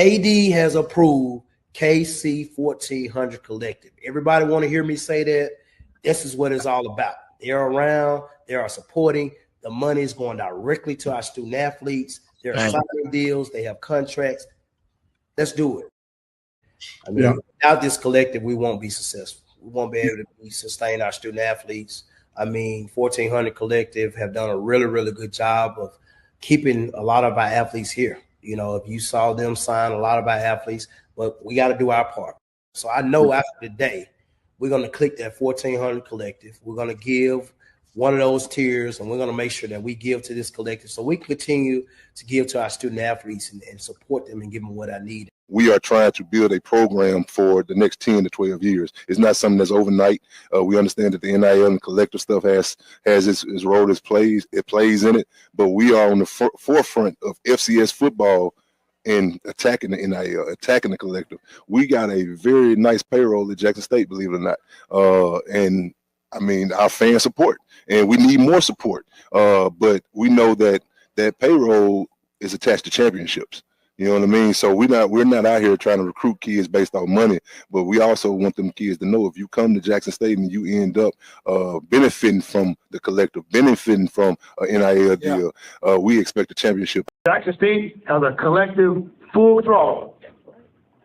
AD has approved KC-1400 collective. Everybody want to hear me say that? This is what it's all about. They're around. They are supporting. The money is going directly to our student athletes. They're signing deals. They have contracts. Let's do it. I mean, without this collective, we won't be successful. We won't be able to sustain our student athletes. I mean, 1400 Collective have done a really, really good job of keeping a lot of our athletes here. You know, if you saw them sign a lot of our athletes, but we got to do our part. So I know after today, we're going to click that 1400 Collective. We're going to give one of those tiers, and we're going to make sure that we give to this collective so we continue to give to our student athletes and support them and give them what I need. We are trying to build a program for the next 10 to 12 years. It's not something that's overnight. We understand that the NIL and collective stuff has its role, it plays in it, but we are on the forefront of FCS football and attacking the NIL, attacking the collective. We got a very nice payroll at Jackson State, believe it or not. And I mean, our fan support, and we need more support. But we know that that payroll is attached to championships. You know what I mean? So we're not out here trying to recruit kids based on money, but we also want them kids to know if you come to Jackson State and you end up benefiting from the collective, benefiting from an NIL deal, we expect a championship. Jackson State has a collective full throttle.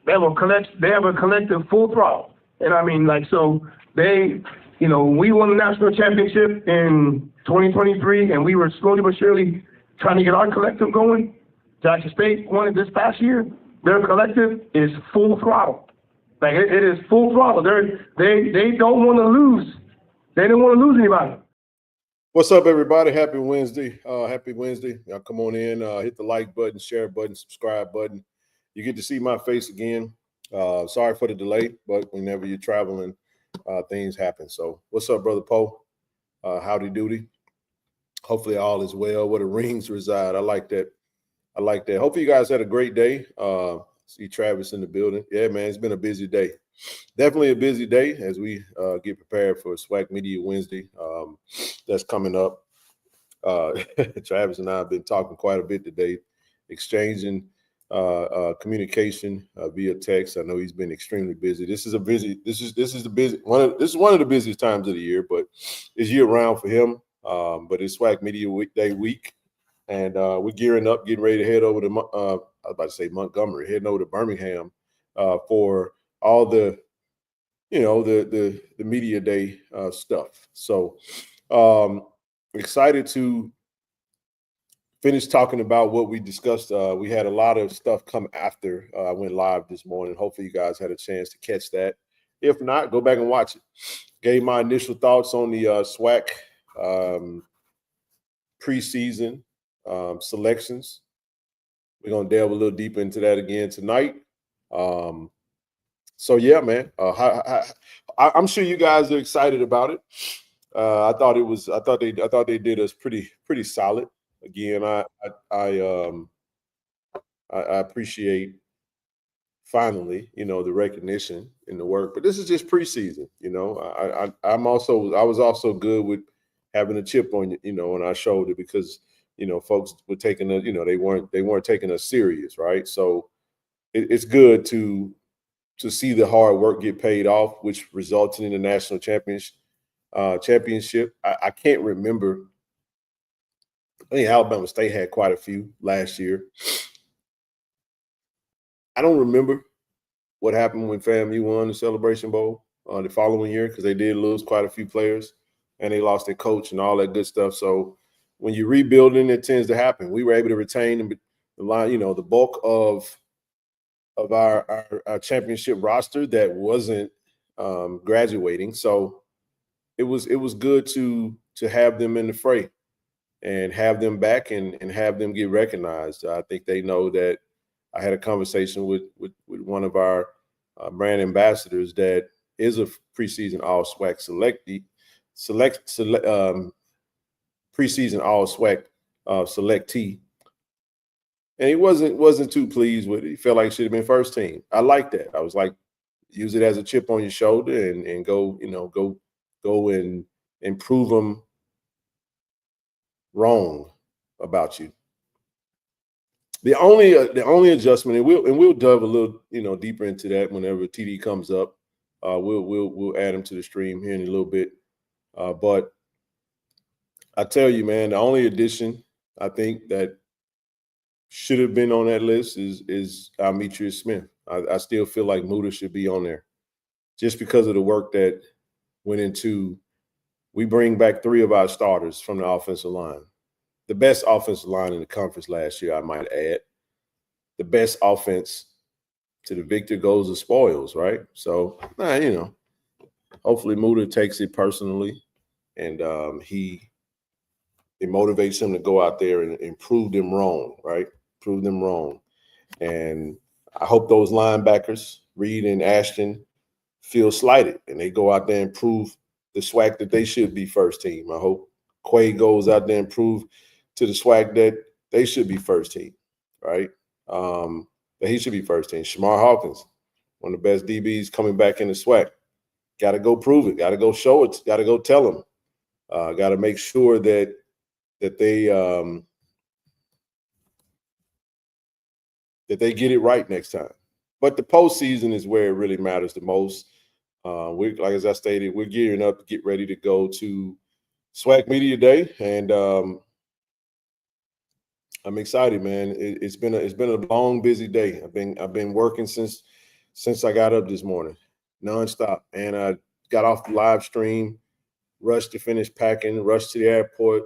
They have a collective full throttle. And I mean, like, so they, you know, we won the national championship in 2023, and we were slowly but surely trying to get our collective going. Jackson State won it this past year. Their collective is full throttle. Like it is full throttle. They don't want to lose. They don't want to lose anybody. What's up, everybody? Happy Wednesday. Happy Wednesday. Y'all come on in, hit the like button, share button, subscribe button. You get to see my face again. Sorry for the delay, but whenever you're traveling, things happen. So what's up, Brother Poe? Howdy doody. Hopefully all is well where the rings reside. I like that. I like that. Hopefully you guys had a great day. See Travis in the building. Yeah, man, it's been a busy day. Definitely a busy day as we get prepared for SWAC Media Wednesday. That's coming up. Travis and I have been talking quite a bit today, exchanging communication via text. I know he's been extremely busy. This is one of the busiest times of the year, but it's year round for him. But it's SWAC Media Day week. And we're gearing up, getting ready to head over to, I was about to say Montgomery, heading over to Birmingham for all the, you know, the media day stuff. So excited to finish talking about what we discussed. We had a lot of stuff come after I went live this morning. Hopefully you guys had a chance to catch that. If not, go back and watch it. Gave my initial thoughts on the SWAC preseason selections. We're gonna delve a little deeper into that again tonight. So yeah, man, I'm sure you guys are excited about it. I thought they did us pretty solid. Again, I appreciate finally, you know, the recognition in the work. But this is just preseason, you know. I was also good with having a chip on, you know, on our shoulder because, you know, folks were taking us, you know, they weren't taking us serious, right? So it's good to see the hard work get paid off, which resulted in the national championship. I can't remember. I think Alabama State had quite a few last year. I don't remember what happened when FAMU won the Celebration Bowl the following year because they did lose quite a few players and they lost their coach and all that good stuff. So when you're rebuilding, it tends to happen. We were able to retain the line, you know, the bulk of our championship roster that wasn't graduating. So it was good to have them in the fray and have them back and have them get recognized. I think they know that. I had a conversation with one of our brand ambassadors that is a preseason All-SWAC preseason All-SWAC selectee, and he wasn't too pleased with it. He felt like it should have been first team. I like that. I was like, use it as a chip on your shoulder and go and prove them wrong about you. The only adjustment, and we'll delve a little deeper into that whenever TD comes up. We'll add him to the stream here in a little bit. But I tell you, man, the only addition I think that should have been on that list is Demetrius Smith. I still feel like Muda should be on there, just because of the work that went into. We bring back 3 of our starters from the offensive line. The best offensive line in the conference last year, I might add. The best offense to the victor goes the spoils, right? So, hopefully Muda takes it personally, and it motivates him to go out there and prove them wrong, right? Prove them wrong. And I hope those linebackers, Reed and Ashton, feel slighted, and they go out there and prove the SWAC that they should be first team. I hope Quay goes out there and prove to the SWAC that they should be first team, right? That he should be first team. Shamar Hawkins, one of the best DBs coming back in the SWAC. Got to go prove it. Got to go show it. Got to go tell them. Got to make sure that they get it right next time. But the postseason is where it really matters the most. Like as I stated, we're gearing up to get ready to go to SWAC Media Day, and I'm excited, man. It's been a long, busy day. I've been working since I got up this morning, nonstop, and I got off the live stream, rushed to finish packing, rushed to the airport,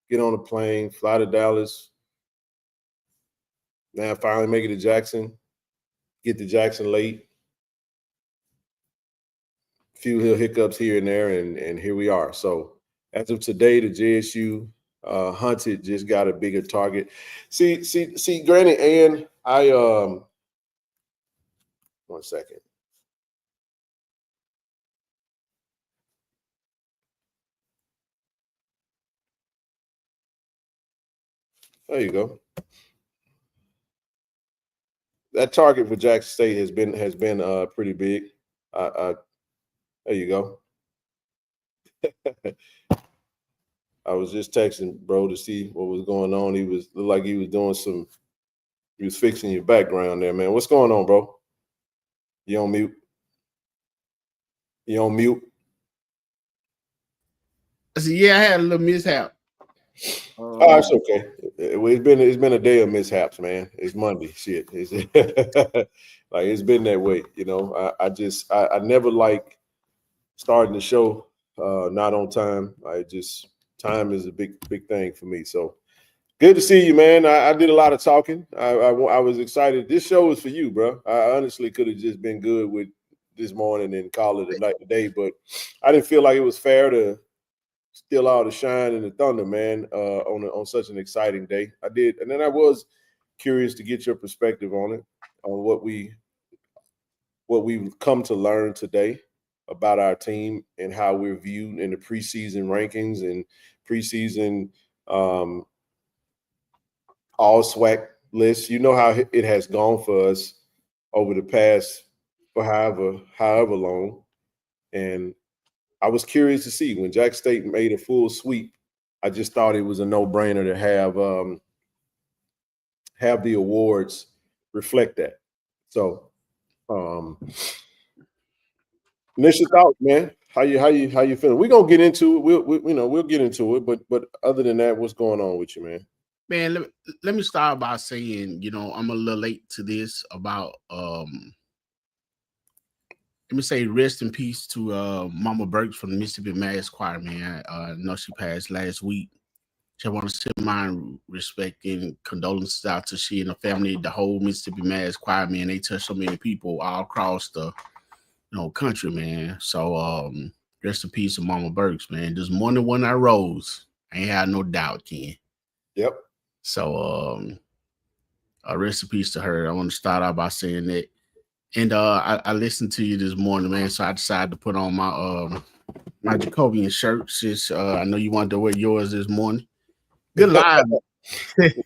get on a plane, fly to Dallas. Now I finally make it to Jackson. Get to Jackson late. Few hiccups here and there, and here we are. So as of today, the JSU Hunted just got a bigger target. See, granted, and I 1 second. There you go. That target for Jackson State has been pretty big. There you go. I was just texting bro to see what was going on. Looked like he was fixing your background there, man. What's going on, bro? You on mute? I said, yeah, I had a little mishap. Oh, it's okay. It's been a day of mishaps, man. It's Monday. Shit. Like it's been that way, I never like starting the show not on time. Time is a big thing for me. So good to see you, man. I did a lot of talking. I was excited. This show is for you, bro. I honestly could have just been good with this morning and call it a night today, but I didn't feel like it was fair to steal all the shine and the thunder, man, on such an exciting day. I did, and then I was curious to get your perspective on it, on what we've come to learn today about our team and how we're viewed in the preseason rankings and preseason all SWAC lists. You know how it has gone for us over the past for however long. And I was curious to see when Jack State made a full sweep. I just thought it was a no-brainer to have the awards reflect that. So initial thoughts, man. How you feeling? We're gonna get into it. We'll get into it. But other than that, what's going on with you, man? Man, let me start by saying, I'm a little late to this about let me say rest in peace to Mama Burks from the Mississippi Mass Choir, man. I know she passed last week. I want to send my respect and condolences out to she and the family, the whole Mississippi Mass Choir, man. They touched so many people all across the country, man. So rest in peace to Mama Burks, man. This morning when I rose, I ain't had no doubt, Ken. Yep. So rest in peace to her. I want to start out by saying that. And I listened to you this morning, man. So I decided to put on my my Jacobian shirt since I know you wanted to wear yours this morning. Good live.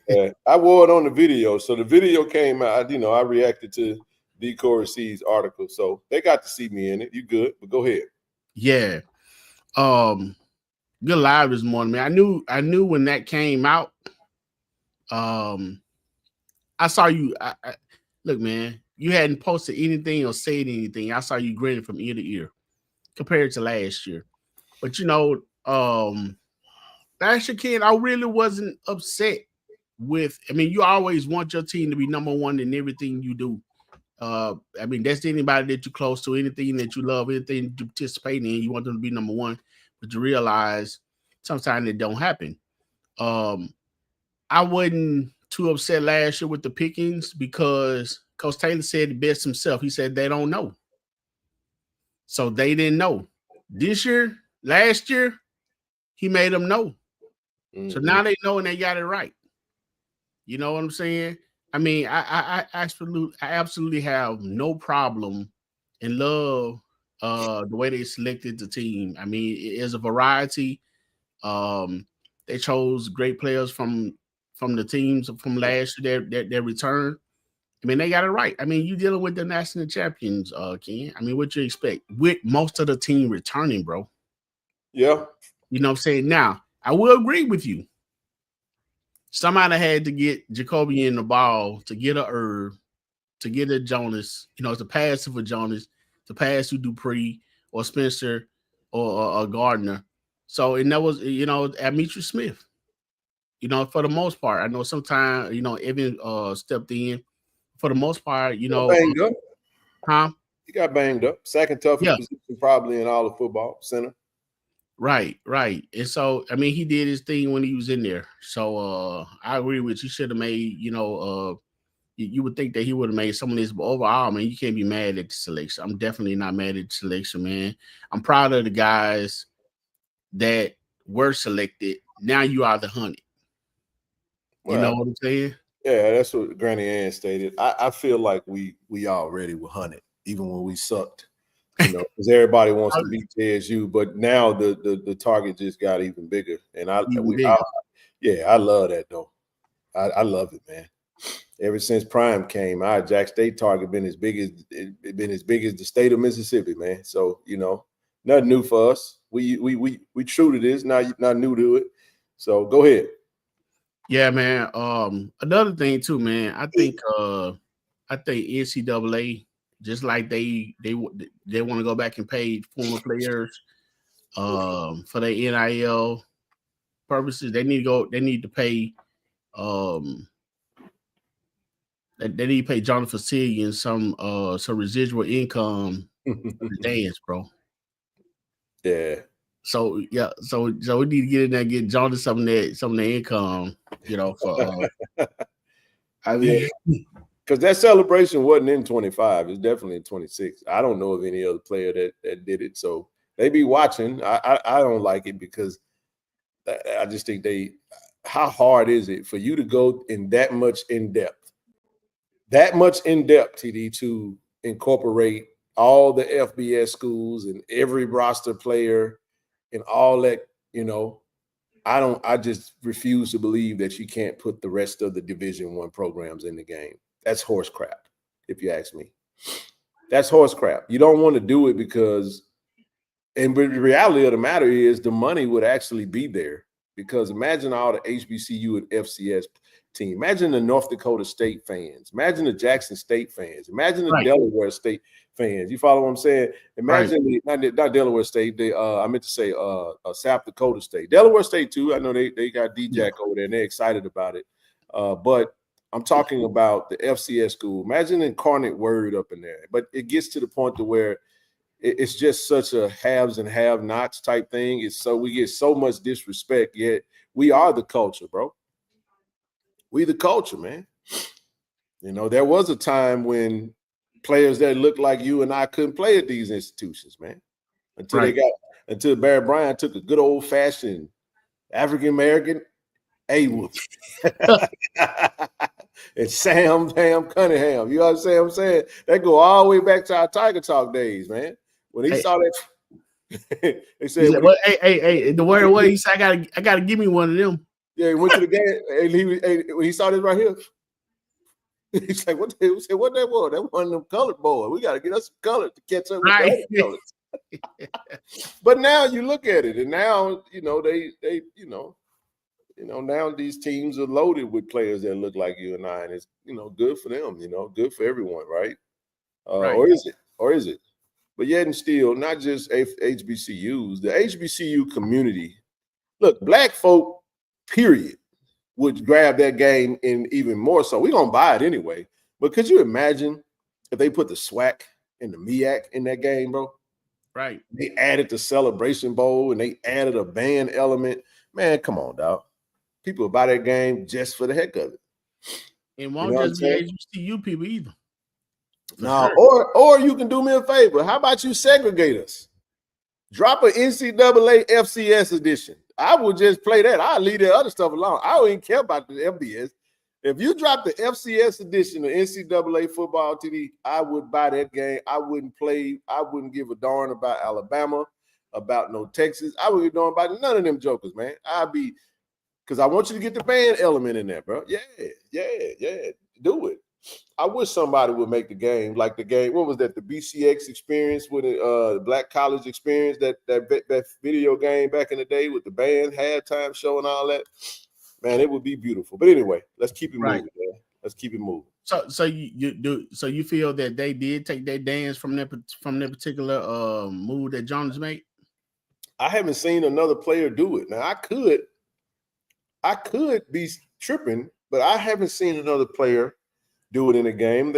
Yeah, I wore it on the video. So the video came out, I reacted to D. Corey C's article. So they got to see me in it. You good, but go ahead. Yeah. Good live this morning, man. I knew when that came out. I I saw you. Look, man, you hadn't posted anything or said anything. I saw you grinning from ear to ear compared to last year. But last year, Ken, I really wasn't upset with. I mean, you always want your team to be number one in everything you do. I mean, that's anybody that you're close to, anything that you love, anything you participate in, you want them to be number one. But you realize sometimes it don't happen. I wasn't too upset last year with the pickings because Coach Taylor said it best himself. He said they don't know. So they didn't know. Last year, he made them know. Mm-hmm. So now they know and they got it right. You know what I'm saying? I mean, I absolutely have no problem and love the way they selected the team. I mean, it is a variety. They chose great players from the teams from last year that returned. I mean, they got it right. I mean, you dealing with the national champions, Ken. I mean, what you expect with most of the team returning, bro? Yeah. You know what I'm saying? Now, I will agree with you. Somebody had to get Jacoby in the ball to get a Herb, to get a Jonas, to pass for Jonas, to pass to Dupree or Spencer or Gardner. So, and that was, Demetrius Smith. For the most part, I know sometimes, Evan stepped in. For the most part, banged up. Huh? He got banged up. Second toughest position probably in all of football, center. Right. And so, I mean, he did his thing when he was in there. So I agree with you. Should have made, you would think that he would have made some of this, but overall, man, you can't be mad at the selection. I'm definitely not mad at the selection, man. I'm proud of the guys that were selected. Now you are the hunted. You know what I'm saying? Yeah, that's what Granny Ann stated. I feel like we already were hunted, even when we sucked. Because everybody wants to beat JSU, but now the target just got even bigger. And I love that though. I love it, man. Ever since Prime came, our Jack State target been as big as the state of Mississippi, man. So nothing new for us. We true to this, not new to it. So go ahead. Yeah, man. Another thing too, man. I think NCAA, just like they want to go back and pay former players for their NIL purposes. They need to pay they need to pay Jonathan Facilian some residual income for the dance, bro. Yeah. So we need to get in there and get Jonathan some of the income, for I mean, because that celebration wasn't in 25, it's definitely in 26. I don't know of any other player that did it. So they be watching. I don't like it because I just think how hard is it for you to go in that much in depth, TD, to incorporate all the FBS schools and every roster player and all that, I just refuse to believe that you can't put the rest of the Division I programs in the game. That's horse crap, if you ask me. That's horse crap. You don't want to do it because, and the reality of the matter is the money would actually be there, because imagine all the HBCU and FCS team. Imagine the North Dakota State fans. Imagine the Jackson State fans. Imagine the Delaware State fans. You follow what I'm saying? Imagine not Delaware State. I meant to say South Dakota State. Delaware State too. I know they got D-Jack over there and they're excited about it. But I'm talking about the FCS school. Imagine Incarnate Word up in there. But it gets to the point to where it's just such a haves and have-nots type thing. We get so much disrespect, yet we are the culture, bro. We the culture, man. There was a time when players that looked like you and I couldn't play at these institutions, man. Until Barry Bryant took a good old-fashioned African-American A-Whoop. And Sam Cunningham. You understand what I'm saying? That go all the way back to our Tiger Talk days, man. When he saw that, they said, the word what he said, I gotta give me one of them. Yeah, he went to the game and he saw this right here. He's like, what that was? That was one of them colored boys. We got to get us some color to catch up with the other colors. But now you look at it, and now they now these teams are loaded with players that look like you and I, and it's, good for them, good for everyone, right? Right. Or is it? But yet and still, not just HBCUs, the HBCU community, look, black folk, period, would grab that game and even more so. We're going to buy it anyway. But could you imagine if they put the SWAC and the MEAC in that game, bro? Right. They added the Celebration Bowl and they added a band element. Man, come on, dog. People buy that game just for the heck of it. It won't just be HBCU people either. No, sure. or you can do me a favor. How about you segregate us? Drop an NCAA FCS edition. I would just play that. I'll leave that other stuff alone. I don't even care about the FBS. If you drop the FCS edition of NCAA football TD, I would buy that game. I wouldn't play. I wouldn't give a darn about Alabama, about no Texas. I wouldn't give a darn about none of them jokers, man. Because I want you to get the band element in there, bro. Yeah. Do it. I wish somebody would make the game like the game. What was that? The BCX experience with the Black College experience, that video game back in the day with the band halftime show and all that. Man, it would be beautiful. But anyway, let's keep it moving, man. Let's keep it moving. So you feel that they did take their dance from that particular move that Jonas made? I haven't seen another player do it. Now I could be tripping, but I haven't seen another player do it in a game.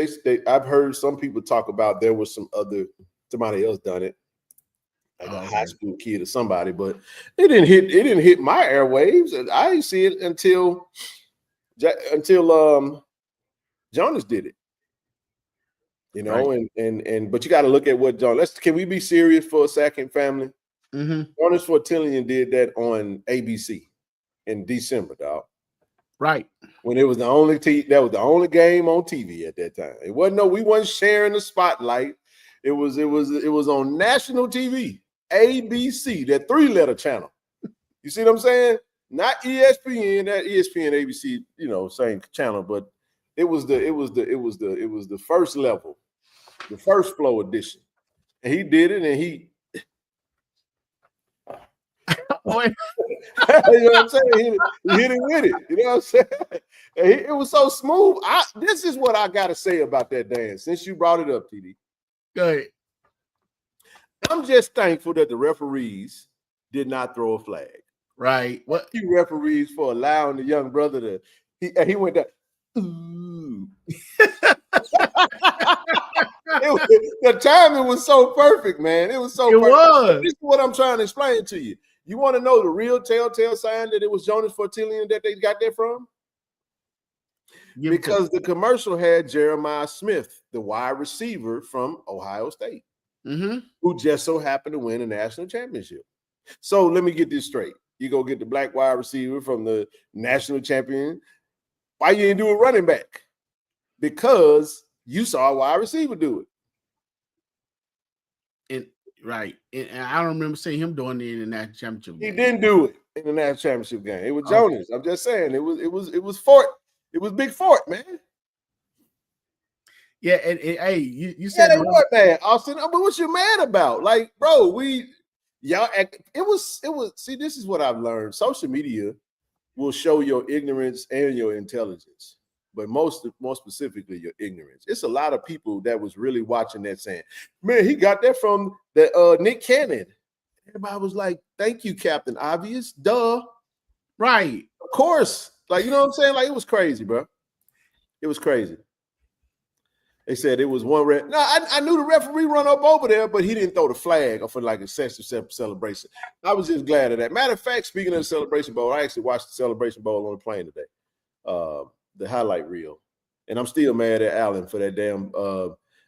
I've heard some people talk about there was somebody else done it, like a high school kid or somebody, but it didn't hit my airwaves. I didn't see it until Jonas did it. Right. But you got to look at what Jonas. Can we be serious for a second, family? Mm-hmm. Jonas 1400 did that on ABC in December, dog. Right. When it was the only that was the only game on TV at that time. We wasn't sharing the spotlight. It was on national TV, ABC, that 3-letter channel. You see what I'm saying? Not ESPN, that ESPN, ABC, same channel, but it was the first level, the first flow edition. And he did it, and he you know what I'm saying? He hit it with it. You know what I'm saying? It was so smooth. This is what I got to say about that dance. Since you brought it up, TD. Go ahead. I'm just thankful that the referees did not throw a flag. Right. What you referees for allowing the young brother he went down. Ooh. The timing was so perfect, man. It was so perfect. This is what I'm trying to explain to you. You want to know the real telltale sign that it was Jonas 1400 that they got that from? Because the commercial had Jeremiah Smith, the wide receiver from Ohio State, who just so happened to win a national championship. So let me get this straight. You go get the black wide receiver from the national champion. Why you didn't do a running back? Because you saw a wide receiver do it. Right. And I don't remember seeing him doing it in the national championship game. He didn't do it in the national championship game. It was Jonas. I'm just saying it was Fort. It was Big Fort, man. Yeah, and hey, you said what, man, Austin? I mean, what you mad about? Like, bro, it was see, this is what I've learned. Social media will show your ignorance and your intelligence, but most specifically your ignorance. It's a lot of people that was really watching that saying, man, he got that from the Nick Cannon. Everybody was like, thank you, Captain Obvious. Duh. Right. Of course. Like, you know what I'm saying? Like, it was crazy, bro. It was crazy. They said it was one red. No, I knew the referee run up over there, but he didn't throw the flag for like a excessive celebration. I was just glad of that. Matter of fact, speaking of the Celebration Bowl, I actually watched the Celebration Bowl on the plane today. The highlight reel. And I'm still mad at Allen for that damn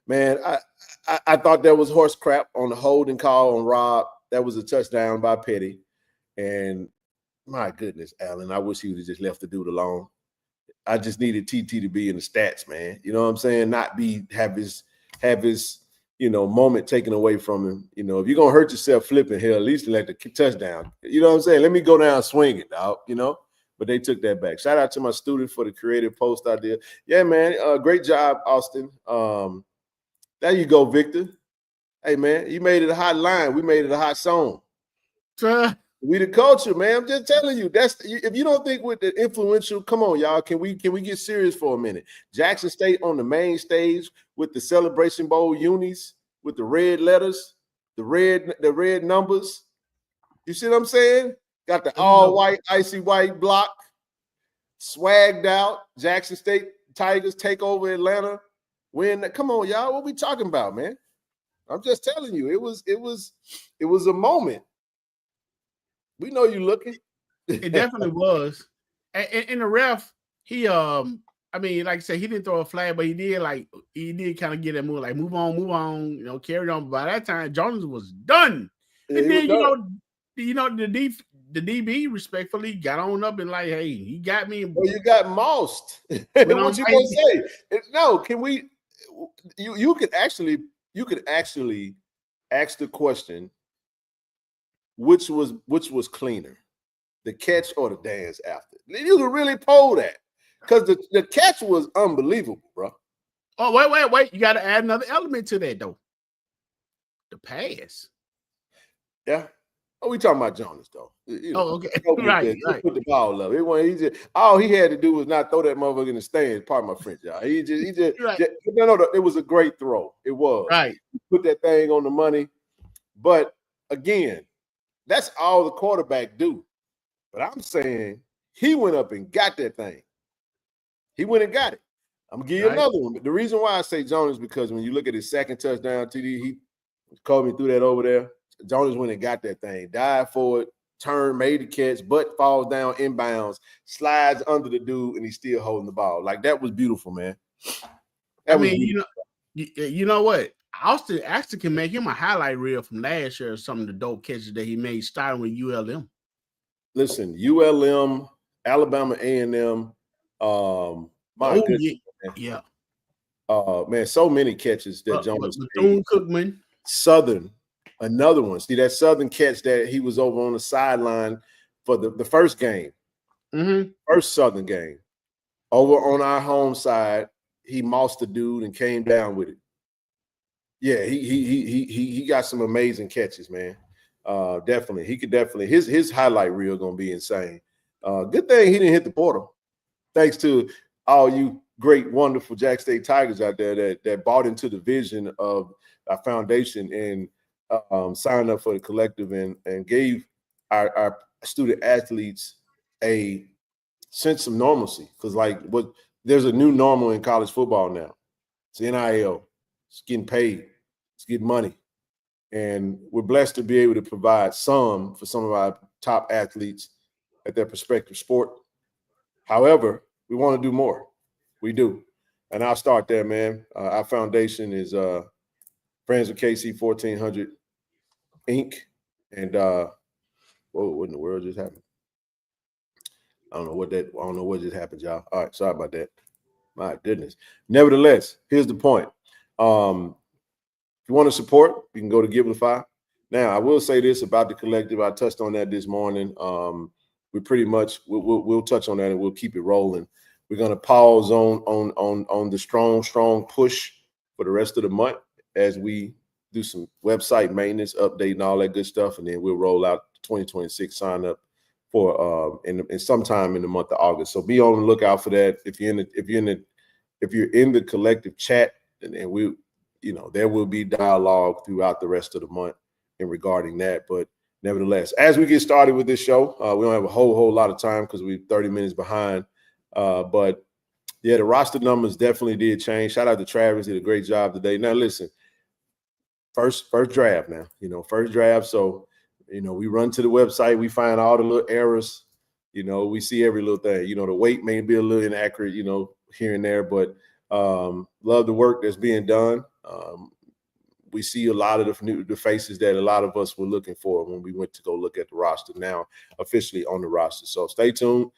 man. I thought that was horse crap on the holding call on Rob. That was a touchdown by Petty. And my goodness, Allen, I wish he would have just left the dude alone. I just needed TT to be in the stats, man. You know what I'm saying? Not have his moment taken away from him. You know, if you're gonna hurt yourself flipping, hell, at least let the touchdown. You know what I'm saying? Let me go down swinging, dog. But they took that back. Shout out to my student for the creative post idea. Yeah, man. Great job, Austin. There you go, Victor. Hey, man, you made it a hot line. We made it a hot song. We the culture, man. I'm just telling you. That's if you don't think with the influential, come on, y'all. Can we get serious for a minute? Jackson State on the main stage with the Celebration Bowl unis, with the red letters, the red numbers. You see what I'm saying? Got the all white, icy white block, swagged out. Jackson State Tigers take over Atlanta. Come on, y'all. What we talking about, man? I'm just telling you, it was a moment. We know you looking. It definitely was. And the ref, he I mean, like I said, he didn't throw a flag, but he did kind of get that move, like move on, carry on. But by that time, Jones was done. Yeah, and then the DB respectfully got on up and like, hey, he got me. Well, you got mossed. What you gonna say? No, can we? You could actually ask the question. Which was cleaner, the catch or the dance after? You can really poll that because the catch was unbelievable, bro. Oh, wait. You got to add another element to that, though. The pass. Yeah. Oh, we talking about Jonas, though. Okay. Right. Put the ball up. All he had to do was not throw that motherfucker in the stands. Pardon my French, y'all. He just right. It was a great throw. It was. Right. He put that thing on the money. But again, that's all the quarterback do. But I'm saying he went up and got that thing. He went and got it. I'm going to give you another one. But the reason why I say Jones is because when you look at his second touchdown TD, he called me through that over there. Jones went and got that thing, dive for it, turned, made the catch, but falls down inbounds, slides under the dude, and he's still holding the ball. Like, that was beautiful, man. You know what? Austin actually can make him a highlight reel from last year of some of the dope catches that he made starting with ULM. Listen, ULM, Alabama A&M, my goodness. Yeah. Man, so many catches that Jones made. Bethune-Cookman. Southern, another one. See, that Southern catch that he was over on the sideline for the first game. Mm-hmm. First Southern game. Over on our home side, he mossed the dude and came down with it. Yeah, he got some amazing catches, man. Definitely. He could definitely his highlight reel gonna be insane. Good thing he didn't hit the portal. Thanks to all you great, wonderful Jack State Tigers out there that bought into the vision of our foundation and signed up for the collective and gave our student athletes a sense of normalcy. Because there's a new normal in college football now. It's NIL. It's getting paid. It's getting money. And we're blessed to be able to provide some for some of our top athletes at their respective sport. However, we want to do more. We do. And I'll start there, man. Our foundation is Friends of KC-1400 Inc. And what in the world just happened? I don't know what just happened, y'all. All right, sorry about that. My goodness. Nevertheless, here's the point. If you want to support, you can go to Givelify. Now, I will say this about the collective. I touched on that this morning. We pretty much we'll touch on that and we'll keep it rolling. We're gonna pause on the strong push for the rest of the month as we do some website maintenance, update, and all that good stuff, and then we'll roll out 2026 sign up for in sometime in the month of August. So be on the lookout for that. If you're in the collective chat, and we, there will be dialogue throughout the rest of the month in regarding that. But nevertheless, as we get started with this show, we don't have a whole lot of time because we're 30 minutes behind. But yeah, the roster numbers definitely did change. Shout out to Travis, did a great job today. Now listen, first draft now, first draft. So, we run to the website, we find all the little errors, we see every little thing. The weight may be a little inaccurate, here and there, but love the work that's being done. We see a lot of the faces that a lot of us were looking for when we went to go look at the roster, now officially on the roster. So stay tuned.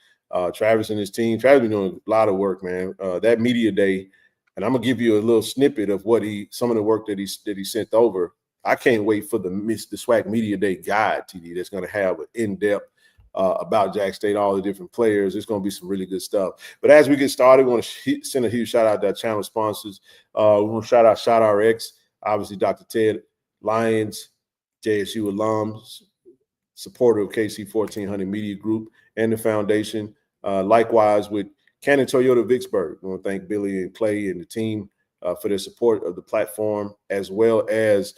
Travis and his team. Travis been doing a lot of work, man. That media day, and I'm gonna give you a little snippet of some of the work that he sent over. I can't wait for the SWAC Media Day guide, TD, that's gonna have an in-depth about Jack State, all the different players. It's gonna be some really good stuff. But as we get started, we want to send a huge shout out to our channel sponsors. We want to shout out ShotRx, obviously Dr. Ted Lyons, JSU alums, supporter of KC-1400 Media Group and the foundation. Likewise with Cannon Toyota Vicksburg. I want to thank Billy and Clay and the team for their support of the platform, as well as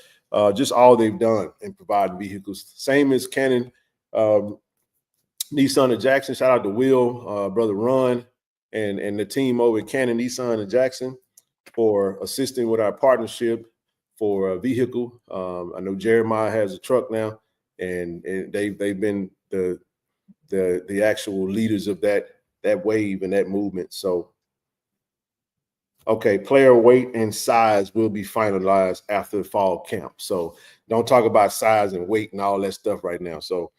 just all they've done in providing vehicles. Same as Cannon Nissan of Jackson. Shout out to Will, brother Ron, and the team over at Cannon Nissan of Jackson for assisting with our partnership for a vehicle. I know Jeremiah has a truck now, and they've been the actual leaders of that wave and that movement. So, okay, player weight and size will be finalized after the fall camp. So don't talk about size and weight and all that stuff right now. So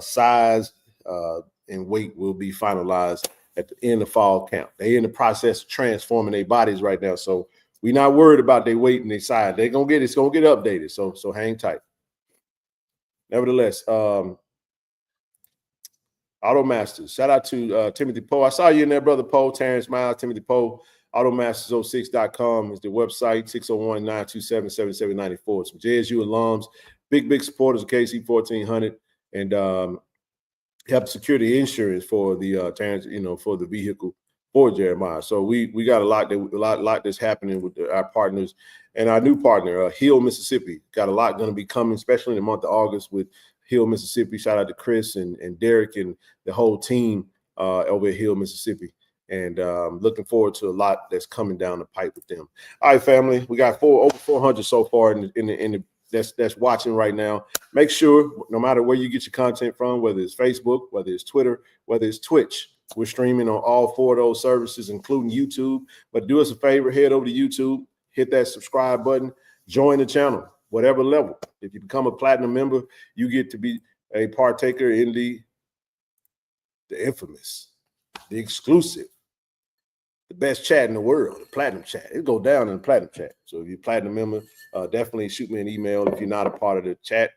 size and weight will be finalized at the end of fall camp. They're in the process of transforming their bodies right now. So we're not worried about their weight and their size. It's gonna get updated. So hang tight. Nevertheless, Automasters. Shout out to Timothy Poe. I saw you in there, brother Poe. Terrence Miles, Timothy Poe. Automasters06.com is the website. 601-927-7794. Some JSU alums, big supporters of KC-1400, and help secure the insurance for the Terrence, for the vehicle for Jeremiah. So we got a lot that's happening with our partners and our new partner, Hill, Mississippi. Got a lot going to be coming, especially in the month of August with Hill, Mississippi. Shout out to Chris and Derek and the whole team over at Hill, Mississippi. And looking forward to a lot that's coming down the pipe with them. All right, family, we got over 400 so far in the that's watching right now. Make sure, no matter where you get your content from, whether it's Facebook, whether it's Twitter, whether it's Twitch, we're streaming on all 4 of those services, including YouTube. But do us a favor, head over to YouTube, hit that subscribe button, join the channel, whatever level. If you become a platinum member, you get to be a partaker in the infamous, the exclusive, the best chat in the world, the platinum chat. It go down in the platinum chat. So if you're a platinum member, definitely shoot me an email if you're not a part of the chat.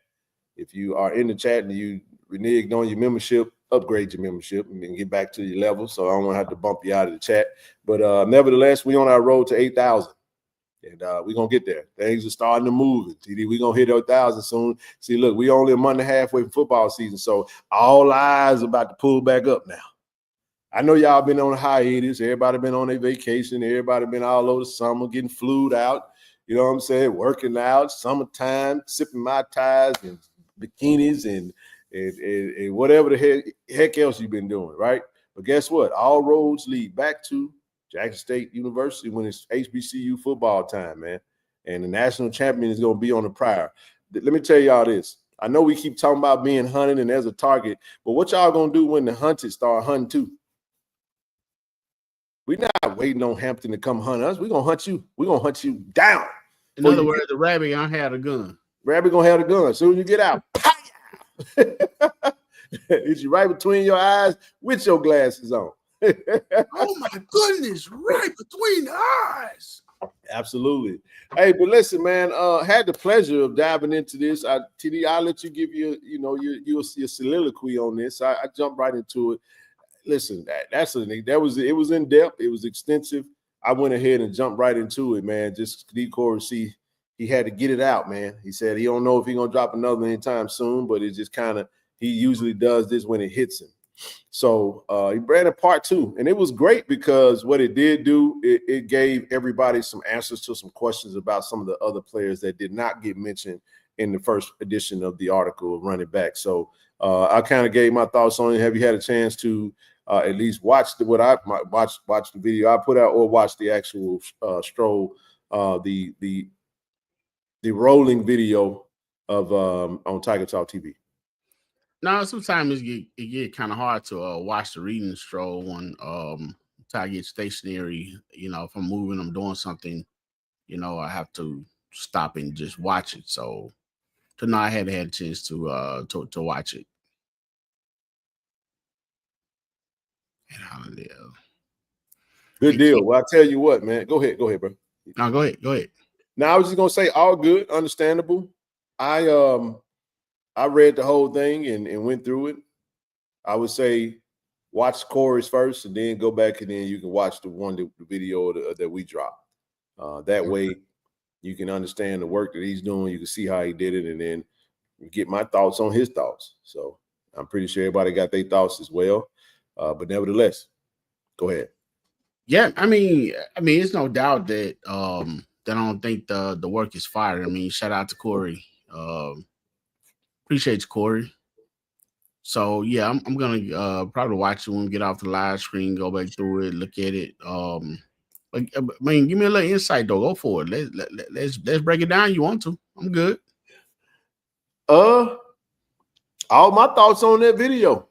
If you are in the chat and you reneged on your membership, upgrade your membership and get back to your level. So I don't want to have to bump you out of the chat. But nevertheless, we're on our road to 8,000. And we're going to get there. Things are starting to move. TD, we're going to hit 1,000 soon. See, look, we only a month and a half away from football season. So all eyes are about to pull back up now. I know y'all been on a hiatus. Everybody been on a vacation. Everybody been all over the summer getting flued out. You know what I'm saying? Working out, summertime, sipping Mai Tais and bikinis and whatever the heck else you've been doing, right? But guess what? All roads lead back to Jackson State University when it's HBCU football time, man. And the national champion is going to be on the prior. Let me tell y'all this. I know we keep talking about being hunted and there's a target, but what y'all going to do when the hunted start hunting too? We're not waiting on Hampton to come hunt us. We're going to hunt you. We're going to hunt you down. In other words, the rabbit gonna have a gun. Rabbit going to have a gun. As soon as you get out, it's you right between your eyes with your glasses on. Oh my goodness, right between the eyes. Absolutely. Hey, but listen, man, had the pleasure of diving into this. TD, I'll let you give your soliloquy on this. I jumped right into it. Listen, it was in depth, it was extensive. I went ahead and jumped right into it, man. Just D. Corey, he had to get it out, man. He said he don't know if he's gonna drop another anytime soon, but it's just kind of, he usually does this when it hits him. So he branded part 2, and it was great because what it did do, it gave everybody some answers to some questions about some of the other players that did not get mentioned in the first edition of the article of Running Back. So I kind of gave my thoughts on it. Have you had a chance to at least watch watch the video I put out, or watch the actual stroll, the rolling video of on Tiger Talk TV? Now, sometimes it get kind of hard to watch the reading stroll when I get stationary. If I'm moving, I'm doing something, I have to stop and just watch it. So tonight I had a chance to watch it. And how to live. Good deal. Well, I'll tell you what, man. Go ahead, bro. No, go ahead. Now, I was just gonna say, all good, understandable. I read the whole thing and went through it. I would say watch Corey's first and then go back, and then you can watch the video that we dropped. That way you can understand the work that he's doing. You can see how he did it, and then get my thoughts on his thoughts. So I'm pretty sure everybody got their thoughts as well. But nevertheless, go ahead. Yeah, I mean, it's no doubt that I don't think the work is fired. I mean, shout out to Corey. Appreciate you, Corey. So yeah, I'm gonna probably watch it when we get off the live screen, go back through it, look at it. I mean, give me a little insight though. Go for it. Let's break it down. You want to? I'm good. All my thoughts on that video,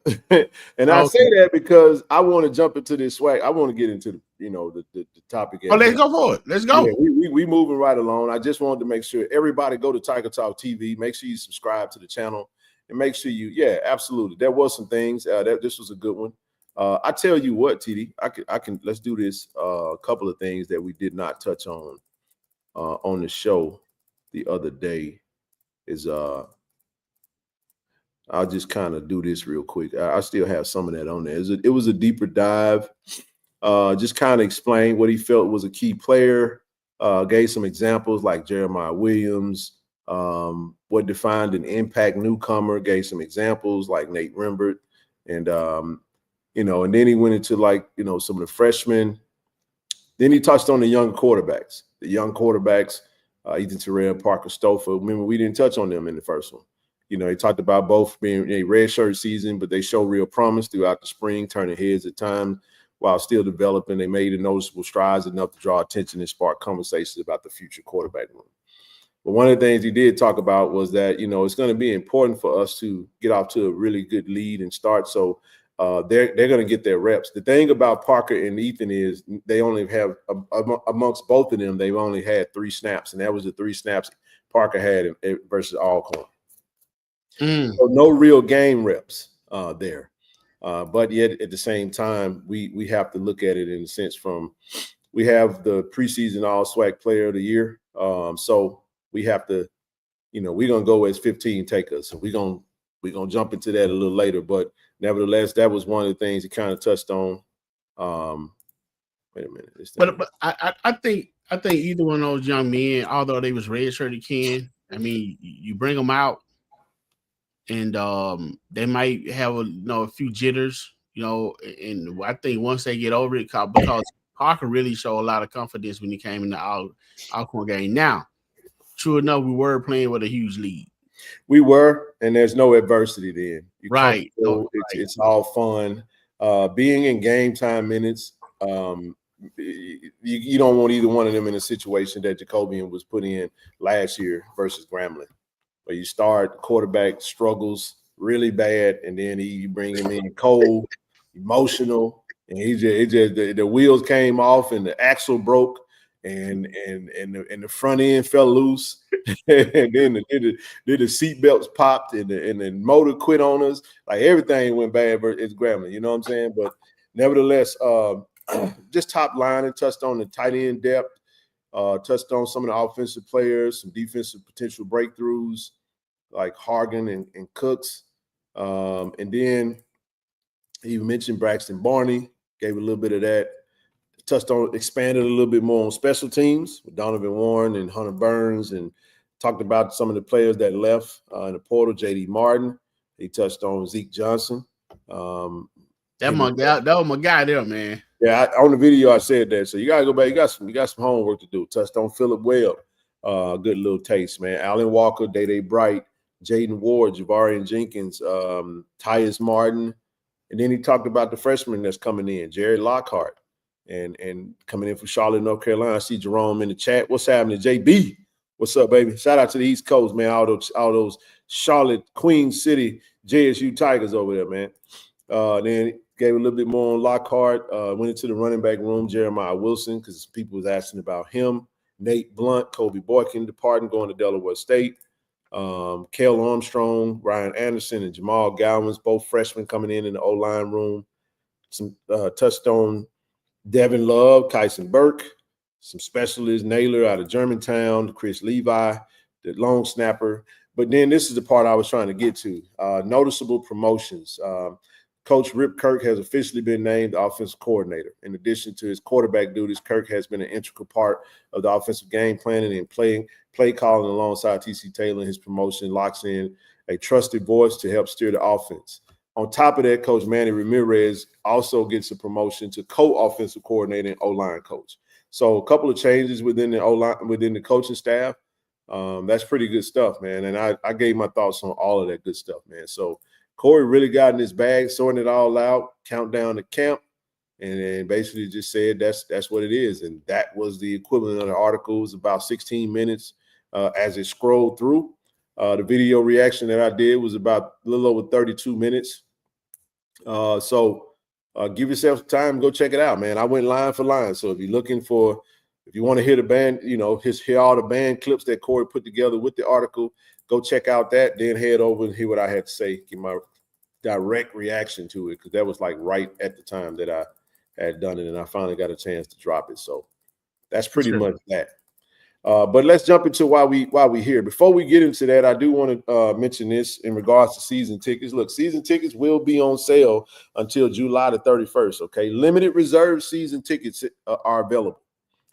and I say that because I want to jump into this SWAC. I want to get into the topic. Oh, let's go for it. Let's go. Yeah, we moving right along. I just wanted to make sure everybody go to Tiger Talk TV. Make sure you subscribe to the channel, and make sure absolutely. There was some things this was a good one. I tell you what, TD, I can let's do this. A couple of things that we did not touch on the show the other day is I'll just kind of do this real quick. I still have some of that on there. It was a deeper dive. Just kind of explained what he felt was a key player. Gave some examples like Jeremiah Williams. What defined an impact newcomer. Gave some examples like Nate Rembert, and and then he went into some of the freshmen. Then he touched on the young quarterbacks. Ethan Terrell, Parker Stouffer. Remember, we didn't touch on them in the first one. He talked about both being a redshirt season, but they show real promise throughout the spring, turning heads at times while still developing. They made noticeable strides enough to draw attention and spark conversations about the future quarterback room. But one of the things he did talk about was that, it's going to be important for us to get off to a really good lead and start. So they're going to get their reps. The thing about Parker and Ethan is they only have, amongst both of them, they've only had 3 snaps, and that was the 3 snaps Parker had versus Alcorn. So no real game reps there. But yet at the same time, we have to look at it in a sense we have the preseason all SWAC player of the year. So we have to, we're going to go as 15 takers. So we're going to jump into that a little later. But nevertheless, that was one of the things he kind of touched on. Wait a minute. But I think either one of those young men, although they was redshirted, Ken, I mean, you bring them out, and they might have a few jitters, and I think once they get over it, because Parker really showed a lot of confidence when he came in the Alcorn game. Now, true enough, we were playing with a huge lead. We were, and there's no adversity then. Right. It's all fun. Being in game time minutes, you don't want either one of them in a situation that Jacobian was put in last year versus Grambling, where you start, quarterback struggles really bad, and then you bring him in cold, emotional, and the wheels came off and the axle broke, and the front end fell loose, and then the seat belts popped, and the motor quit on us. Like everything went bad. It's Grambling, you know what I'm saying? But nevertheless, just top line and touched on the tight end depth. Touched on some of the offensive players, some defensive potential breakthroughs like Hargan and Cooks. And then he mentioned Braxton Barney, gave a little bit of that. Touched on, expanded a little bit more on special teams with Donovan Warren and Hunter Burns, and talked about some of the players that left in the portal, J.D. Martin. He touched on Zeke Johnson. That was my guy there, man. Yeah, on the video I said that. So you gotta go back. You got some homework to do. Touched on Phillip Webb. Good little taste, man. Alan Walker, Day Bright, Jaden Ward, Javarian Jenkins, Tyus Martin. And then he talked about the freshman that's coming in, Jared Lockhart, and coming in from Charlotte, North Carolina. I see Jerome in the chat. What's happening, JB? What's up, baby? Shout out to the East Coast, man. All those Charlotte, Queen City, JSU Tigers over there, man. Then gave a little bit more on Lockhart. Went into the running back room, Jeremiah Wilson, because people was asking about him. Nate Blunt, Kobe Boykin departing, going to Delaware State. Cale Armstrong, Ryan Anderson, and Jamal Gowans, both freshmen coming in the O-line room. Some touched on Devin Love, Kyson Burke, some specialists, Naylor out of Germantown, Chris Levi, the long snapper. But then this is the part I was trying to get to. Noticeable promotions. Coach Rip Kirk has officially been named the offensive coordinator. In addition to his quarterback duties, Kirk has been an integral part of the offensive game planning and play calling alongside TC Taylor. His promotion locks in a trusted voice to help steer the offense. On top of that, Coach Manny Ramirez also gets a promotion to co-offensive coordinator and O-line coach. So a couple of changes within the O-line, within the coaching staff. That's pretty good stuff, man. And I gave my thoughts on all of that good stuff, man. So Corey really got in his bag, sorting it all out, countdown to camp, and then basically just said that's what it is. And that was the equivalent of the article. It was about 16 minutes as it scrolled through. The video reaction that I did was about a little over 32 minutes. So give yourself time, go check it out, man. I went line for line. So if you're looking for, if you want to hear the band, hear all the band clips that Corey put together with the article, go check out that, then head over and hear what I had to say, give my direct reaction to it, because that was like right at the time that I had done it, and I finally got a chance to drop it. So that's pretty much that. But let's jump into why we here. Before we get into that, I do want to mention this in regards to season tickets. Look, season tickets will be on sale until July the 31st, okay? Limited reserve season tickets are available.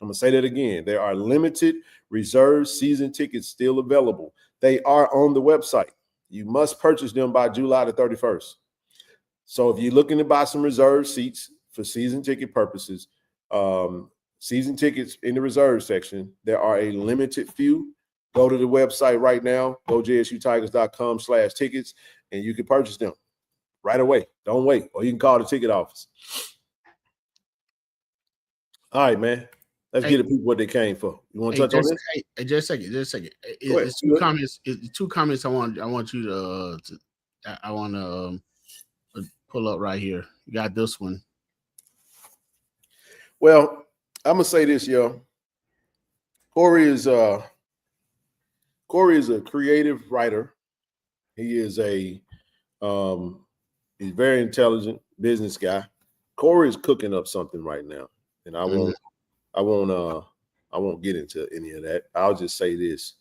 I'm going to say that again. There are limited reserve season tickets still available. They are on the website. You must purchase them by July the 31st. So if you're looking to buy some reserve seats for season ticket purposes, season tickets in the reserve section, there are a limited few. Go to the website right now, go JSUTigers.com/tickets, and you can purchase them right away. Don't wait, or you can call the ticket office. All right, man. Let's get the people what they came for. You want to touch on this? Hey, just a second. It's two comments. Two comments I want you to pull up right here. You got this one. Well, I'm gonna say this, yo. Corey is a creative writer. He is he's very intelligent business guy. Corey is cooking up something right now, and I won't get into any of that. I'll just say this: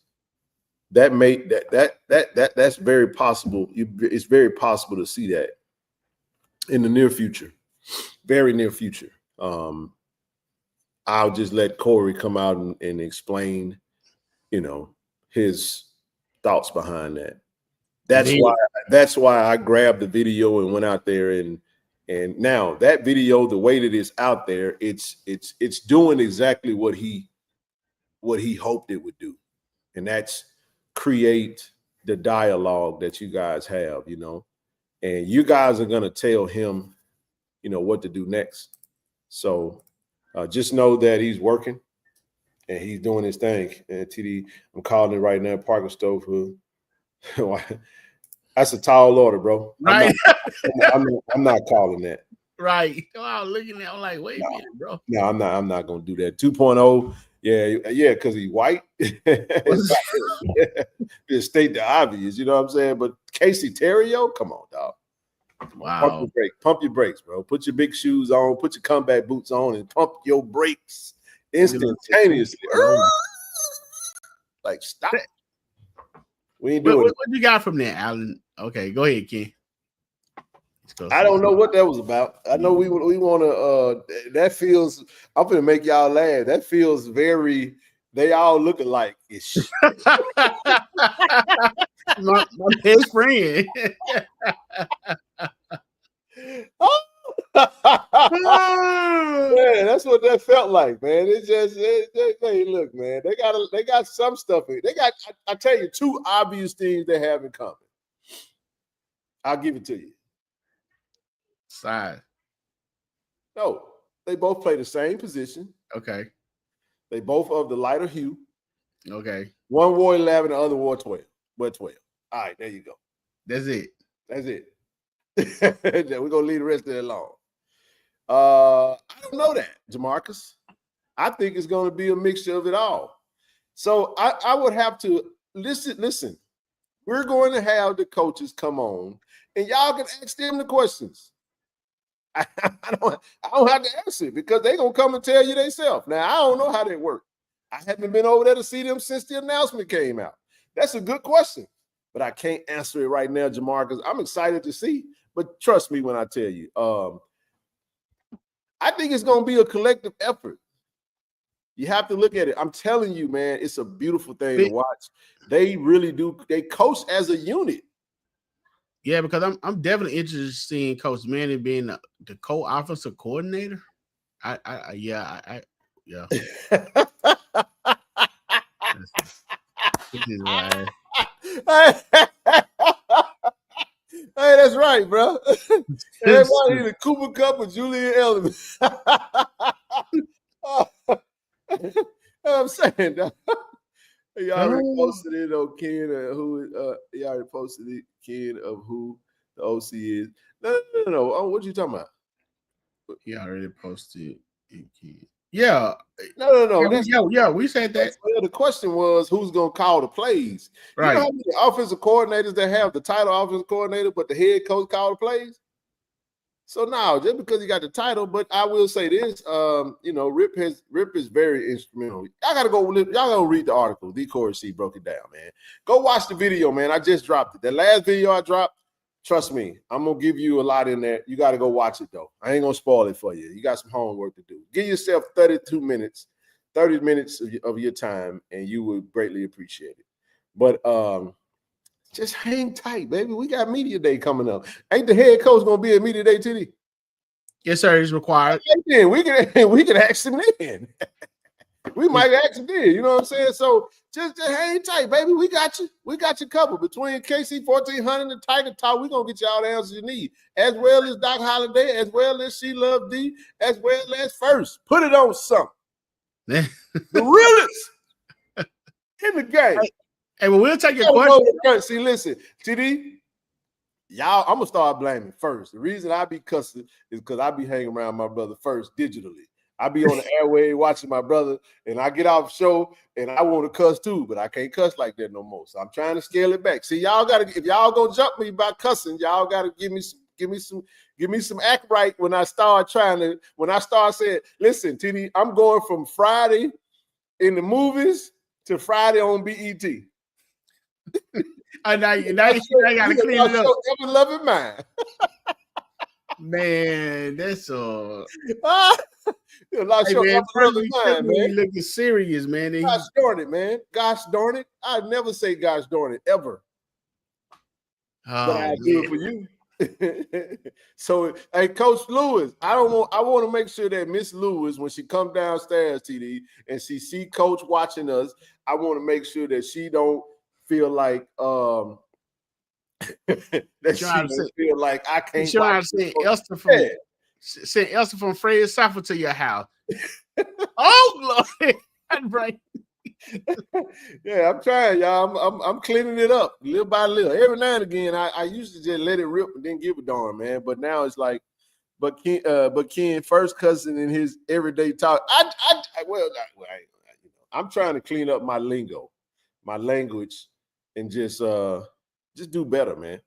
that's very possible. It's very possible to see that in the near future, very near future. I'll just let Corey come out and explain, his thoughts behind that. That's why I grabbed the video and went out there and now that video, the way that it's out there, it's doing exactly what he hoped it would do, and that's create the dialogue that you guys have, and you guys are gonna tell him, what to do next. So. Just know that he's working and he's doing his thing. And TD, I'm calling it right now, Parker Stovehood. That's a tall order, bro. Right. I'm not calling that. Right. Oh, I was looking at it, I'm like, wait a minute, bro. No, I'm not gonna do that. 2.0, yeah, because he's white. Just state the obvious, you know what I'm saying? But Casey Terrio, come on, dog. Wow. Pump your brakes, bro. Put your big shoes on, put your combat boots on, and pump your brakes instantaneously. Like, stop. We ain't doing it. What you got from there, Alan? Okay, go ahead, Ken. I don't know what that was about. I know we want to. That feels. I'm gonna make y'all laugh. That feels very. They all look alike. my best friend. Man, that's what that felt like, man. It's just, hey, look, man. They got some stuff. I tell you, two obvious things they have in common. I'll give it to you. Size. No, they both play the same position. Okay. They both of the lighter hue. Okay. One wore 11, the other wore 12. But 12. All right, there you go. That's it. We're gonna leave the rest of it alone. I don't know that, Jamarcus. I think it's gonna be a mixture of it all. So I would have to listen. We're going to have the coaches come on, and y'all can ask them the questions. I don't have to answer it because they're gonna come and tell you themselves. Now I don't know how they work. I haven't been over there to see them since the announcement came out. That's a good question, but I can't answer it right now, Jamarcus. I'm excited to see, but trust me when I tell you, I think it's gonna be a collective effort. You have to look at it. I'm telling you, man, it's a beautiful thing to watch. They really do. They coach as a unit. Yeah, because I'm definitely interested in seeing Coach Manning being the co-offensive coordinator. Yeah. This is right. Hey, that's right, bro. Everybody in the Cooper Cup with Julian Edelman. I'm saying, he already posted it on Ken, he already posted it, Ken, of who the OC is. No. Oh, what you talking about? He already posted it, Ken. Yeah. No. Yeah, we said that. Well, the question was who's going to call the plays. Right. You know how many offensive coordinators that have the title offensive coordinator, but the head coach call the plays? So now, just because he got the title, but I will say this, Rip is very instrumental. Y'all gotta read the article. D. Corey C broke it down, man. Go watch the video, man. I just dropped it. The last video I dropped, trust me, I'm gonna give you a lot in there. You gotta go watch it though. I ain't gonna spoil it for you. You got some homework to do. Give yourself 30 minutes of your time, and you would greatly appreciate it. But just hang tight, baby. We got media day coming up. Ain't the head coach gonna be at media day, TD? Yes, sir. It's required. Then we can ask him then. We might ask him then. You know what I'm saying? So just hang tight, baby. We got you. We got you covered. Between KC-1400 and Tiger Talk, we're gonna get you all the answers you need, as well as Doc Holliday, as well as She Love D, as well as First. Put it on something. The realest in the game. Hey, well, we'll take your question. See, listen, TD, y'all, I'm gonna start blaming First. The reason I be cussing is because I be hanging around my brother First digitally. I be on the airway watching my brother, and I get off the show and I want to cuss too, but I can't cuss like that no more. So I'm trying to scale it back. See, y'all gotta, if y'all gonna jump me by cussing, y'all gotta give me some act right when I start saying, listen, TD, I'm going from Friday in the movies to Friday on BET. Now you gotta clean it up. Ever-loving mind. Man, that's a man. Looking serious, man. Gosh darn it, man. Gosh darn it. I never say gosh darn it ever. But I do it for you. So, hey, Coach Lewis, I want to make sure that Miss Lewis, when she come downstairs, TD, and she see Coach watching us, I want to make sure that she don't feel like feel like I can't. Send Elsa from Fred Safford to your house. Oh Lord, right. Yeah, I'm trying, y'all. I'm cleaning it up little by little. Every now and again, I used to just let it rip and then give a darn, man. But now it's like, but Ken First cousin in his everyday talk. I'm trying to clean up my lingo, my language, and just do better, man.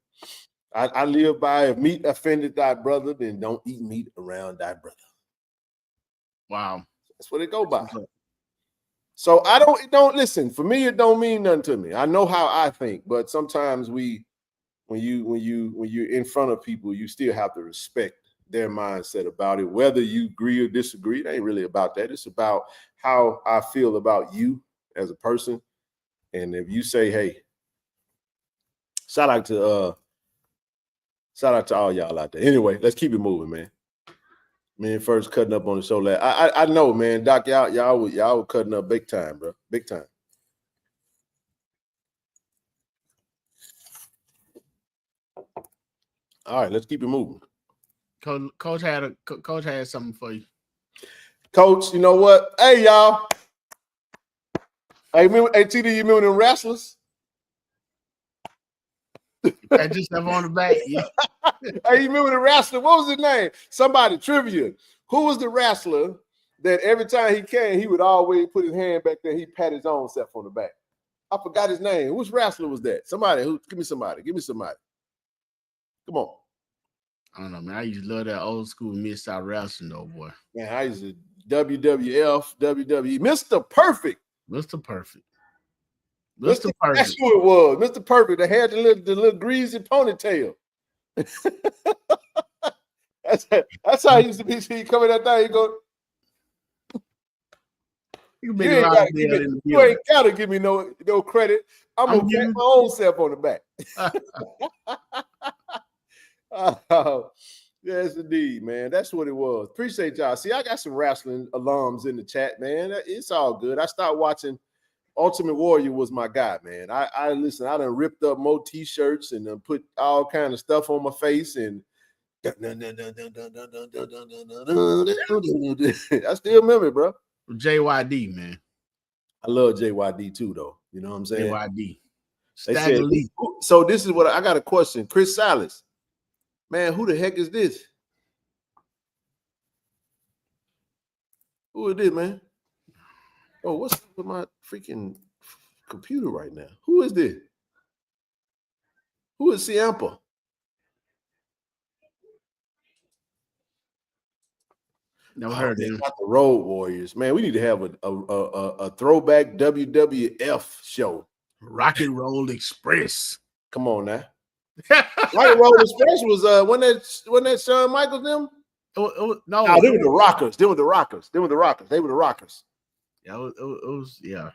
I live by, if meat offended thy brother, then don't eat meat around thy brother. Wow, that's what it go by. So I don't listen. For me, it don't mean nothing to me. I know how I think, but sometimes when you're in front of people, you still have to respect their mindset about it. Whether you agree or disagree, it ain't really about that. It's about how I feel about you as a person. And if you say, hey, shout out to all y'all out there. Anyway, let's keep it moving, man. Man, First cutting up on the show. I know, man. Doc, y'all were cutting up big time, bro. Big time. All right, let's keep it moving. Coach had something for you. Coach, you know what? Hey, y'all. Hey, TD, you remember them wrestlers? I just have on the back. Yeah. Hey, you remember the wrestler? What was his name? Somebody, trivia. Who was the wrestler that every time he came, he would always put his hand back there, he pat his own self on the back? I forgot his name. Which wrestler was that? Give me somebody. Come on. I don't know, man. I used to love that old school Mid-South wrestling, though, boy. Man, I used to WWF, WWE, Mr. Perfect. Mr. Perfect. That's who it was. Mr. Perfect. They had the little greasy ponytail. That's how he used to be. He coming out there, he go. You ain't gotta give me no credit. I'm gonna pat my own self on the back. Oh, yes, indeed, man. That's what it was. Appreciate y'all. See, I got some wrestling alums in the chat, man. It's all good. I started watching Ultimate Warrior was my guy, man. I listen, I done ripped up more t-shirts and then put all kind of stuff on my face and I still remember it, bro. JYD, man. I love JYD too, though. You know what I'm saying? JYD. They said, so this is what I got a question. Chris Salas. Man, who the heck is this? Who is this, man? Oh, what's with my freaking computer right now? Who is this? Who is Ciampa? Never heard of him. Not the Road Warriors, man. We need to have a throwback WWF show. Rock and Roll Express. Come on now. Rock and Roll Express was when that Shawn Michaels them. No, they were the Rockers. They were the Rockers. They were the Rockers. Yeah, it was yeah.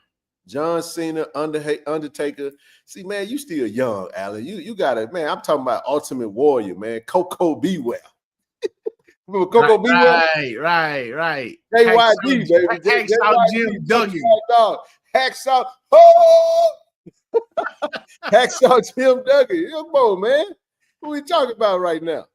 John Cena, Undertaker. See, man, you still young, Alan. You got it, man. I'm talking about Ultimate Warrior, man. Coco Beware. Remember Coco Beware? Right. JYD, baby. Hacksaw Jim Duggan. Hacksaw. Oh! Hacksaw Jim Duggan. Come on, man. Who we talking about right now?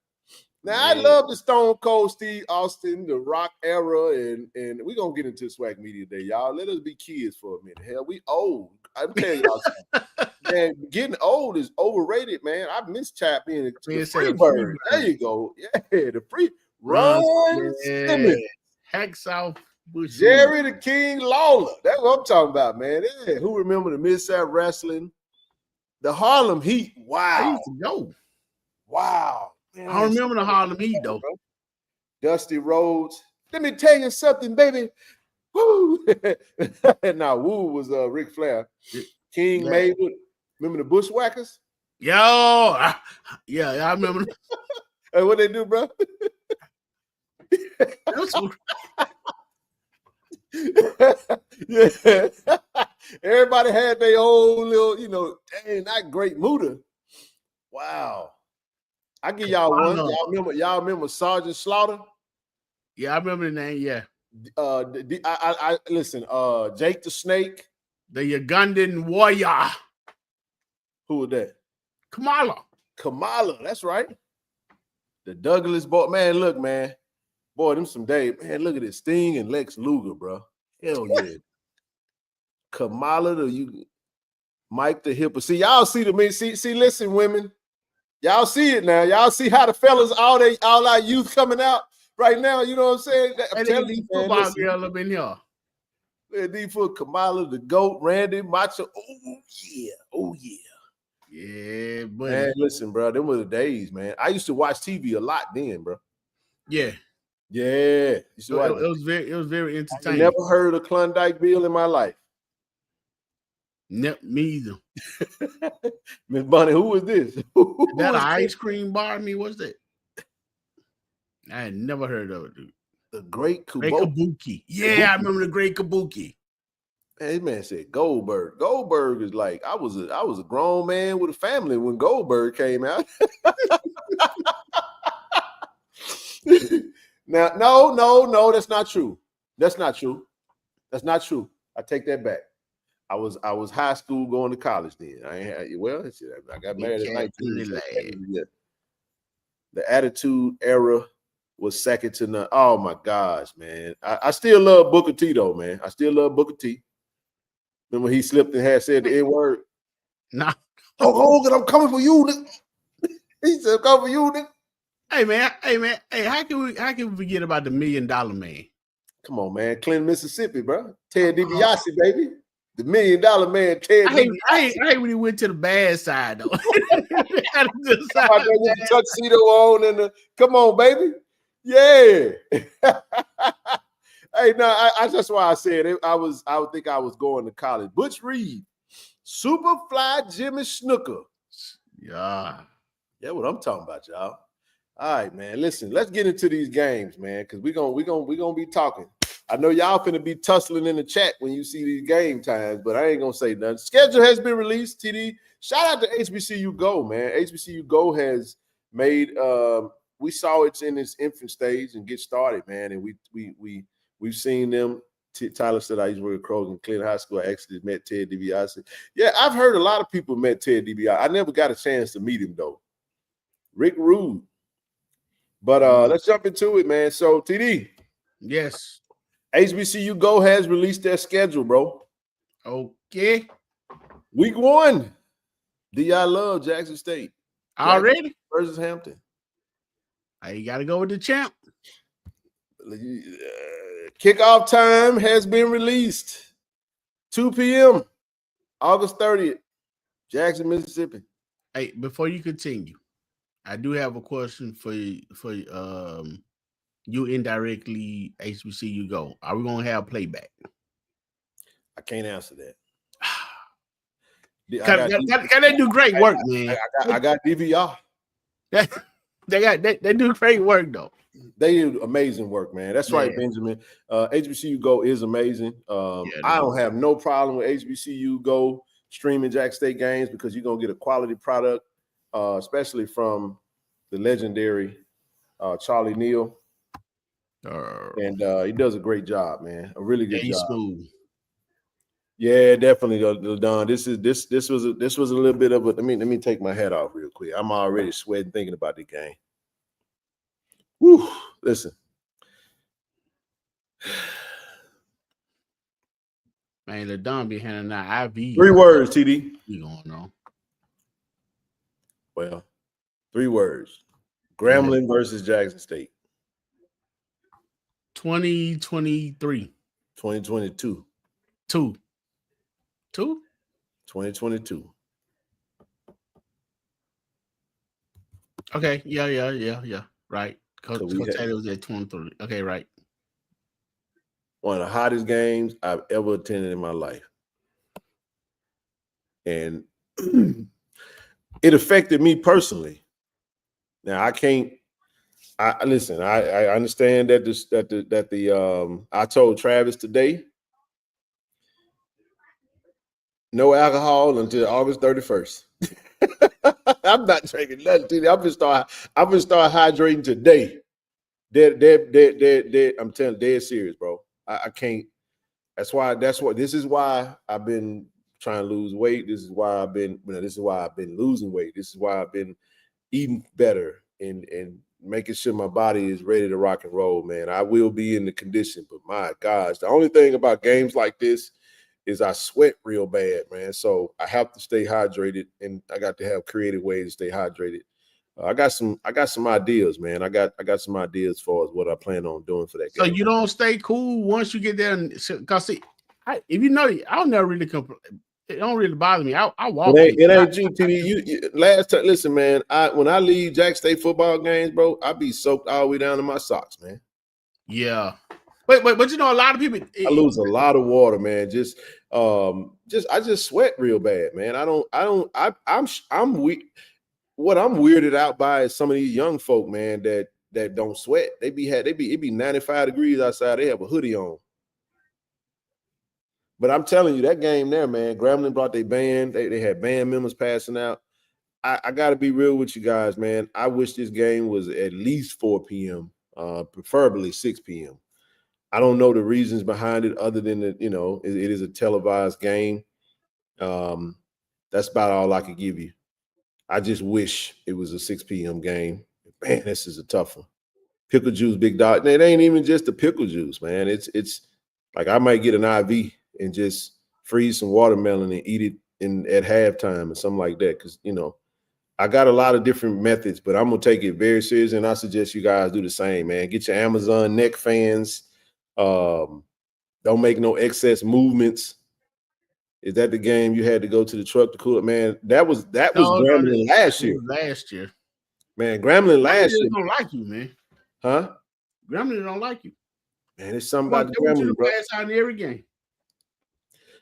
Now, I love the Stone Cold Steve Austin, the Rock era, and we're going to get into SWAC Media Day, y'all. Let us be kids for a minute. Hell, we old. I'm telling y'all something. Man, getting old is overrated, man. I miss Chap being the free bird. There you go. Yeah, the free Ron Simmons. Hacksaw Bush. Jerry the King Lawler. That's what I'm talking about, man. Yeah. Who remember the Mid-South Wrestling? The Harlem Heat. Wow. I used to go. Wow. Man, I don't remember the Harlem Heat, though. Dusty Rhodes. Let me tell you something, baby. Woo. Now, Woo was Ric Flair. King Maywood. Remember the Bushwhackers? Yo. I remember. Hey, what they do, bro? Yeah. Everybody had their own little, dang, that Great Muta. Wow. I give y'all one. Y'all remember Sergeant Slaughter? Yeah, I remember the name. Yeah. I listen. Jake the Snake, the Ugandan warrior. Who was that? Kamala. That's right. The Douglas boy. Man, look, man. Boy, them some days. Man, look at this. Sting and Lex Luger, bro. Hell yeah. Kamala, Mike the Hipper. See, y'all see listen, women. Y'all see it now. Y'all see how the fellas, all our youth coming out right now. You know what I'm saying? I'm telling you, football girl up in here. D for Kamala, the GOAT, Randy, Macho. Oh yeah. Yeah, but man, listen, bro. Them were the days, man. I used to watch TV a lot then, bro. Yeah. It was very entertaining. I never heard of Klondike Bill in my life. Me either. Miss Bunny, who was this? That an ice cream bar? What's that? I had never heard of it, dude. The Great Kabuki. Yeah, I remember the Great Kabuki. Man, this man said Goldberg. Goldberg is like I was a grown man with a family when Goldberg came out. Now, no, that's not true. That's not true. I take that back. I was high school going to college then. I got married at 19. The Attitude Era was second to none. Oh my gosh, man. I still love Booker T though, man. I still love Booker T. Remember he slipped and had said the N-word? Nah. Oh, Hogan, I'm coming for you, nigga. He said, come for you, nigga. Hey man. Hey, how can we forget about the $1 Million Man? Come on, man. Clinton, Mississippi, bro. Ted DiBiase, baby. The $1 Million Man, Ted. I hate when he went to the bad side though. With the tuxedo on and come on, baby. Yeah. Hey, no, I that's why I said it. I would think I was going to college. Butch Reed, Superfly Jimmy Snooker. Yeah. Yeah, what I'm talking about, y'all. All right, man. Listen, let's get into these games, man, because we're gonna be talking. I know y'all finna be tussling in the chat when you see these game times, but I ain't gonna say nothing. Schedule has been released, TD. Shout out to HBCU Go, man. HBCU Go has made we saw it's in its infant stage and get started, man. And we've seen them. Tyler said I used to work at Kroger Cleveland High School. I actually met Ted DiBiase. Yeah, I've heard a lot of people met Ted DiBiase. I never got a chance to meet him though. Rick Rude. But let's jump into it, man. So TD. Yes. HBCU Go has released their schedule, bro. Okay. Week 1. D.I. Love Jackson State. Already? Versus Hampton. You got to go with the champ. Kickoff time has been released. 2 p.m. August 30th. Jackson, Mississippi. Hey, before you continue, I do have a question for you indirectly, HBCU Go. Are we going to have playback? I can't answer that. They do great work, man. I got DVR. They do great work, though. They do amazing work, man. That's right, Benjamin. HBCU Go is amazing. I don't have no problem with HBCU Go streaming Jack State games because you're going to get a quality product, especially from the legendary Charlie Neal. And he does a great job, man. A really good job. Smooth. Yeah, definitely, Don. This was a little bit of a. Let me take my hat off real quick. I'm already sweating thinking about the game. Whew, listen. Man, the Don be handing out IV. 3 words, TD. You going on? Well, 3 words. Grambling versus Jackson State. 2023. 2022. 2. 2022. Okay. Yeah. Right. Coach Taylor was at 23. Okay, right. One of the hottest games I've ever attended in my life. And it affected me personally. Now I listen, I understand that I told Travis today, no alcohol until August 31st. I'm not drinking nothing today. I've been start hydrating today. Dead. I'm telling you, dead serious, bro. I can't. This is why I've been trying to lose weight. This is why I've been losing weight. This is why I've been eating better and making sure my body is ready to rock and roll, man. I will be in the condition, but my gosh, the only thing about games like this is I sweat real bad, man. So I have to stay hydrated, and I got to have creative ways to stay hydrated. I got some ideas, man. I got some ideas for what I plan on doing for that game. So you don't stay cool once you get there, because see, if you know, I'll never really complain. It don't really bother me. I walk. It ain't you, TD. You last time. Listen, man. When I leave Jack State football games, bro, I be soaked all the way down to my socks, man. Yeah. But you know, a lot of people. I lose a lot of water, man. I just sweat real bad, man. I'm weak. What I'm weirded out by is some of these young folk, man, that don't sweat. It be 95 degrees outside. They have a hoodie on. But I'm telling you, that game there, man, Grambling brought their band. They had band members passing out. I got to be real with you guys, man. I wish this game was at least 4 p.m., preferably 6 p.m. I don't know the reasons behind it other than that, you know, it is a televised game. That's about all I could give you. I just wish it was a 6 p.m. game. Man, this is a tough one. Pickle juice, big dog. It ain't even just the pickle juice, man. It's like I might get an IV and just freeze some watermelon and eat it at halftime or something like that. Because, you know, I got a lot of different methods, but I'm going to take it very serious, and I suggest you guys do the same, man. Get your Amazon neck fans. Don't make no excess movements. Is that the game you had to go to the truck to cool it? Man, that was Grambling last year. Last year. Man, Grambling last year. Don't like you, man. Huh? Grambling don't like you. Man, it's something about the Grambling, bro. Pass out in every game.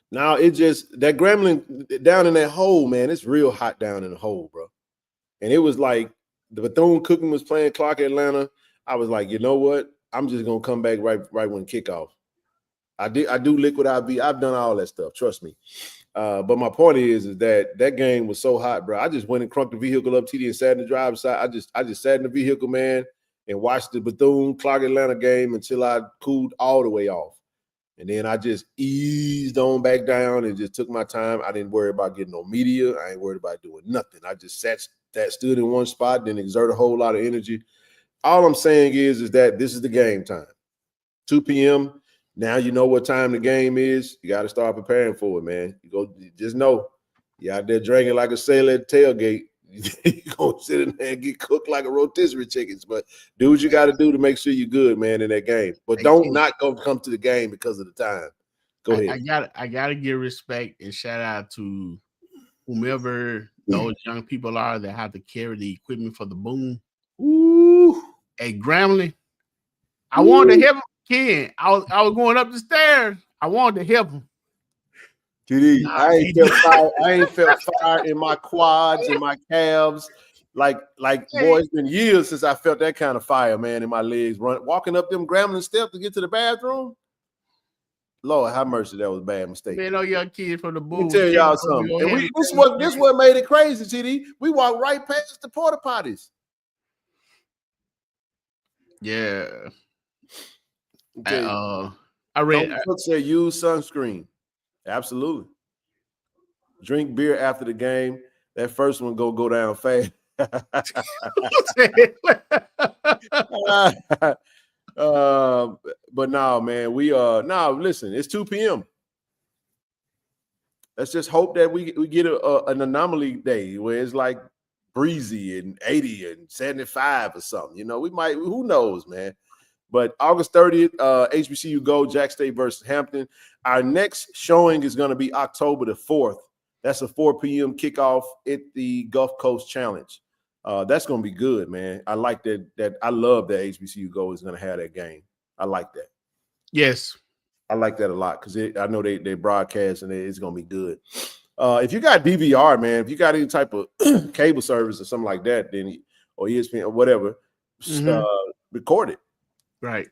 Now, it just, that Grambling down in that hole, man, it's real hot down in the hole, bro. And it was like the Bethune-Cookman was playing Clark Atlanta. I was like, you know what? I'm just going to come back right when kickoff. I do liquid IV. I've done all that stuff. Trust me. But my point is that game was so hot, bro. I just went and crunked the vehicle up, TD, and sat in the driver's side. I just sat in the vehicle, man, and watched the Bethune-Clark Atlanta game until I cooled all the way off. And then I just eased on back down and just took my time. I didn't worry about getting no media. I ain't worried about doing nothing. I just stood in one spot, didn't exert a whole lot of energy. All I'm saying is that this is the game time. 2 p.m. Now you know what time the game is. You got to start preparing for it, man. You just know you're out there drinking like a sailor at tailgate. You're going to sit in there and get cooked like a rotisserie chickens. But do what you got to do to make sure you're good, man, in that game. But don't not come to the game because of the time. Go ahead. I gotta give respect and shout out to whomever those young people are that have to carry the equipment for the boom. Ooh. At Grambling, I wanted to help him. Ken, I was going up the stairs. I wanted to help him. TD, I ain't felt fire in my quads and my calves. Like boy, it's been years since I felt that kind of fire, man, in my legs. Walking up them Grambling steps to get to the bathroom. Lord, have mercy, that was a bad mistake. Man, young kid from the boom. Let me tell y'all something. And this what made it crazy, TD. We walked right past the porta potties. Yeah. I read say use sunscreen. Absolutely. Drink beer after the game. That first one go down fast. But no, man, listen, it's 2 p.m. Let's just hope that we get an anomaly day where it's like breezy and 80 and 75 or something. You know, we might, who knows, man. But August 30th, HBCU Go, Jack State versus Hampton. Our next showing is going to be October the 4th. That's a 4 p.m. kickoff at the Gulf Coast Challenge. That's going to be good, man. I like that. I love that HBCU Go is going to have that game. I like that. Yes. I like that a lot because I know they broadcast and it's going to be good. If you got DVR, man, if you got any type of cable service or something like that, then or ESPN or whatever, record it. Right.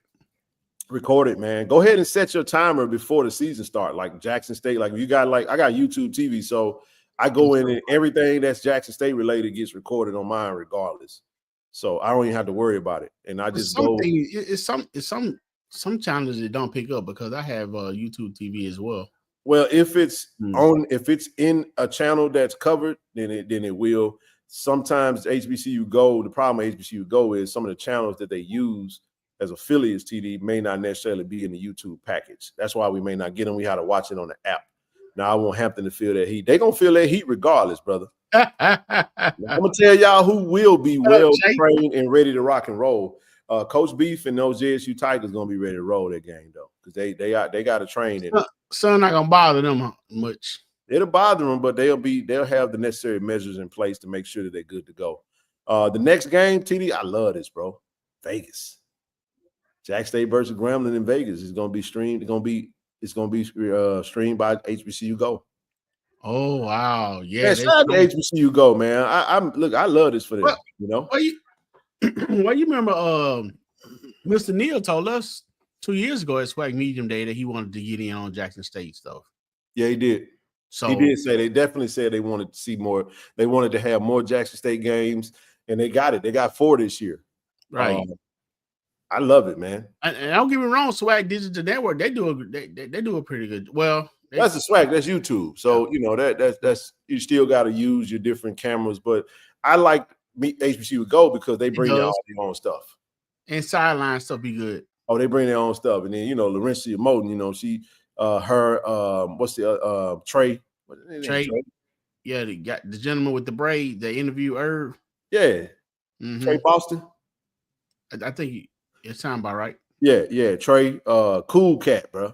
Record it, man. Go ahead and set your timer before the season start. Like Jackson State, like you got I got YouTube TV, so I go in and everything that's Jackson State related gets recorded on mine regardless. So I don't even have to worry about it. And I just go. It's some channels that don't pick up because I have YouTube TV as well. Well, if it's in a channel that's covered, then it will. Sometimes HBCU Go, the problem with HBCU Go is some of the channels that they use as affiliates, TD, may not necessarily be in the YouTube package. That's why we may not get them. We have to watch it on the app. Now, I want Hampton to feel that heat. They're going to feel that heat regardless, brother. I'm going to tell y'all who will be well-trained and ready to rock and roll. Coach Beef and those JSU Tigers going to be ready to roll that game, though, because they got to train it. So not going to bother them much. It'll bother them, but they'll have the necessary measures in place to make sure that they're good to go. The next game, TD, I love this, bro. Vegas. Jack State versus Grambling in Vegas is going to be streamed. It's going to be streamed by HBCU Go. Oh wow, yeah. Shout out to HBCU Go, man. I love this for them. You know. Well, you remember, Mr. Neal told us 2 years ago at SWAC Medium Day that he wanted to get in on Jackson State stuff. Yeah, he did. So he did say they definitely said they wanted to see more. They wanted to have more Jackson State games, and they got it. They got 4 this year. Right. I love it, man. And don't get me wrong, SWAC Digital Network, they do a pretty good. Well, that's the SWAC. That's YouTube. So you know that's you still got to use your different cameras. But I like HBCU Go because they bring all their own stuff. And sideline stuff be good. Oh, they bring their own stuff, and then Laurencia Moten, she what's the Trey? Trey. Yeah, they got the gentleman with the braid, the interview Irv. Yeah, Trey Boston. I think it sounds about right. Yeah, Trey, cool cat, bro.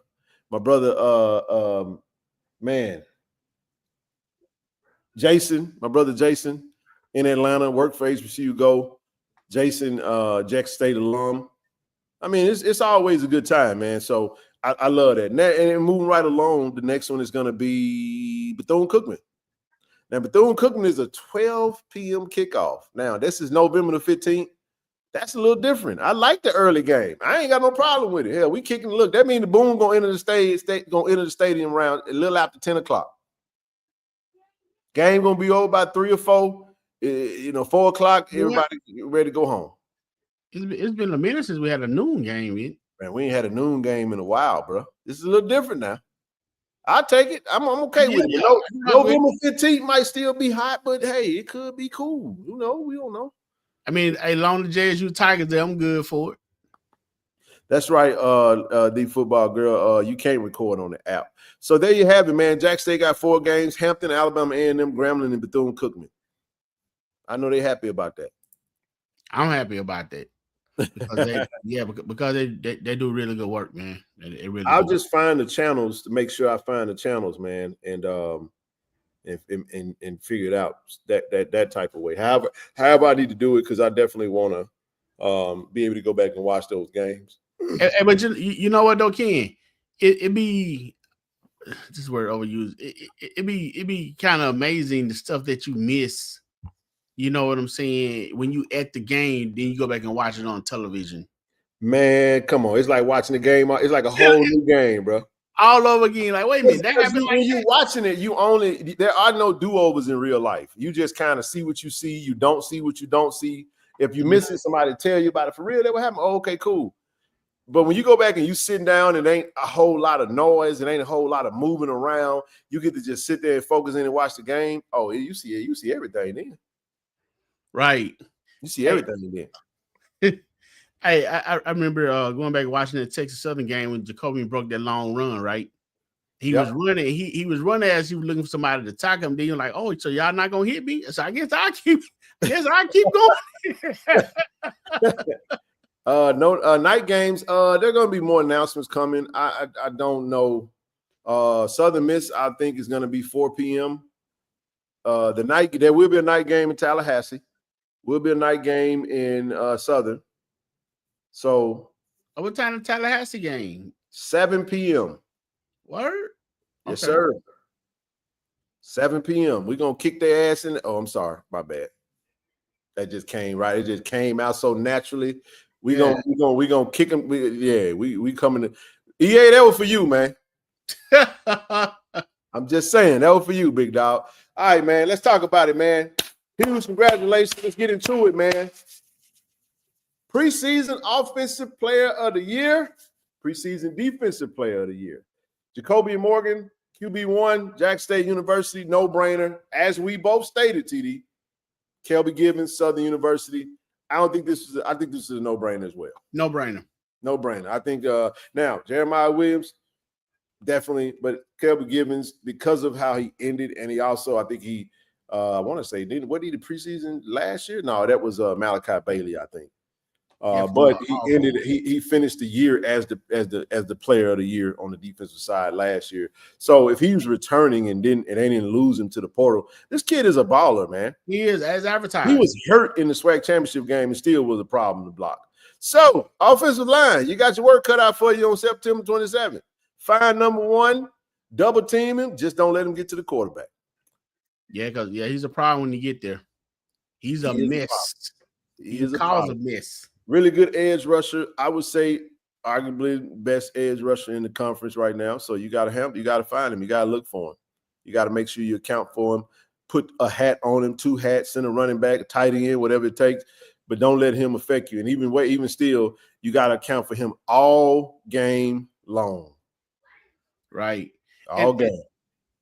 My brother, man, Jason, my brother Jason in Atlanta, worked for HBCU Go. Jason, Jack State alum. I mean, it's always a good time, man. So I love that. And moving right along, the next one is going to be Bethune-Cookman. Now, Bethune-Cookman is a 12 p.m. kickoff. Now, this is November the 15th. That's a little different. I like the early game. I ain't got no problem with it. Hell, we kicking. Look, that means the Boom gonna enter the stadium around a little after 10 o'clock. Game gonna be over by 3 or 4. 4 o'clock. Everybody ready to go home. It's been a minute since we had a noon game. Man, we ain't had a noon game in a while, bro. This is a little different now. I'll take it. I'm okay with it. November 15th might still be hot, but hey, it could be cool. We don't know. I mean, along the JSU Tigers there, I'm good for it. That's right, the football girl. You can't record on the app. So there you have it, man. Jack State got 4 games: Hampton, Alabama A&M, Grambling, and Bethune-Cookman. I know they're happy about that. I'm happy about that. Because they do really good work, man. I'll just find the channels to make sure I find the channels, man, and figure it out that type of way. However I need to do it, because I definitely want to be able to go back and watch those games. But you know what though, Ken? It be this word overused. It be kind of amazing the stuff that you miss. You know what I'm saying? When you at the game, then you go back and watch it on television. Man, come on. It's like watching the game. It's like a whole new game, bro. All over again. Like, wait a minute. That happened when you're watching it, there are no do-overs in real life. You just kind of see what you see. You don't see what you don't see. If you miss it, somebody tell you about it. For real, that would happen. Oh, okay, cool. But when you go back and you sitting down, it ain't a whole lot of noise. It ain't a whole lot of moving around. You get to just sit there and focus in and watch the game. Oh, you see everything then. Right. You see everything then. Hey, I remember going back and watching the Texas Southern game when Jacoby broke that long run, right? He was running. He was running as he was looking for somebody to tackle him. Then you're like, oh, so y'all not gonna hit me? So I guess I keep going. Night games. There are gonna be more announcements coming. I don't know. Southern Miss, I think, is gonna be 4 p.m. There will be a night game in Tallahassee. Will be a night game in Southern. So, what time the Tallahassee game? 7 p.m. Word? Yes, sir. 7 p.m. We're gonna kick their ass in. Oh, I'm sorry, my bad. That just came right. It just came out so naturally. We gonna kick them. We coming to EA. That was for you, man. I'm just saying that was for you, big dog. All right, man. Let's talk about it, man. Huge congratulations. Let's get into it, man. Preseason Offensive Player of the Year, Preseason Defensive Player of the Year. Jacoby Morgan, QB1, Jack State University, no-brainer. As we both stated, TD, Kelby Givens, Southern University. I think this is a no-brainer as well. No-brainer. No-brainer. I think now Jeremiah Williams, definitely, but Kelby Givens, because of how he ended, and he also, I think he, I want to say, what did he preseason last year? No, that was Malachi Bailey, I think. But he finished the year as the player of the year on the defensive side last year. So if he was returning and they didn't lose him to the portal, this kid is a baller, man. He is, as advertised. He was hurt in the SWAC championship game and still was a problem to block. So offensive line, you got your work cut out for you on September 27th. Find number 1, double team him, just don't let him get to the quarterback. Yeah, because he's a problem when you get there. He's a mess. He causes a mess. Really good edge rusher. I would say arguably best edge rusher in the conference right now. So you got to find him. You got to look for him. You got to make sure you account for him. Put a hat on him, 2 hats, send a running back, a tight end, whatever it takes. But don't let him affect you. And even still, you got to account for him all game long. Right. All game.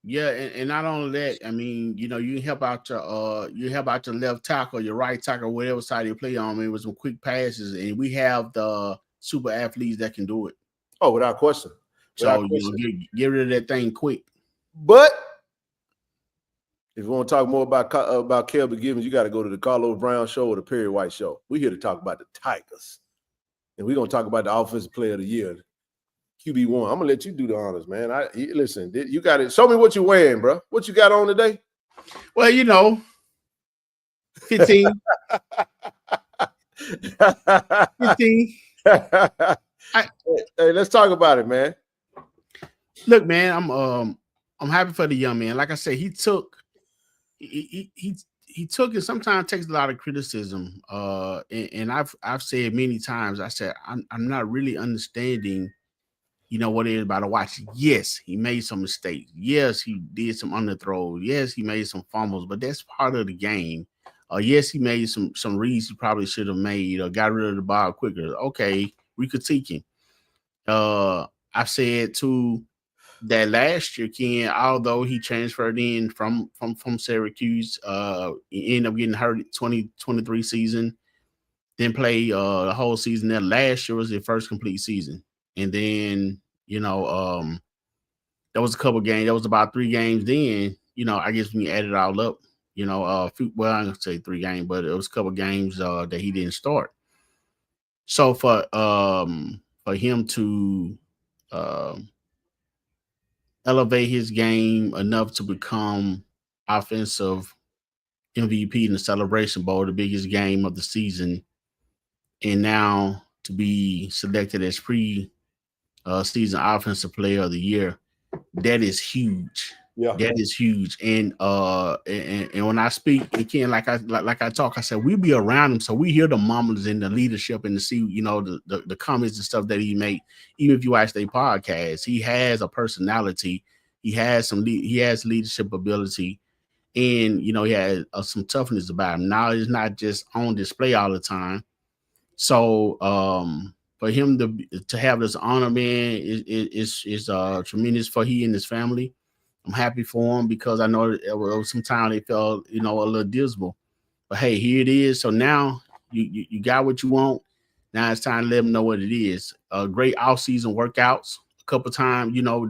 Yeah, and not only that, I mean, you can help out your left tackle, your right tackle, whatever side you play on, with some quick passes, and we have the super athletes that can do it. Oh, without question. So get rid of that thing quick. But if you want to talk more about Kelby Givens, you got to go to the Carlos Brown show or the Perry White show. We're here to talk about the Tigers, and we're gonna talk about the Offensive Player of the Year. QB1. I'm gonna let you do the honors, man. Listen, you got it. Show me what you're wearing, bro. What you got on today? Well, 15. 15. Hey, let's talk about it, man. Look, man, I'm happy for the young man. Like I said, he took it. Sometimes takes a lot of criticism. And I've said many times, I said I'm not really understanding. you know what everybody to watch. Yes, he made some mistakes. Yes, he did some underthrows. Yes, he made some fumbles, but that's part of the game. Yes, he made some reads he probably should have made or got rid of the ball quicker. Okay, we critique him. I've said too that last year, Ken, although he transferred in from Syracuse, he ended up getting hurt 2023 season, didn't play the whole season there. Last year was their first complete season. And then, you know, there was a couple games. There was about 3 games then, you know, I guess when you add it all up, you know, well, I'm going to say 3 games, but it was a couple games that he didn't start. So for him to elevate his game enough to become offensive MVP in the Celebration Bowl, the biggest game of the season, and now to be selected as preseason offensive player of the year, that is huge. Yeah, that is huge. And when I speak again, like I talk, I said we be around him, so we hear the mumbles and the leadership and to see, you know, the comments and stuff that he make. Even if you watch their podcast, he has a personality. He has leadership ability, and you know he has some toughness about him. Now it's not just on display all the time. So for him to have this honor, man, is tremendous for he and his family. I'm happy for him because I know there was some time they felt, you know, a little dismal. But hey, here it is. So now you got what you want. Now it's time to let them know what it is. Great off-season workouts. A couple times, you know,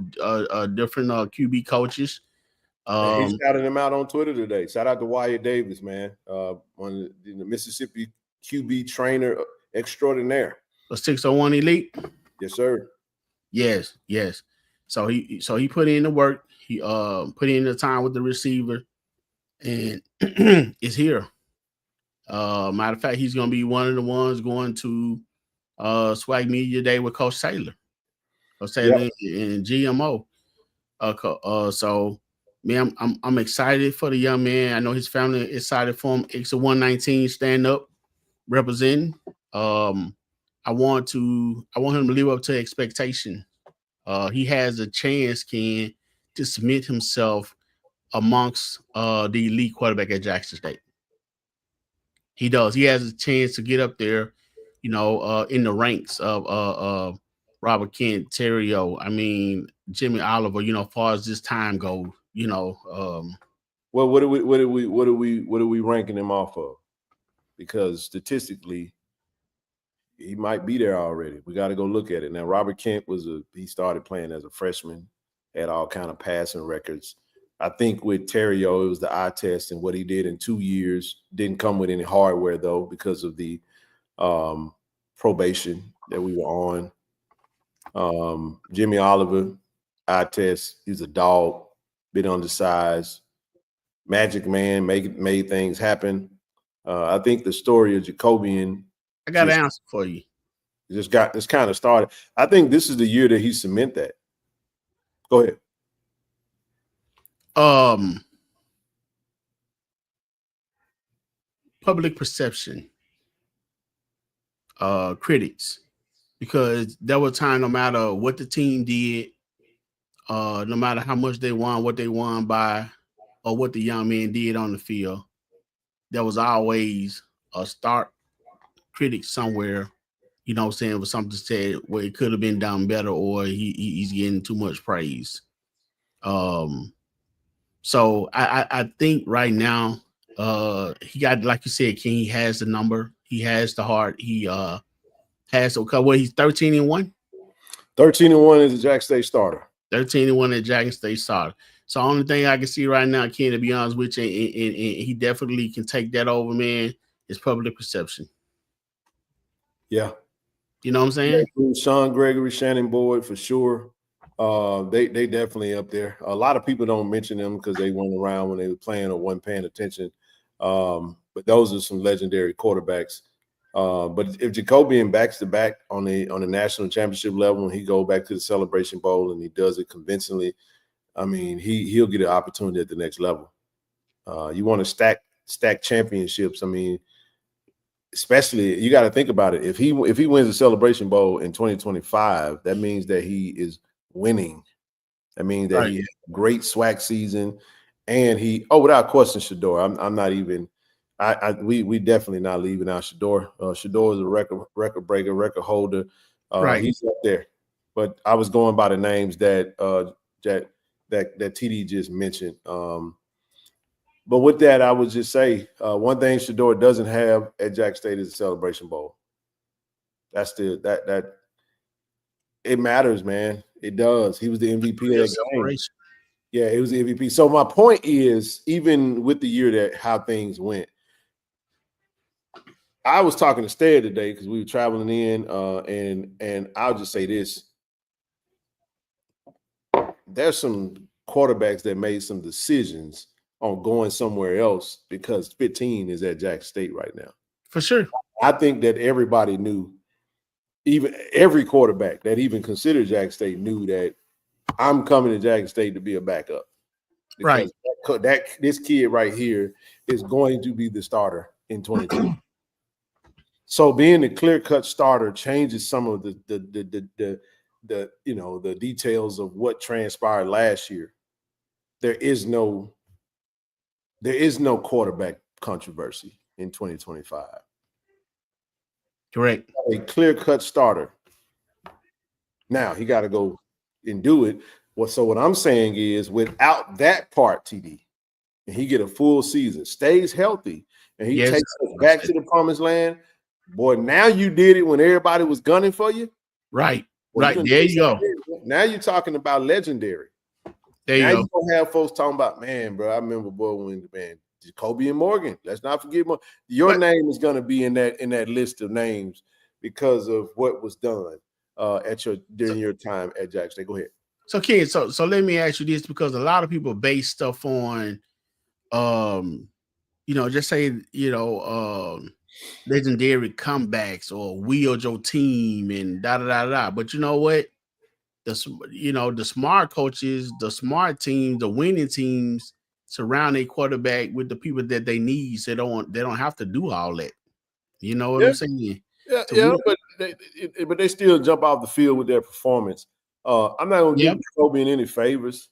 different QB coaches. He shouted him out on Twitter today. Shout out to Wyatt Davis, man. One of the Mississippi QB trainer extraordinaire. A 601 elite. Yes, sir. Yes. So he put in the work. He put in the time with the receiver, and is here. Matter of fact, he's gonna be one of the ones going to SWAC Media Day with Coach Taylor. Coach Taylor and GMO. So man, I'm excited for the young man. I know his family is excited for him. It's a 119 stand up representing. I want him to live up to expectation. He has a chance, Ken, to submit himself amongst the elite quarterback at Jackson State. He does. He has a chance to get up there, you know, in the ranks of Robert Kent, Terrio. I mean, Jimmy Oliver. You know, as far as this time goes, you know. Well, what are we ranking him off of? Because statistically, he might be there already. We got to go look at it. Now, Robert Kent he started playing as a freshman, had all kind of passing records. I think with Terrio, it was the eye test and what he did in 2 years. Didn't come with any hardware, though, because of the probation that we were on. Jimmy Oliver, eye test. He's a dog, bit undersized. Magic man, made things happen. I think the story of Jacobian, I got an answer for you. Just kind of started. I think this is the year that he cement that. Go ahead. Public perception, critics, because there was time, no matter what the team did, no matter how much they won, what they won by, or what the young man did on the field, there was always a stark critic somewhere, you know what I'm saying, with something said where it could have been done better, or he's getting too much praise. So I think right now, he got, like you said, King, he has the number, he has the heart, he has the, what, he's 13-1? 13-1 is a Jack State starter. 13-1 at Jackson State starter. So only thing I can see right now, Ken, to be honest with you, and he definitely can take that over, man, is public perception. Yeah. You know what I'm saying? Sean Gregory, Shannon Boyd, for sure. They definitely up there. A lot of people don't mention them because they weren't around when they were playing or weren't paying attention. But those are some legendary quarterbacks. But if Jacobian backs to back on the national championship level and he go back to the Celebration Bowl and he does it convincingly, I mean, he'll get an opportunity at the next level. You want to stack championships. I mean, especially you got to think about it. If he wins the Celebration Bowl in 2025, that means that he is winning. That means that he had a great SWAC season, and without question, Shador. I'm not even. We definitely not leaving out Shador. Shador is a record breaker, record holder. He's up there. But I was going by the names that TD just mentioned. But with that, I would just say one thing Shador doesn't have at Jack State is a Celebration Bowl. That's that it matters, man. It does. He was the MVP of that game. Yeah, he was the MVP. So my point is, even with the year that how things went, I was talking to Stead today because we were traveling in, and I'll just say this. There's some quarterbacks that made some decisions on going somewhere else because 15 is at Jack State right now. For sure. I think that everybody knew, even every quarterback that even considered Jack State knew that I'm coming to Jack State to be a backup. Because this kid right here is going to be the starter in 2020. So being the clear-cut starter changes some of the details of what transpired last year. There is no quarterback controversy in 2025. Correct. A clear-cut starter. Now he got to go and do it. So what I'm saying is, without that part, TD, and he get a full season, stays healthy, and he takes us back to the promised land. Boy, now you did it when everybody was gunning for you. Right. Well, right. There you go. Now you're talking about legendary. There you go. Now you're going to have folks talking about, man, bro, I remember, boy, when Jacoby and Morgan. Let's not forget your name is going to be in that list of names because of what was done during your time at Jack State. Go ahead. So, Ken, so let me ask you this, because a lot of people base stuff on, just say, legendary comebacks or wield your team and da. But you know what? The smart coaches, the smart teams, the winning teams surround a quarterback with the people that they need. So they don't have to do all that. You know what I'm saying? But they still jump off the field with their performance. I'm not going to give Kobe any favors,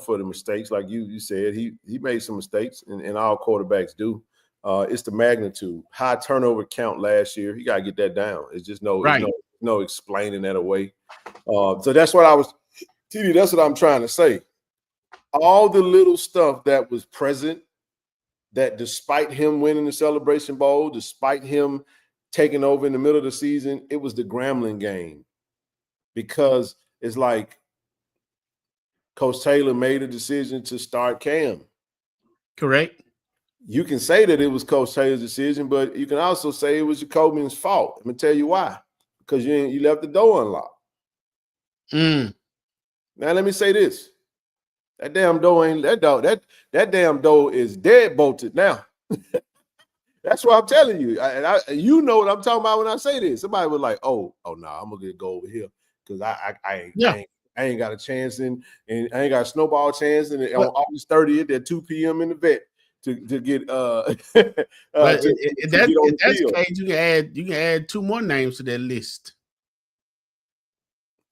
for the mistakes. Like you said, he made some mistakes, and all quarterbacks do. It's the magnitude. High turnover count last year. You got to get that down. It's just no explaining that away. So that's what TD, that's what I'm trying to say. All the little stuff that was present, that despite him winning the Celebration Bowl, despite him taking over in the middle of the season, it was the Grambling game. Because it's like Coach Taylor made a decision to start Cam. Correct. You can say that it was Coach Taylor's decision, but you can also say it was Jacoby's fault. I'm going to tell you why. Because you left the door unlocked. Now let me say this. That damn door that damn door is dead bolted now. That's what I'm telling you. You know what I'm talking about when I say this. Somebody was like, oh no, I'm gonna go over here because I ain't got a chance and I ain't got a snowball chance on August 30th at 2 p.m. in the vet to get if that's the case, you can add two more names to that list.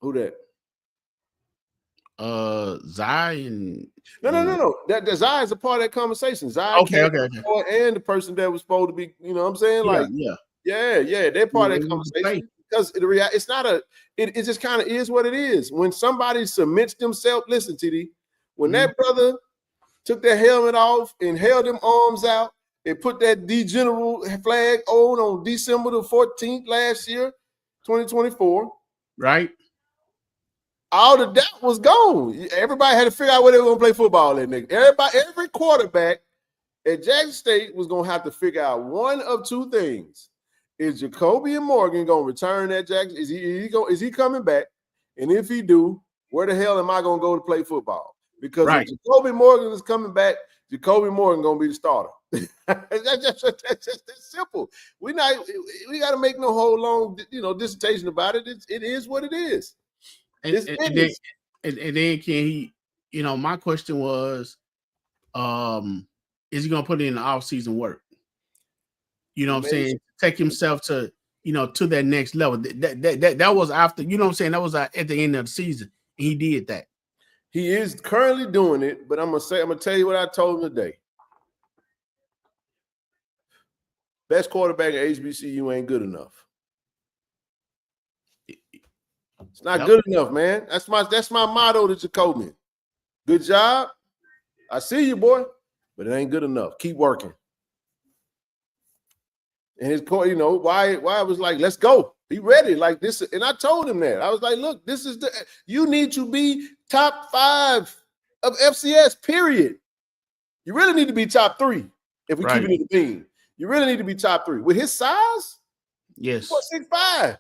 Who that? Zion. No. That Zion is a part of that conversation. Zion, okay. And the person that was supposed to be, you know what I'm saying? They're part of that conversation. Because it's not it just kind of is what it is. When somebody submits themselves, listen, TD, when that brother took that helmet off and held them arms out and put that D General flag on December the 14th last year, 2024. Right. All the doubt was gone. Everybody had to figure out where they were going to play football that nigga. Every quarterback at Jackson State was going to have to figure out one of two things. Is Jacoby and Morgan going to return at Jackson? Is he coming back? And if he do, where the hell am I going to go to play football? Because if Jacoby Morgan is coming back, Jacoby Morgan going to be the starter. That's simple. We got to make no whole long dissertation about it. It is what it is. And then can he, my question was, is he going to put in the off-season work? You know what I'm saying? take himself to, to that next level. That was after, you know what I'm saying? That was at the end of the season. He did that. He is currently doing it, but I'm gonna tell you what I told him today. Best quarterback at HBCU ain't good enough. It's not good enough, man. That's my motto to Jacoby. Good job. I see you, boy, but it ain't good enough. Keep working. And his coach, why I was like, let's go. He ready like this. And I told him that. I was like, look, you need to be top 5 of FCS, period. You really need to be top 3 if we keep it in the beam. You really need to be top 3. With his size, yes, 6'5".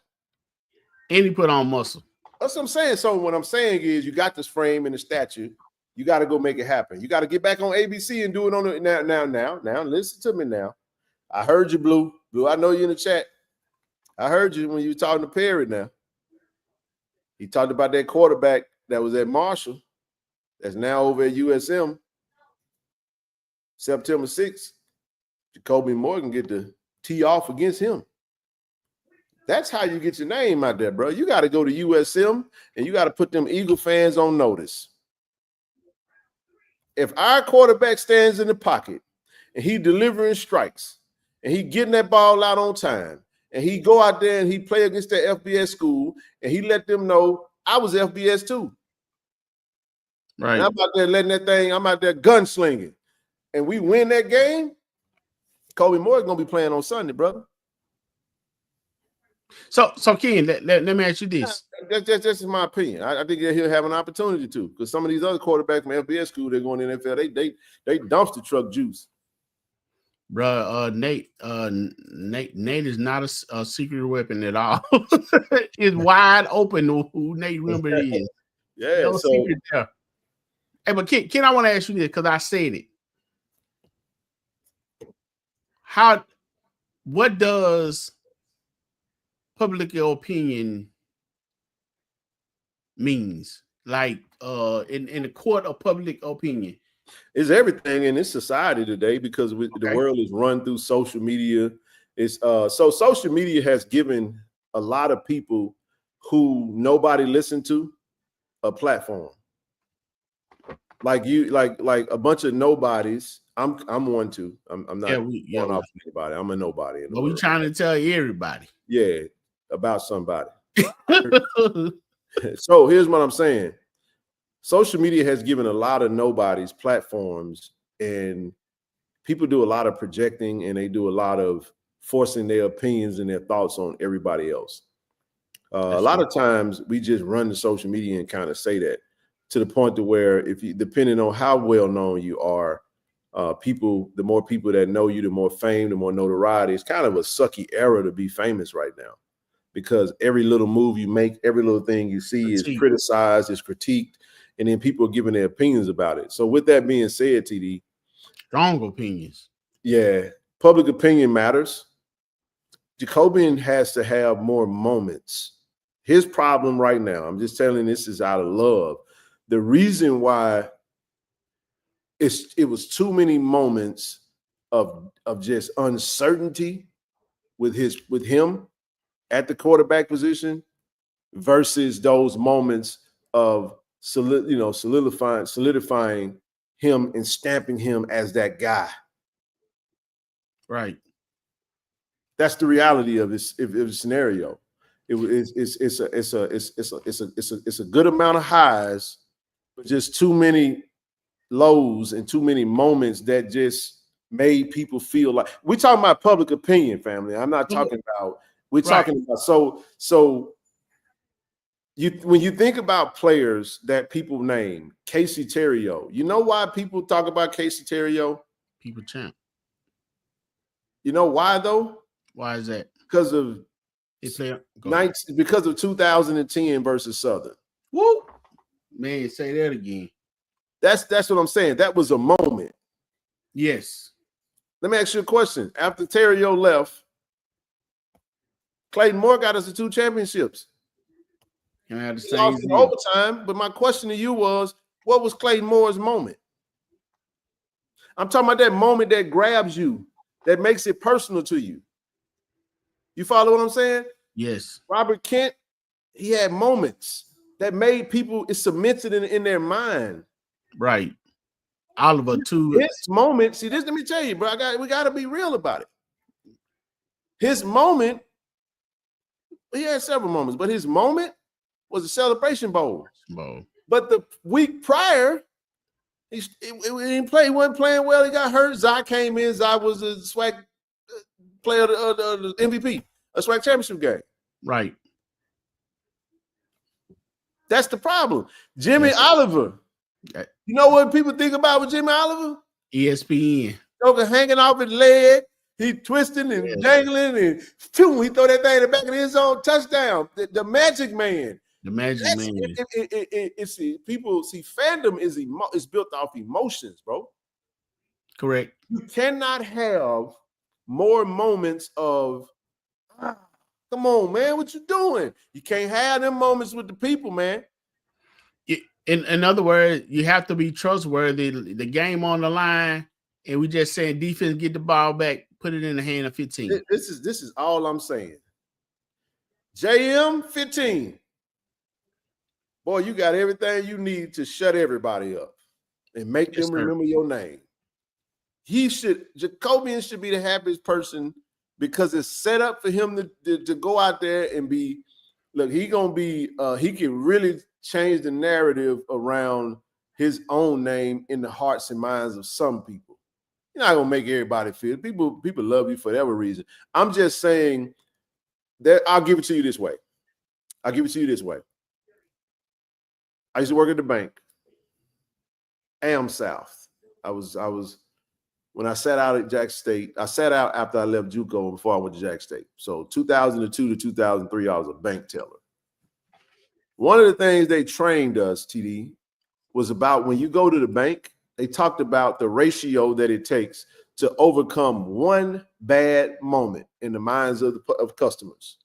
And he put on muscle. That's what I'm saying. So what I'm saying is you got this frame and the stature. You got to go make it happen. You got to get back on ABC and do it on it now. Listen to me now. I heard you, Blue. Blue, I know you in the chat. I heard you when you were talking to Perry now. He talked about that quarterback that was at Marshall that's now over at USM. September 6th, Jacoby Morgan get the tee off against him. That's how you get your name out there, bro. You got to go to USM and you got to put them Eagle fans on notice. If our quarterback stands in the pocket and he delivering strikes and he getting that ball out on time and he go out there and he play against that FBS school and he let them know I was FBS too. Right. And I'm out there letting that thing, I'm out there gunslinging. And we win that game, Kobe Moore is going to be playing on Sunday, brother. So Ken, let me ask you this. That's just my opinion. I think that he'll have an opportunity to, because some of these other quarterbacks from FBS school, they're going to the NFL. They dumpster truck juice. Bro, Nate is not a secret weapon at all. It's wide open who Nate Rimber is. Yeah, no secret there. Hey, but Ken, I want to ask you this because I said it. What does public opinion means? Like in the court of public opinion? It's everything in this society today because the world is run through social media. It's so social media has given a lot of people who nobody listened to a platform. Like you, like a bunch of nobodies. I'm one too. I'm not going off anybody. I'm a nobody. But we trying to tell everybody. Yeah, about somebody. So here's what I'm saying. Social media has given a lot of nobodies platforms, and people do a lot of projecting and they do a lot of forcing their opinions and their thoughts on everybody else. A lot of times we just run to social media and kind of say that to the point to where if you, depending on how well known you are, the more people that know you, the more fame, the more notoriety. It's kind of a sucky era to be famous right now because every little move you make, every little thing you see is criticized, is critiqued, and then people are giving their opinions about it. So with that being said, TD. Strong opinions. Yeah, public opinion matters. Jacobian has to have more moments. His problem right now, I'm just telling this is out of love. The reason why it was too many moments of just uncertainty with him at the quarterback position versus those moments of solidifying him and stamping him as that guy. Right. That's the reality of this scenario. It's a good amount of highs, but just too many lows and too many moments that just made people feel like we're talking about public opinion, family. I'm not talking about talking about so when you think about players that people name, Casey Terrio, you know why people talk about Casey Terrio? People champ. You know why though? Why is that? Because of 2010 versus Southern. Woo! Man, say that again. That's what I'm saying. That was a moment. Yes. Let me ask you a question. After Terrio left, Clayton Moore got us the 2 championships. Can I have the he same lost in overtime, but my question to you was, what was Clayton Moore's moment? I'm talking about that moment that grabs you, that makes it personal to you. You follow what I'm saying? Yes. Robert Kent, he had moments that made people, it cemented in their mind. Right. Oliver too. His moment, see this, let me tell you, bro, we got to be real about it. His moment, he had several moments, but his moment was a Celebration Bowl. But the week prior, he didn't play. He wasn't playing well. He got hurt. Zai came in. Zai was a SWAC player of the MVP, a SWAC championship game. Right. That's the problem. Jimmy Oliver. You know what people think about with Jimmy Oliver? ESPN. Joker hanging off his leg. He twisting and dangling, and he throw that thing in the back of his own touchdown. The Magic Man. The Magic Man. People see fandom is built off emotions, bro. Correct. You cannot have more moments of, come on, man, what you doing? You can't have them moments with the people, man. In other words, you have to be trustworthy. The game on the line, and we just saying defense, get the ball back, put it in the hand of 15. This is all I'm saying. JM 15. Boy, you got everything you need to shut everybody up and make them remember your name. Jacobian should be the happiest person because it's set up for him to go out there and be, look, he can really change the narrative around his own name in the hearts and minds of some people. You're not gonna make everybody feel. People love you for whatever reason. I'm just saying that I'll give it to you this way. I used to work at the bank. Am South. I was when I sat out at Jack State. I sat out after I left JUCO before I went to Jack State. So 2002 to 2003, I was a bank teller. One of the things they trained us, TD, was about when you go to the bank, they talked about the ratio that it takes to overcome one bad moment in the minds of customers.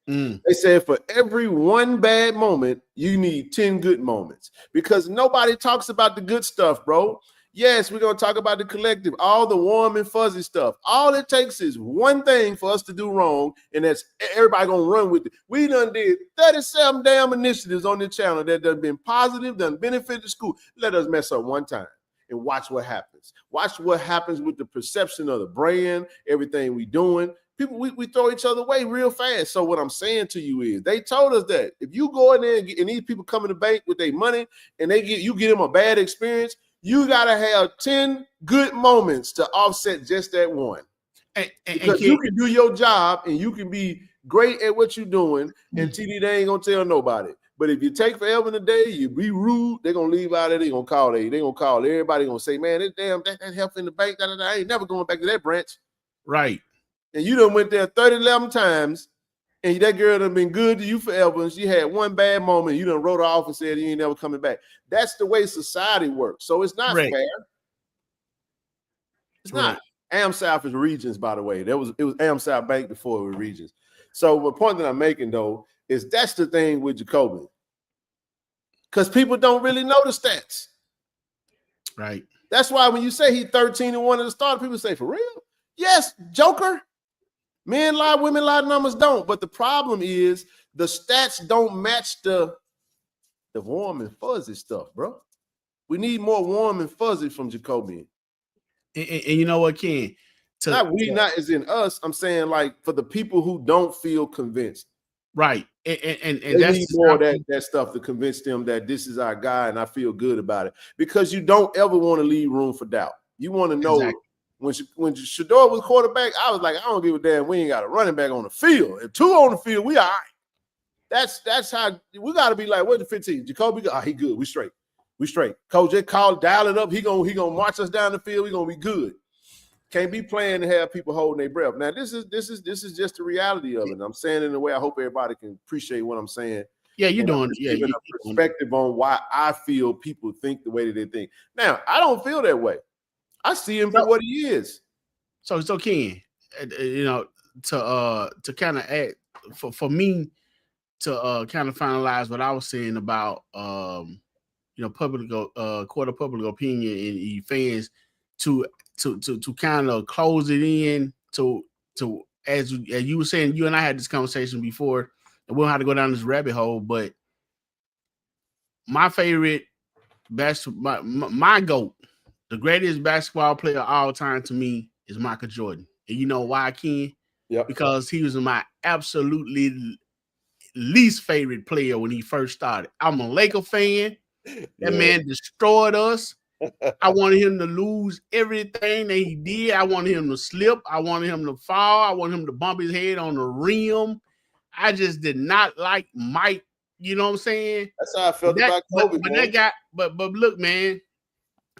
They said for every one bad moment, you need 10 good moments because nobody talks about the good stuff, bro. Yes, we're going to talk about the collective, all the warm and fuzzy stuff. All it takes is one thing for us to do wrong, and that's everybody going to run with it. We done did 37 damn initiatives on this channel that done been positive, done benefited the school. Let us mess up one time and watch what happens. Watch what happens with the perception of the brand, everything we doing. People, we throw each other away real fast. So what I'm saying to you is they told us that if you go in there and these people come to the bank with their money and you get them a bad experience, you got to have 10 good moments to offset just that one. Because you can do your job and you can be great at what you're doing, and TD, they ain't going to tell nobody. But if you take forever in the day, you be rude, they're going to leave out there, they're going to call they're going to call everybody, going to say, man, that help in the bank, I ain't never going back to that branch. Right. And you done went there 11 times, and that girl done been good to you forever, and she had one bad moment, you done wrote her off and said you ain't never coming back. That's the way society works. So it's not fair. It's not. Am South is Regions, by the way. It was Am South Bank before it was Regions. So the point that I'm making, though, is that's the thing with Jacoby. Because people don't really know the stats. Right. That's why when you say he 13-1 at the start, people say, for real? Yes, Joker. Men lie, women lie, numbers don't. But the problem is the stats don't match the warm and fuzzy stuff, bro. We need more warm and fuzzy from Jacoby. And you know what, Ken? Not as in us. I'm saying like for the people who don't feel convinced. Right. And they that's need more of that stuff to convince them that this is our guy and I feel good about it. Because you don't ever want to leave room for doubt. You want to know when Shador was quarterback, I was like, I don't give a damn. We ain't got a running back on the field. If two on the field, we all right. That's how we got to be like, where's the 15? Jacoby, he good. We straight. Coach, just dial it up. He gonna march us down the field. We gonna be good. Can't be playing to have people holding their breath. Now, this is just the reality of it. I'm saying it in a way I hope everybody can appreciate what I'm saying. Yeah, you're doing it. Yeah, giving a perspective on why I feel people think the way that they think. Now, I don't feel that way. I see him for what he is. So Ken, you know, to kind of add for me to kind of finalize what I was saying about you know, court of public opinion and fans to kind of close it in to as you were saying, you and I had this conversation before, and we don't have to go down this rabbit hole, but my favorite my GOAT, the greatest basketball player of all time to me is Michael Jordan. And you know why, Ken? Yep. Because he was my absolutely least favorite player when he first started. I'm a Laker fan. That man destroyed us. I wanted him to lose everything that he did. I wanted him to slip. I wanted him to fall. I wanted him to bump his head on the rim. I just did not like Mike. You know what I'm saying? That's how I felt about Kobe. But look, man,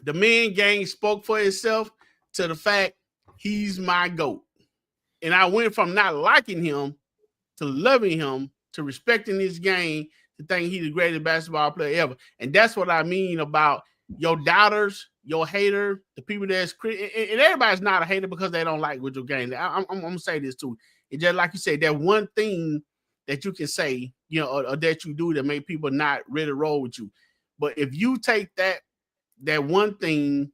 the man game spoke for itself to the fact he's my GOAT. And I went from not liking him to loving him to respecting his game to think he's the greatest basketball player ever. And that's what I mean about your doubters, your hater, the people that's and everybody's not a hater because they don't like with your game. I'm gonna say this too. It's just like you said, that one thing that you can say, you know, or that you do that make people not ready to roll with you. But if you take that one thing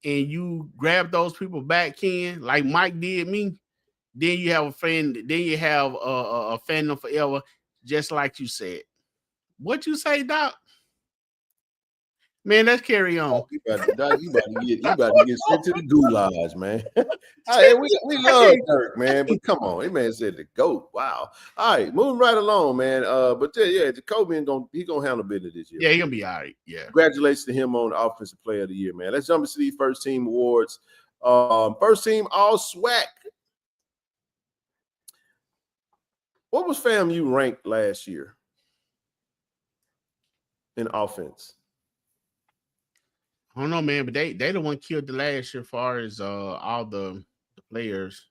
and you grab those people back, Ken, like Mike did me, then you have a friend. Then you have a fandom forever, just like you said. What you say, Doc? Man, let's carry on. You about to get sent to the goulash, man. Hey, we love Dirk, man, but come on, that man said the GOAT. Wow. All right, moving right along, man. But yeah, Jacoby he gonna handle business this year. Yeah, he gonna be all right. Yeah. Congratulations to him on the Offensive Player of the Year, man. Let's jump into these first team awards. First team All SWAC. What was FAMU ranked last year in offense? I don't know, man, but they the one killed the last year as far as all the players.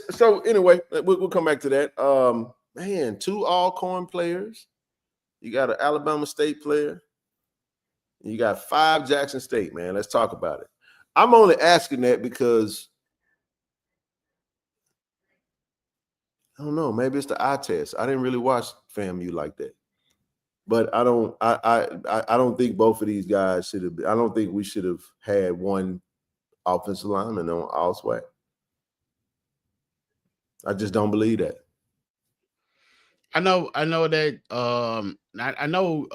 So anyway, we'll come back to that. Man, 2 Alcorn players. You got an Alabama State player. You got 5 Jackson State, man. Let's talk about it. I'm only asking that because I don't know. Maybe it's the eye test. I didn't really watch FAMU like that. But I don't think both of these guys should have. I don't think we should have had one offensive lineman on All SWAC. I just don't believe that. I know that. I know.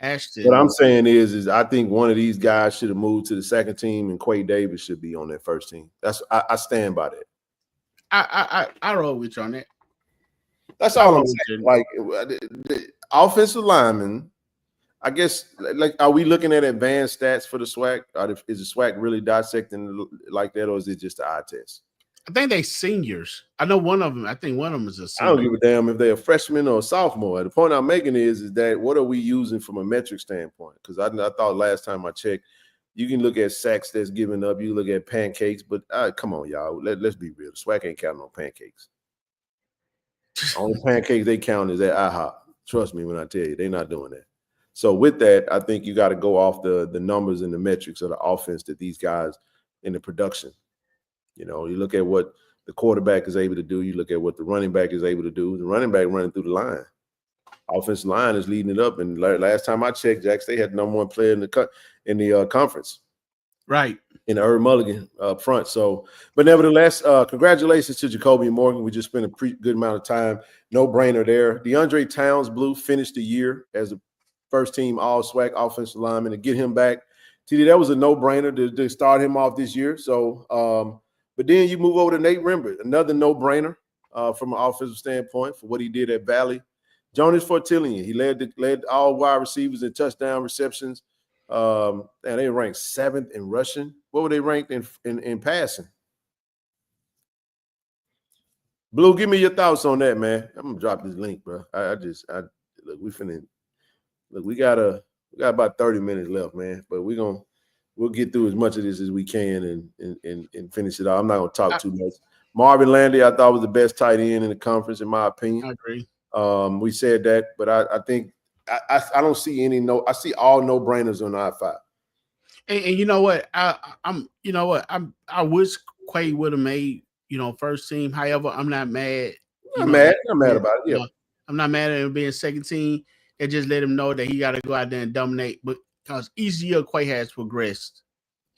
Ashton. What I'm saying is I think one of these guys should have moved to the second team, and Quay Davis should be on that first team. I stand by that. I roll with you on that. That's all I'm saying. Like the offensive lineman, I guess. Like, are we looking at advanced stats for the SWAC? Is the SWAC really dissecting like that, or is it just the eye test? I think they seniors. I know one of them. I think one of them is a senior. I don't give a damn if they're a freshman or a sophomore. The point I'm making is that what are we using from a metric standpoint? Because I thought last time I checked, you can look at sacks that's given up. You look at pancakes, but come on, y'all. Let's be real. The SWAC ain't counting on pancakes. Only pancakes they count is at IHOP. Trust me when I tell you, they're not doing that. So with that, I think you got to go off the numbers and the metrics of the offense that these guys in the production. You know, you look at what the quarterback is able to do. You look at what the running back is able to do. The running back running through the line. Offensive line is leading it up. And last time I checked, Jacks, they had the number 1 player in the conference. Right. In the Herb Mulligan up front. So, but nevertheless, congratulations to Jacoby Morgan. We just spent a good amount of time. No brainer there. DeAndre Towns Blue finished the year as a first team All SWAC offensive lineman. To get him back, TD, that was a no brainer to start him off this year. So, but then you move over to Nate Rembert, another no brainer from an offensive standpoint for what he did at Valley. Jonas Fortillion, he led all wide receivers in touchdown receptions. And they ranked 7th in rushing. What were they ranked in passing? Blue, give me your thoughts on that, man. I'm gonna drop this link, bro. We got about 30 minutes left, man. But we'll get through as much of this as we can and finish it out. I'm not gonna talk too much. Marvin Landy, I thought was the best tight end in the conference, in my opinion. I agree. We said that, but I think I don't see any I see all no brainers on I-5. And you know what? I wish Quay would have made, first team. However, I'm not mad. I'm mad about it. Yeah. I'm not mad at him being second team. They just let him know that he got to go out there and dominate. Because each year Quay has progressed.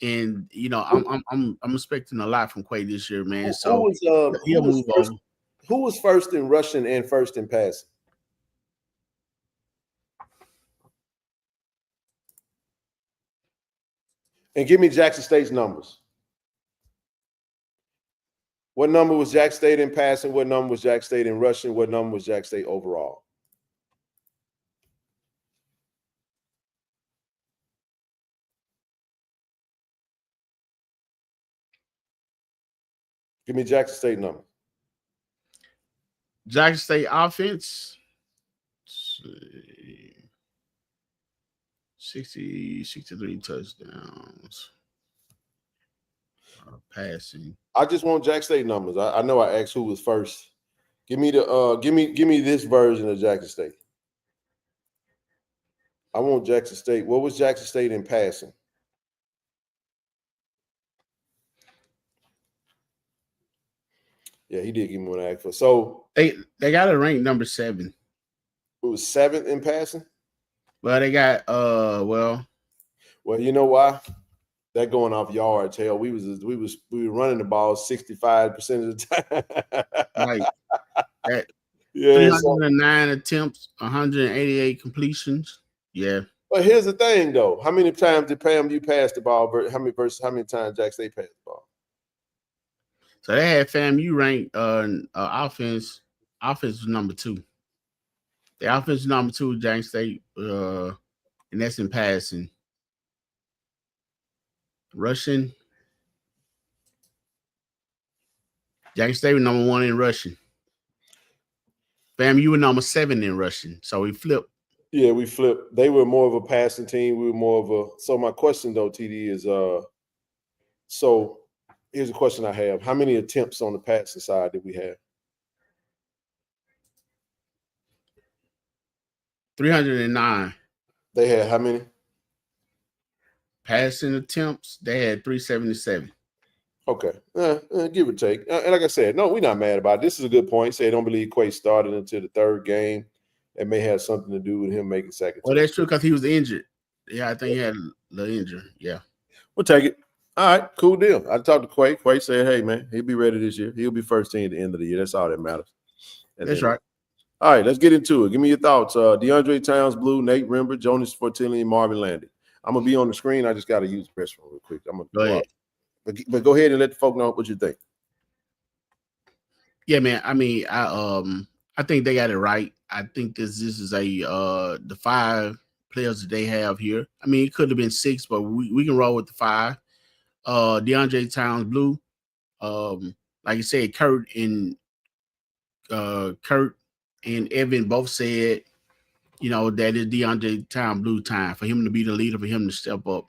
And I'm expecting a lot from Quay this year, man. Who He'll move on. Who was first in rushing and first in passing? And give me Jackson State's numbers. What number was Jackson State in passing? What number was Jackson State in rushing? What number was Jackson State overall? Give me Jackson State number. Jackson State offense, 63 touchdowns. Passing. I just want Jackson State numbers. I know I asked who was first. Give me the give me this version of Jackson State. I want Jackson State. What was Jackson State in passing? Yeah, he did give me one act for. So they got it ranked number 7. It was 7th in passing. Well, they got well, you know why? That going off yards. Hell, we were running the ball 65% of the time. Like that. Yeah, 309 attempts, 188 completions. Yeah. But here's the thing, though. How many times did you pass the ball? How many times Jackson State passed the ball? So they had FAMU ranked offense was number 2. The offense is number 2, Jackson State, and that's in passing. Rushing, Jackson State was number 1 in rushing. FAMU were number 7 in rushing. So we flipped. Yeah, we flipped. They were more of a passing team. We were more of a. So my question though, TD, is so here's a question I have. How many attempts on the passing side did we have? 309. They had how many? Passing attempts, they had 377. Okay, give or take. And like I said, no, we're not mad about it. This is a good point. Say, I don't believe Quay started until the 3rd game. It may have something to do with him making second. Well, that's true because he was injured. Yeah, I think he had the injury. Yeah. We'll take it. All right, cool deal. I talked to Quay. Quay said, hey, man, he'll be ready this year. He'll be first team at the end of the year. That's all that matters. That's right. All right, let's get into it. Give me your thoughts. DeAndre Towns, Blue, Nate Rimber, Jonas Fortilli, and Marvin Landy. I'm going to be on the screen. I just got to use the press room real quick. I'm going to go ahead. But go ahead and let the folk know what you think. Yeah, man. I mean, I think they got it right. I think this is the 5 players that they have here. I mean, it could have been 6, but we can roll with the 5. DeAndre Towns, Blue. Like you said, Kurt and Evan both said, that is DeAndre Towns Blue time for him to be the leader, for him to step up.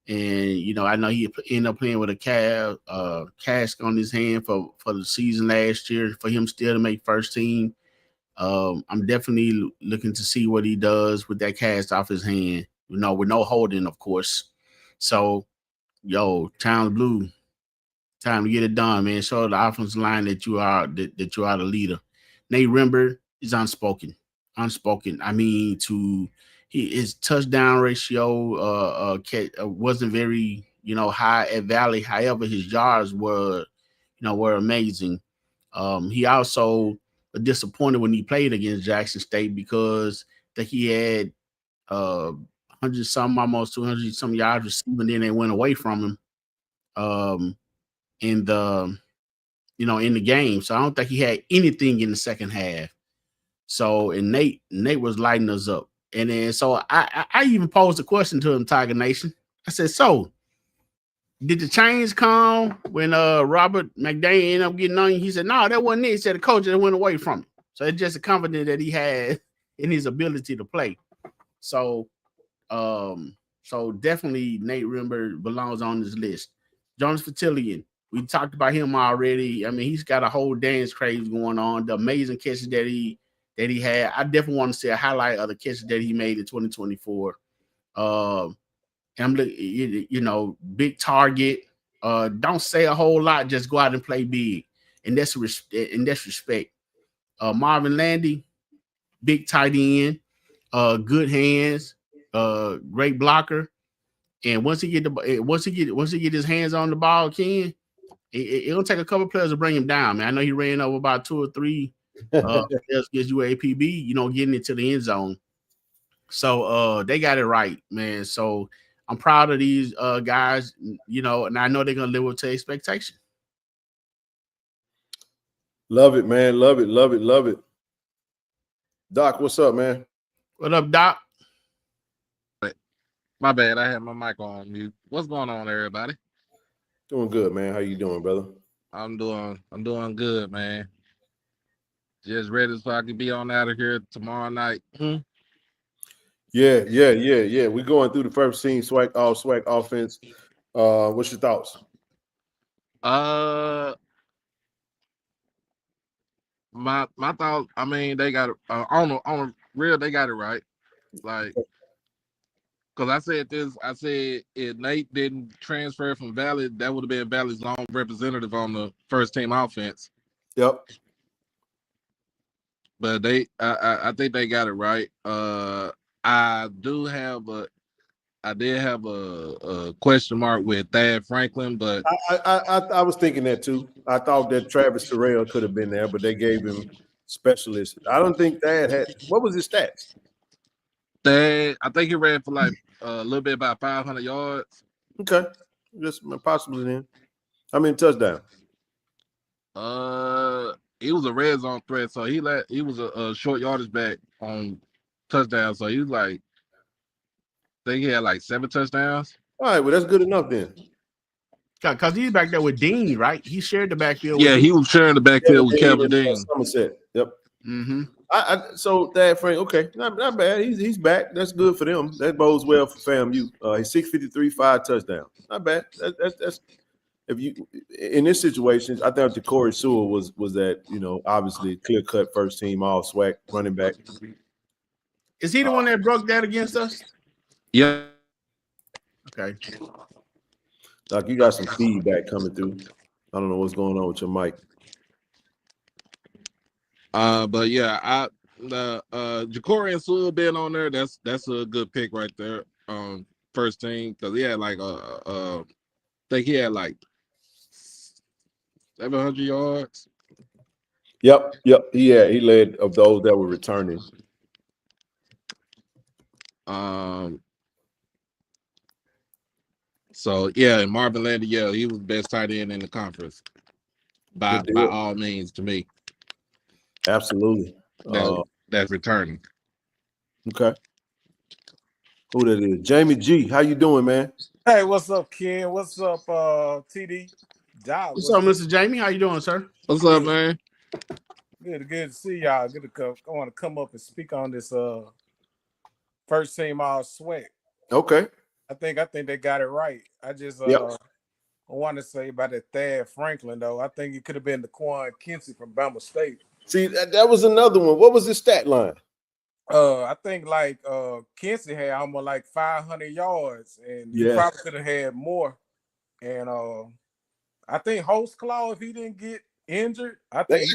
And, I know he ended up playing with a cask on his hand for the season last year, for him still to make first team. I'm definitely looking to see what he does with that cast off his hand, with no holding, of course. So, Towns Blue, time to get it done, man. Show the offensive line that you are the leader. Nate Rimber is unspoken. I mean, his touchdown ratio wasn't very high at Valley. However, his yards were amazing. He also disappointed when he played against Jackson State because he had 100-some, almost 200-some yards receiving, then they went away from him in the game. So I don't think he had anything in the second half. So, and Nate was lighting us up. And then, so I even posed a question to him, Tiger Nation. I said, so did the change come when Robert McDaniel ended up getting on you? He said, no, that wasn't it. He said the coach that went away from him. So it's just a confidence that he had in his ability to play. So, definitely Nate Rimber belongs on this list. Jonas Fortillian, we talked about him already. I mean, he's got a whole dance craze going on. The amazing catches that he had. I definitely want to see a highlight of the catches that he made in 2024. I'm looking, big target. Don't say a whole lot. Just go out and play big, and that's respect. Marvin Landy, big tight end, good hands, great blocker, And once he get his hands on the ball, it'll take a couple of players to bring him down, man. I know he ran over about 2 or 3 players against UAPB, getting into the end zone. So they got it right, man. So I'm proud of these guys, and I know they're gonna live up to expectation. Love it, man. Love it, love it, love it. Doc, what's up, man? What up, Doc? My bad, I had my mic on mute. What's going on, everybody? Doing good, man. How you doing, brother? I'm doing good, man. Just ready so I can be on out of here tomorrow night. Yeah. We're going through the first team SWAC offense. What's your thoughts? My thoughts. I mean, they got it on the real. They got it right. Like, because I said if Nate didn't transfer from Valley, that would have been Valley's lone representative on the first team offense. Yep. But I think they got it right. I did have a question mark with Thad Franklin, but I was thinking that too. I thought that Travis Terrell could have been there, but they gave him specialist. I don't think Thad had. What was his stats? Thad, I think he ran for like a little bit about 500 yards. Okay, just possibly then. I mean touchdown. He was a red zone threat, so he was a short yardage back on touchdown. So he was like, I think he had like 7 touchdowns. All right, well that's good enough then. Because he's back there with Dean, right? He shared the backfield. Yeah, he was sharing the backfield with Kevin Dean. Somerset. Yep. Mm-hmm. So Thad Frank, okay, not bad. He's back. That's good for them. That bodes well for FAMU. He's 653, 5 touchdowns. Not bad. That's if you in this situation, I think Corey Sewell was that obviously clear cut first team all SWAC running back. Is he the one that broke that against us? Yeah. Okay. Doc, you got some feedback coming through. I don't know what's going on with your mic. But yeah, Ja'Cory and Sewell being on there, that's a good pick right there. First team, because he had like I think he had like 700 yards. Yep. He led of those that were returning. So yeah, and Marvin Landry, yeah, he was the best tight end in the conference by all means to me. Absolutely. That's returning. Okay. Who that is? Jamie G. How you doing, man? Hey, what's up, Ken? What's up, TD? Doc, what's up, Mr. Jamie? How you doing, sir? What's up, man? Good to see y'all. Good to come. I want to come up and speak on this first team all SWAC. Okay. I think they got it right. I just I want to say about that Thad Franklin though. I think it could have been the Quan Kinsey from Bama State. See, that was another one. What was his stat line? I think like Kinsey had almost like 500 yards, and he probably could have had more. And I think Host Claw, if he didn't get injured, I think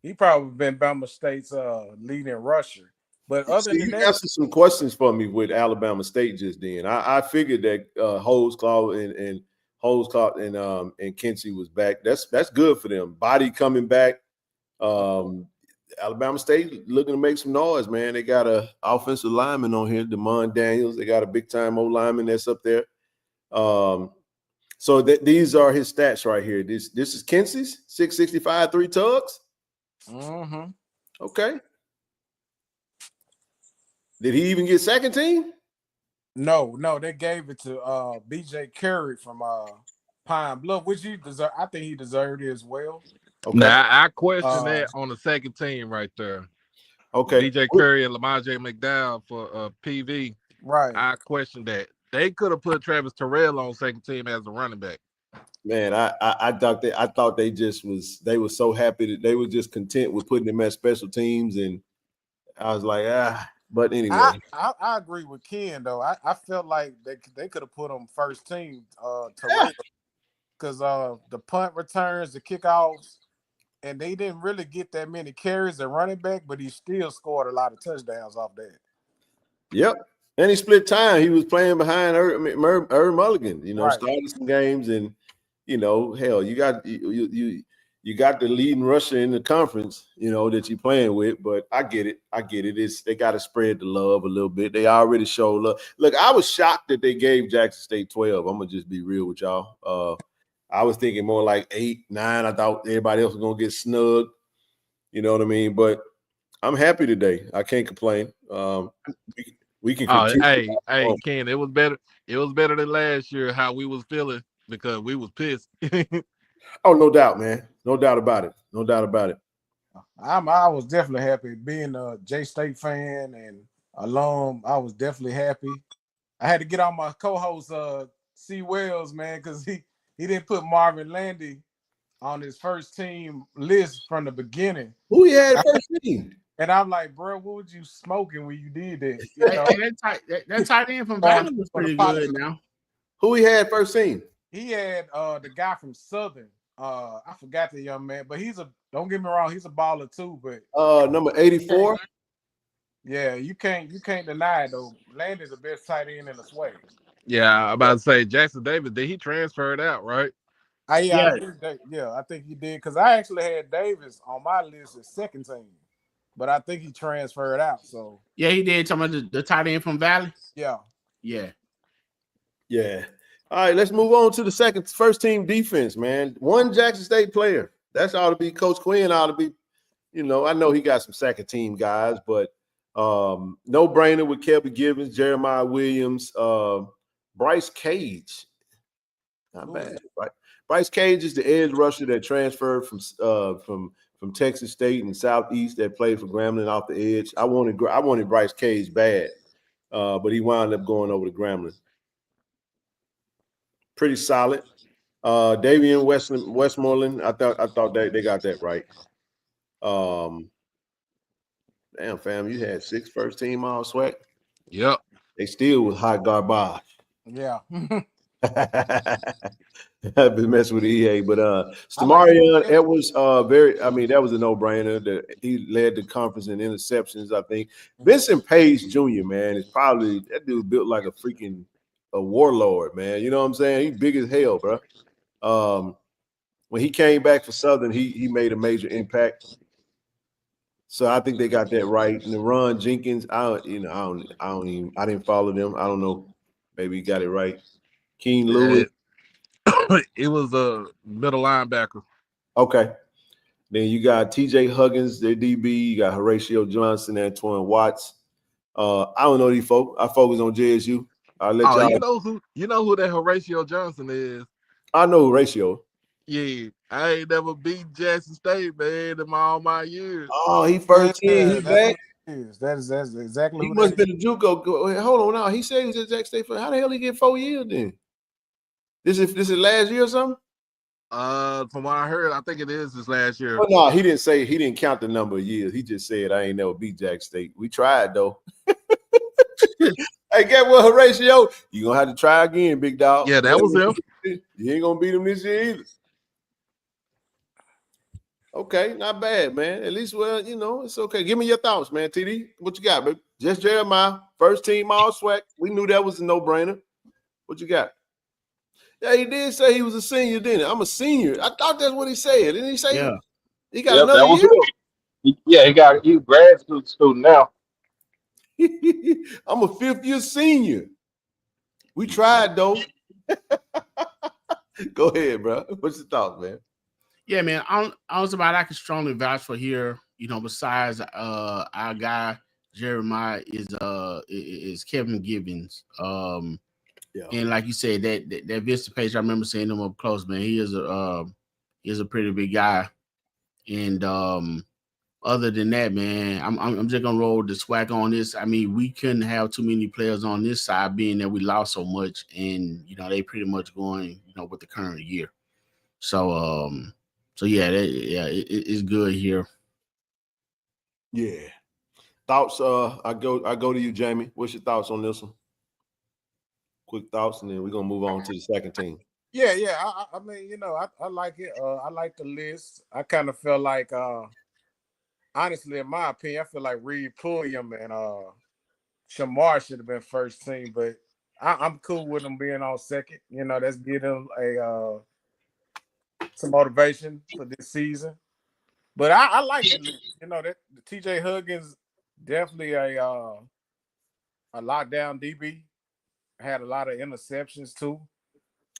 he probably been Bama State's leading rusher. But other than that, answered some questions for me with Alabama State just then. I figured that Host Claw and Host Claw and Kinsey was back. That's good for them. Body coming back. Alabama State looking to make some noise, man. They got a offensive lineman on here, Damon Daniels. They got a big time old lineman that's up there. So these are his stats right here. This is Kinsey's 665, 3 tugs. Mm-hmm. Okay. Did he even get second team? No, they gave it to BJ Curry from Pine Bluff, which he deserved. I think he deserved it as well. Okay. Now I question that on the second team right there. Okay. BJ Curry and Lamar J. McDowell for PV. Right. I question that. They could have put Travis Terrell on second team as a running back. Man, I thought they were so happy that they were just content with putting him at special teams, and I was like, but anyway. I agree with Ken though. I felt like they could have put him first team Terrell, because the punt returns, the kickoffs, and they didn't really get that many carries at running back, but he still scored a lot of touchdowns off that. Yep. And he split time. He was playing behind Irv Mulligan, started some games, and hell, you got the leading rusher in the conference, that you're playing with. But I get it. They got to spread the love a little bit. They already show love. Look, I was shocked that they gave Jackson State 12. I'm gonna just be real with y'all. I was thinking more like 8, 9. I thought everybody else was gonna get snugged. You know what I mean? But I'm happy today. I can't complain. We can continue. Hey, Ken, it was better. It was better than last year how we was feeling because we was pissed. Oh, no doubt, man. No doubt about it. No doubt about it. I was definitely happy being a J State fan and alum. I was definitely happy. I had to get on my co-host C. Wells, man, because he didn't put Marvin Landy on his first team list from the beginning. Who he had first team? And I'm like, bro, what was you smoking when you did that? That tight end from Baylor was pretty good now. Who he had first team? He had the guy from Southern. I forgot the young man, but don't get me wrong, he's a baller too. But number 84. Yeah, you can't deny it though. Landy's the best tight end in the SWAC. Yeah, I'm about to say Jackson Davis. Did he transfer it out, right? I think he did because I actually had Davis on my list as second team, but I think he transferred out. So yeah, he did. Talking about the tight end from Valley. Yeah. All right, let's move on to the first team defense, man. One Jackson State player. That's ought to be Coach Quinn. Ought to be, I know he got some second team guys, but no brainer with Kelby Gibbons, Jeremiah Williams, Bryce Cage. Not bad, right? Bryce Cage is the edge rusher that transferred from Texas State and Southeast that played for Grambling off the edge. I wanted Bryce Cage bad, but he wound up going over to Grambling. Pretty solid. Davian Westmoreland, I thought they got that right. Damn, fam, you had 6 first team all SWAC. Yep. They still was hot garbage. Yeah. I've been messing with EA, but Stamarion Edwards, that was a no-brainer. That he led the conference in interceptions, I think. Vincent Page Jr., man, is probably that dude built like a warlord, man. You know what I'm saying? He's big as hell, bro. When he came back for Southern, he made a major impact. So I think they got that right. And Ron Jenkins, I didn't follow them. I don't know. Maybe he got it right. Keen Lewis. It was a middle linebacker. Okay. Then you got TJ Huggins, their DB. You got Horatio Johnson, Antoine Watts. I don't know these folks. I focus on JSU. I'll let y'all. You know who that Horatio Johnson is? I know Horatio. Yeah, I ain't never beat Jackson State, man, in all my years. Oh, he first team. He back. That's exactly. He must have been a JUCO. Hold on now. He said he was at Jackson State for how the hell he get 4 years then? This is last year or something? From what I heard, I think it is this last year. Oh no, he didn't count the number of years. He just said I ain't never beat Jackson State. We tried though. Hey, get what, Horatio? You gonna have to try again, big dog. Yeah, that was him. You ain't gonna beat him this year either. Okay, not bad, man. At least, it's okay. Give me your thoughts, man. TD, what you got, baby? Just Jeremiah, first team all SWAC. We knew that was a no-brainer. What you got? Yeah, he did say he was a senior, didn't he? I'm a senior. I thought that's what he said. Didn't he say? Yeah. He got another year? Yeah, he's a grad student now. I'm a 5th-year senior. We tried, though. Go ahead, bro. What's your thoughts, man? Yeah, man. I can strongly vouch for here. Besides our guy Jeremiah is Kevin Gibbons. And like you said, that Vista Page, I remember seeing him up close, man. He is a pretty big guy. And other than that, man, I'm just gonna roll the SWAC on this. I mean, we couldn't have too many players on this side, being that we lost so much, and they pretty much going, with the current year. So it's good here. Yeah. Thoughts? I go to you, Jamie. What's your thoughts on this one? Quick thoughts, and then we're gonna move on to the second team. Yeah. I mean, I like it. I like the list. I kind of feel like, honestly, in my opinion, I feel like Reed Pulliam and Shamar should have been first team, but I'm cool with him being on second. You know, that's give him some motivation for this season. But I like the list. You know, that TJ Huggins definitely a lockdown DB. Had a lot of interceptions too.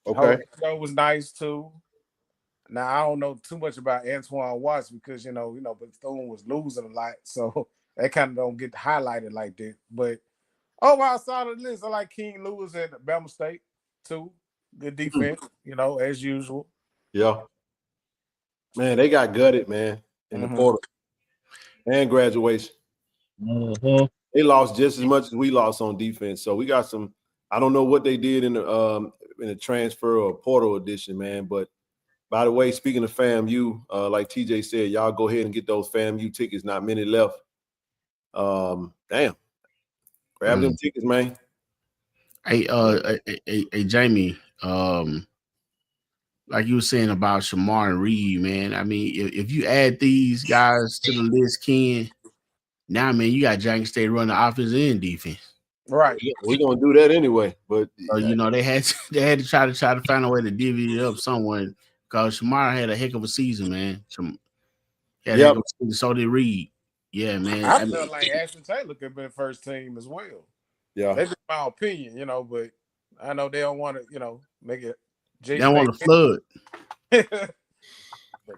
Okay. Show was nice too. Now I don't know too much about Antoine Watts because Bethune was losing a lot, so that kind of don't get highlighted like that. But I saw the list. I like King Lewis at Bama State too. Good defense, as usual. Yeah. Man, they got gutted, man, in the portal and graduation. They lost just as much as we lost on defense. So we got some. I don't know what they did in the transfer or portal edition, man. But by the way, speaking of FAMU, like TJ said, y'all go ahead and get those FAMU tickets. Not many left. Damn, grab them tickets, man. Hey, Jamie. Like you were saying about Shamar and Reed, man. I mean, if you add these guys to the list, Ken, now, man, you got Jackson State running offense and defense. Right. We're gonna do that anyway. But they had to try to find a way to divvy it up somewhere because Shamar had a heck of a season, man. So did Reed. Yeah, man. I felt like Ashton Taylor could have been first team as well. Yeah. That's my opinion, but I know they don't want to, make it. They don't want to flood. I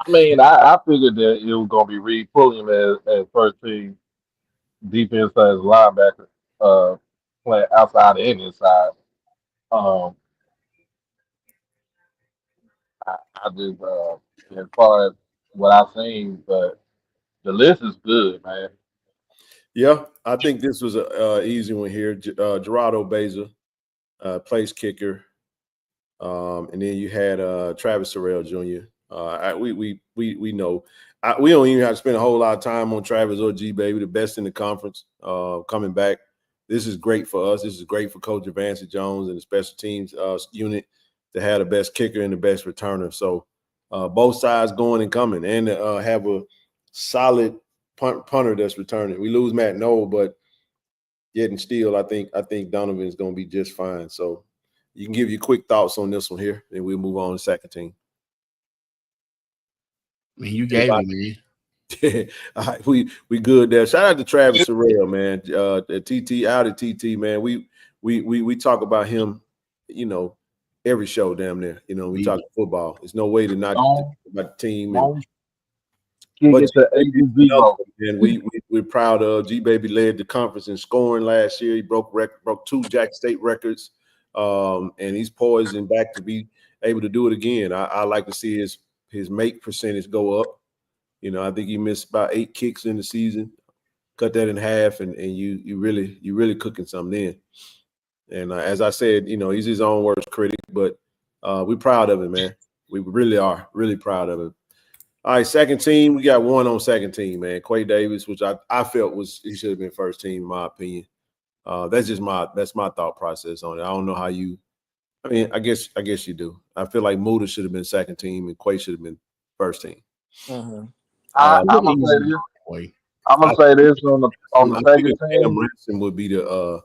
mean, I figured that it was gonna be Reed Pulliam as first team defense as linebacker, playing outside and inside. I just as far as what I've seen, but the list is good, man. Yeah, I think this was a easy one here. Gerardo Beza, place kicker. And then you had Travis Sorrell Jr. We know we don't even have to spend a whole lot of time on Travis or G Baby, the best in the conference, coming back. This is great for us. This is great for Coach Advanced Jones and the special teams unit to have the best kicker and the best returner. So both sides going and coming, and have a solid punter that's returning. We lose Matt Noel, but yet and still, I think Donovan is going to be just fine. So. You can give your quick thoughts on this one here, and we'll move on to second team. I mean, you gave it, man. All right, we good there. Shout out to Travis Sorrell, man. TT out at TT, man. We talk about him, every show damn near. We talk football. There's no way to not talk about the team. And we're proud of G Baby led the conference in scoring last year. He broke 2 Jack State records. And he's poised and back to be able to do it again. I like to see his make percentage go up. I think he missed about 8 kicks in the season. Cut that in half, and you really cooking something in. And as I said, he's his own worst critic, but we're proud of him, man. We really are really proud of him. All right, second team. We got one on second team, man. Quay Davis, which I felt he should have been first team in my opinion. That's my thought process on it. I don't know how you. I mean, I guess you do. I feel like Muda should have been second team and Quay should have been first team. Mm-hmm. I'm gonna say this on the second team. Ransom would be the.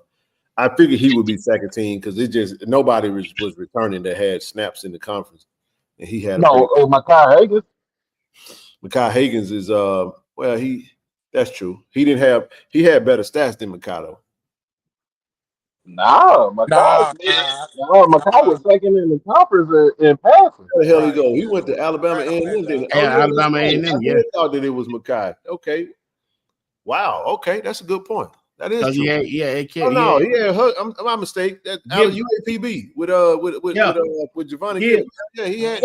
I figured he would be second team because it just nobody was returning that had snaps in the conference, and he had Makai Higgins. Makai Higgins is that's true. He had better stats than Makai though. Makai was second in the conference in passing. Where the hell he go? He went to Alabama A&M. Alabama A&M. Yeah, I thought that it was Makai. Okay, wow. Okay, that's a good point. That is true. He had. I'm my mistake. That UAPB with Giovanni. Yeah, he had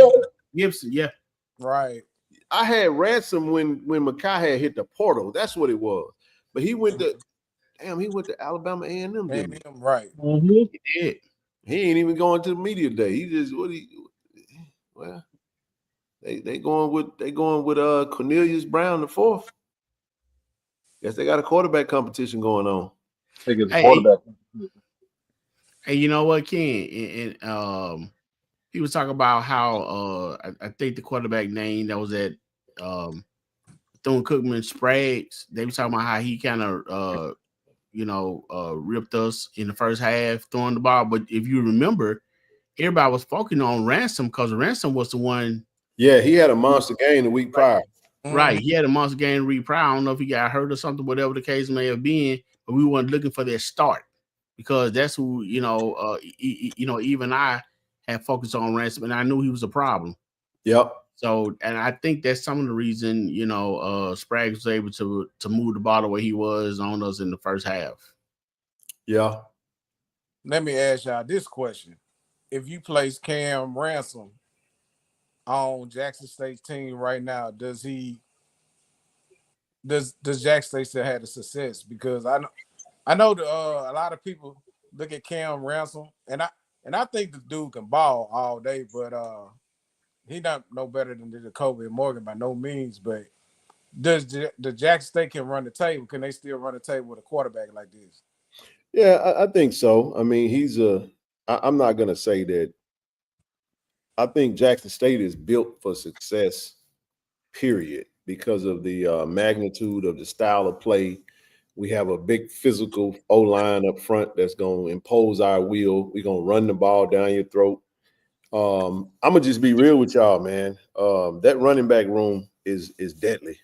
Gibson. Yeah, right. I had Ransom when Makai had hit the portal. That's what it was. But he went to. Damn, he went to Alabama A&M, didn't he? Right. Mm-hmm. He did. He ain't even going to the media day. He just they going with Cornelius Brown the fourth. Guess they got a quarterback competition going on. Hey, you know what, Ken? And he was talking about how I think the quarterback name that was at Thune Cookman Sprague's. They were talking about how he kind of ripped us in the first half throwing the ball. But if you remember, everybody was focusing on Ransom because Ransom was the one. Yeah, he had a monster game the week prior. Right. He had a monster game the week prior. I don't know if he got hurt or something, whatever the case may have been, but we weren't looking for that start because that's who, even I had focused on Ransom, and I knew he was a problem. Yep. So, and I think that's some of the reason, Sprague was able to move the ball the way he was on us in the first half. Yeah. Let me ask y'all this question. If you place Cam Ransom on Jackson State's team right now, does Jackson State still have the success? Because I know a lot of people look at Cam Ransom, and I think the dude can ball all day, but he not no better than Jacoby and Morgan by no means. But does the Jackson State can run the table? Can they still run the table with a quarterback like this? Yeah, I think so. I mean, I'm not going to say that. I think Jackson State is built for success, period, because of the magnitude of the style of play. We have a big physical O-line up front that's going to impose our will. We're going to run the ball down your throat. I'm going to just be real with y'all, man. That running back room is deadly.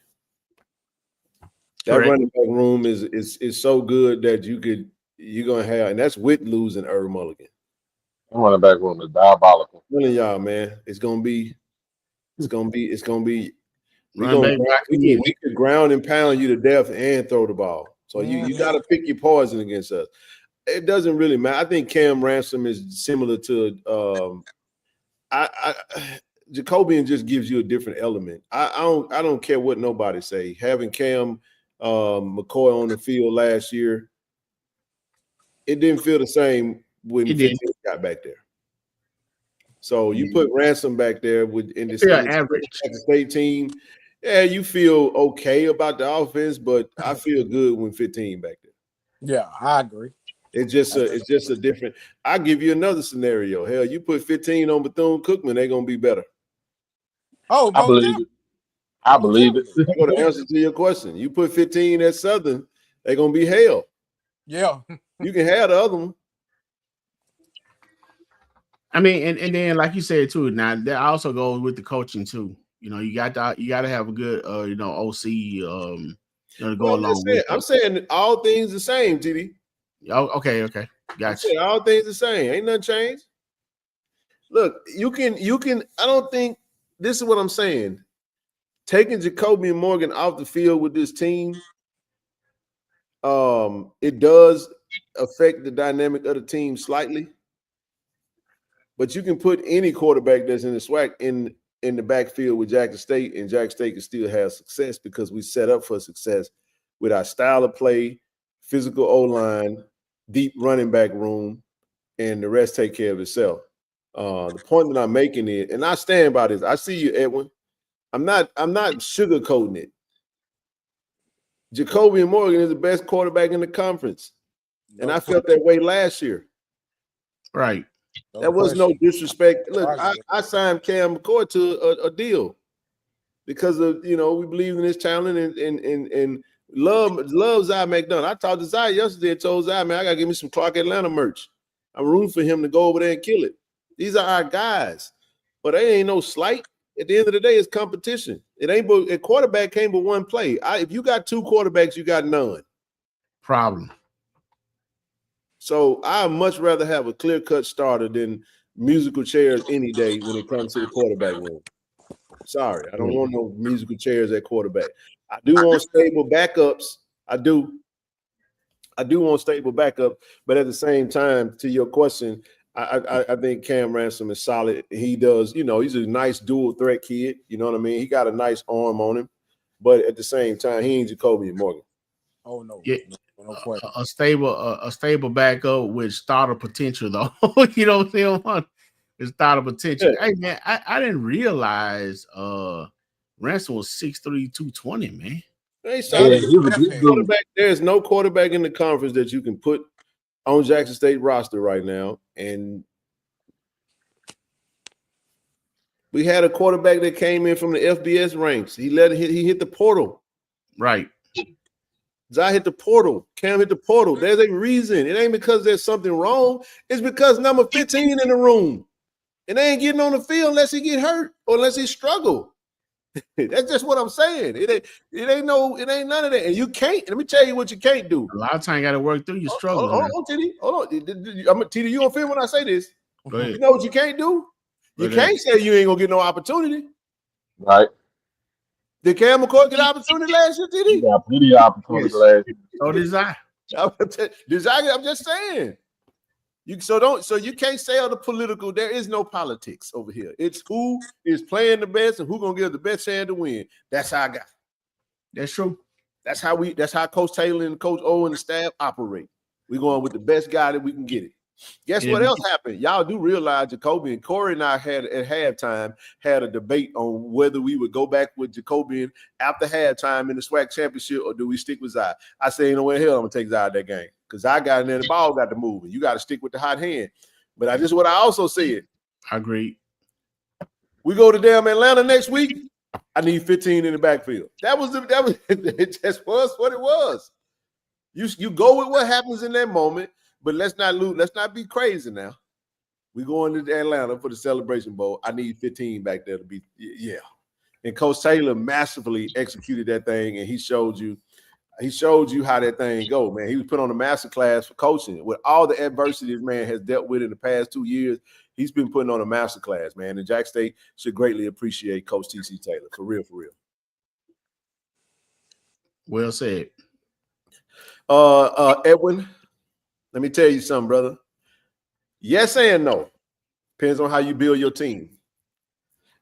That running back room is so good that you're going to have, and that's with losing Irv Mulligan. I'm running back room is diabolical. I'm telling y'all, man, we could ground and pound you to death and throw the ball. So you got to pick your poison against us. It doesn't really matter. I think Cam Ransom is similar to Jacobian just gives you a different element. I don't care what nobody say. Having Cam McCoy on the field last year, it didn't feel the same when 15 got back there. So you put Ransom back there in the average State team. Yeah, you feel okay about the offense, but I feel good when 15 back there. Yeah, I agree. It's just a different. I'll give you another scenario. Hell, you put 15 on Bethune-Cookman, they're gonna be better. Oh, I believe it. I believe it. I got the answer to your question. You put 15 at Southern, they're gonna be hell. Yeah. You can have the other one. I mean, and then like you said too, now that also goes with the coaching too. You got to have a good OC to go along with it. I'm saying all things the same, TD. Oh, okay. Gotcha. All things the same. Ain't nothing changed. Look, you can. I don't think this is what I'm saying. Taking Jacoby and Morgan off the field with this team, it does affect the dynamic of the team slightly. But you can put any quarterback that's in the SWAC in the backfield with Jackson State, and Jackson State can still have success because we set up for success with our style of play, physical O-line, deep running back room, and the rest take care of itself. The point that I'm making is, and I stand by this. I see you, Edwin. I'm not sugarcoating it. Jacoby and Morgan is the best quarterback in the conference, and I felt that way last year. Right. That was no disrespect. Look, I signed Cam McCoy to a deal because of we believe in his talent and love Zai McDonough. I talked to Zai yesterday and told Zai, man, I gotta give me some Clark Atlanta merch. I'm rooting for him to go over there and kill it. These are our guys, but they ain't no slight. At the end of the day, it's competition. It ain't but a quarterback came but one play. If you got two quarterbacks, you got none. Problem. So I'd much rather have a clear-cut starter than musical chairs any day when it comes to the quarterback room. Sorry, I don't want no musical chairs at quarterback. I do want stable backups. I do want stable backup, but at the same time, to your question, I think Cam Ransom is solid. He does, he's a nice dual threat kid. You know what I mean? He got a nice arm on him, but at the same time, he ain't Jacoby and Morgan. Oh no. Yeah. No question. A stable backup with starter potential, though. You know what I'm saying? It's starter potential. Yeah. Hey man, I didn't realize Ransom was 6'3", 220, man. There's no quarterback in the conference that you can put on Jackson State roster right now. And we had a quarterback that came in from the FBS ranks. He hit the portal. Right. Zai hit the portal. Cam hit the portal. There's a reason. It ain't because there's something wrong. It's because number 15 in the room. And they ain't getting on the field unless he get hurt or unless he struggle. That's just what I'm saying. It ain't none of that. And you can't. Let me tell you what you can't do. A lot of time you got to work through your struggles. Hold on, TD. Hold on. TD, you gonna feel when I say this? Go ahead. You know what you can't do? You can't say you ain't gonna get no opportunity. Right. Did Cam McCoy get an opportunity last year, TD? He got plenty of opportunity last year. So did I. I'm just saying. So you can't say on the political, there is no politics over here. It's who is playing the best and who gonna give the best chance to win. That's how I got it. That's true. That's how Coach Taylor and Coach O and the staff operate. We're going with the best guy that we can get it. Guess what else happened? Y'all do realize Jacoby and Corey and I had at halftime had a debate on whether we would go back with Jacoby after halftime in the SWAC championship or do we stick with Zai? I say, no way in hell I'm gonna take Zai out that game because I got in there, the ball got to move, and you got to stick with the hot hand. But what I also said. I agree. We go to damn Atlanta next week. I need 15 in the backfield. That was it. Just was what it was. You go with what happens in that moment. But let's not lose. Let's not be crazy now. We're going to Atlanta for the Celebration Bowl. I need 15 back there to be, yeah. And Coach Taylor masterfully executed that thing, and he showed you how that thing go, man. He was put on a master class for coaching. With all the adversity this man has dealt with in the past 2 years, he's been putting on a master class, man. And Jack State should greatly appreciate Coach T.C. Taylor, for real, for real. Well said. Edwin, let me tell you something, brother. Yes and no. Depends on how you build your team.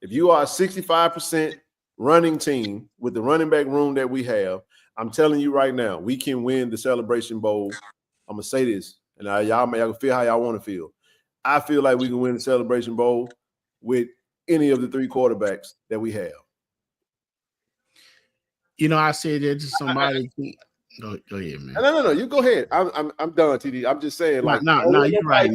If you are a 65% running team with the running back room that we have, I'm telling you right now, we can win the Celebration Bowl. I'm going to say this, and y'all can feel how y'all want to feel. I feel like we can win the Celebration Bowl with any of the 3 quarterbacks that we have. You know, I said that to somebody. Go ahead, man. No. You go ahead. I'm done, TD. I'm just saying, like, no, you're right.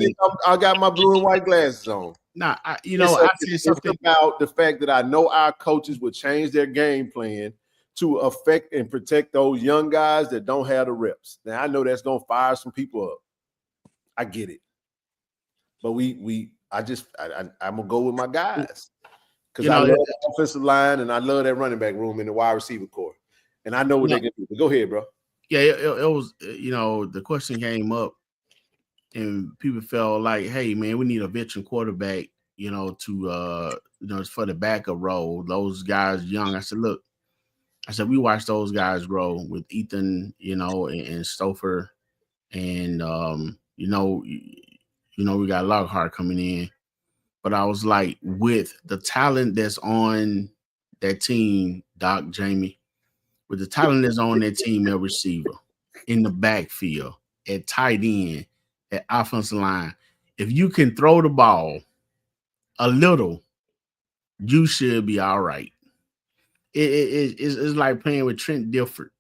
I got my blue and white glasses on. I said something about the fact that I know our coaches would change their game plan to affect and protect those young guys that don't have the reps. Now I know that's gonna fire some people up. I get it, but I'm gonna go with my guys because I love the offensive line and I love that running back room in the wide receiver core, and I know what they can do. But go ahead, bro. Yeah, it was, the question came up and people felt like, hey, man, we need a veteran quarterback, to for the backup role. Those guys young. I said, we watched those guys grow with Ethan, and Stouffer. And, we got Lockhart coming in. But I was like, with the talent that's on that team, Doc, Jamie, with the talent that's on that team at receiver, in the backfield, at tight end, at offensive line, if you can throw the ball a little, you should be all right. It's like playing with Trent Dilford.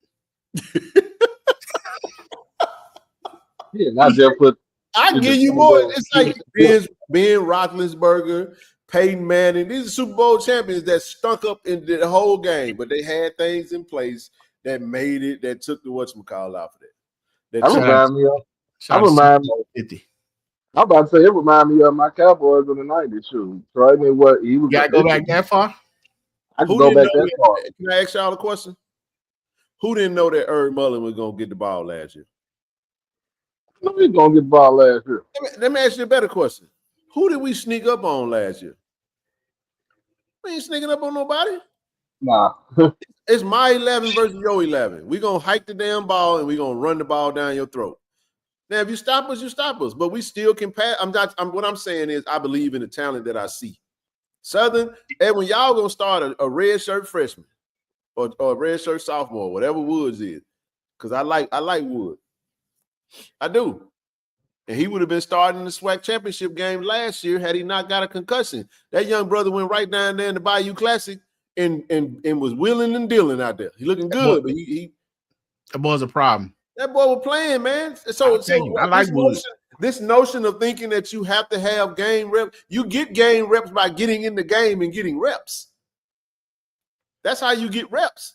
Yeah, not just put. I give you more. It's like Ben Roethlisberger, Peyton Manning. These are Super Bowl champions that stunk up in the whole game, but they had things in place that made it, that took the whatchamacallit off of that. I'm about to say it remind me of my Cowboys in the 90s. Shoot, Troy, what he was. You gotta go back that far. I can go back that far. Can I ask y'all a question? Who didn't know that Eric Mullen was gonna get the ball last year? No, he's gonna get the ball last year. Let me ask you a better question. Who did we sneak up on last year? We ain't sneaking up on nobody. Nah. It's my 11 versus your 11. We're going to hike the damn ball and we're going to run the ball down your throat. Now, if you stop us, you stop us. But we still can pass. What I'm saying is I believe in the talent that I see. Southern, and when y'all going to start a red shirt freshman or a red shirt sophomore, whatever Woods is, because I like Wood. I do. And he would have been starting the SWAC championship game last year had he not got a concussion. That young brother went right down there in the Bayou Classic and was willing and dealing out there. He looking good, but that boy's a problem. That boy was playing, man. So I like this notion of thinking that you have to have game reps. You get game reps by getting in the game and getting reps. That's how you get reps.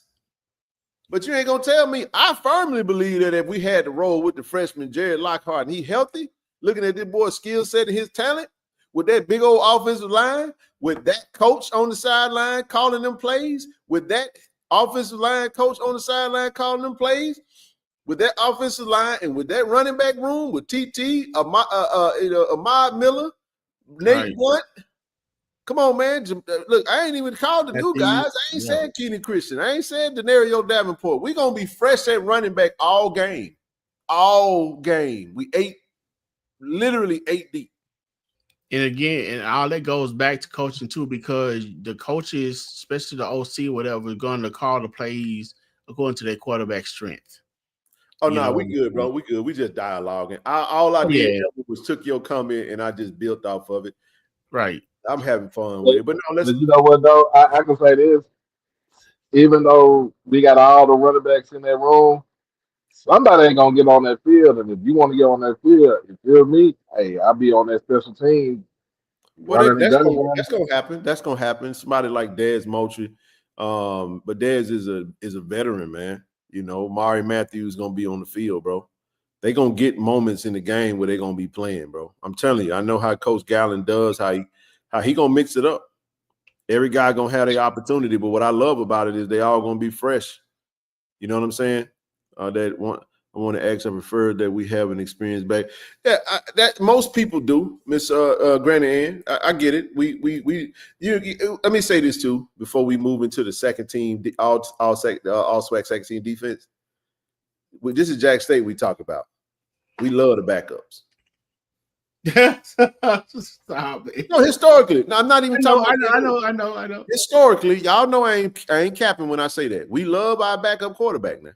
But you ain't gonna tell me. I firmly believe that if we had to roll with the freshman Jared Lockhart and he healthy, looking at this boy's skill set and his talent, with that big old offensive line, with that coach on the sideline calling them plays, with that offensive line coach on the sideline calling them plays, with that offensive line and with that running back room with TT, Ahmad Miller, Nate Blunt. Come on, man. Look, I ain't even called the new guys. I ain't said Keenan Christian. I ain't said Denario Davenport. We're going to be fresh at running back all game. All game. We literally 8 deep. And again, and all that goes back to coaching too, because the coaches, especially the OC or whatever, are going to call the plays according to their quarterback strength. Oh, no, we good, bro. We good. We just dialoguing. All I did was took your comment and I just built off of it. Right. I'm having fun with it. But no, let's. You know what, though? I can say this. Even though we got all the running backs in that room, somebody ain't going to get on that field. And if you want to get on that field, you feel me? Hey, I'll be on that special team. Well, that's gonna happen. That's gonna happen. Somebody like Dez Moultrie, but Dez is a veteran, man. You know, Mari Matthews gonna be on the field, bro. They gonna get moments in the game where they gonna be playing, bro. I'm telling you, I know how Coach Gallen does, how he gonna mix it up. Every guy gonna have the opportunity, but what I love about it is they all gonna be fresh. You know what I'm saying? I want to ask. I prefer that we have an experience back. Yeah, that most people do, Miss Granny Ann. I get it. Let me say this too before we move into the second team, all SWAC second team defense. This is Jack State we talk about. We love the backups. Stop it. No, historically. No, I'm not even talking about. I know. Historically, y'all know I ain't capping when I say that. We love our backup quarterback now.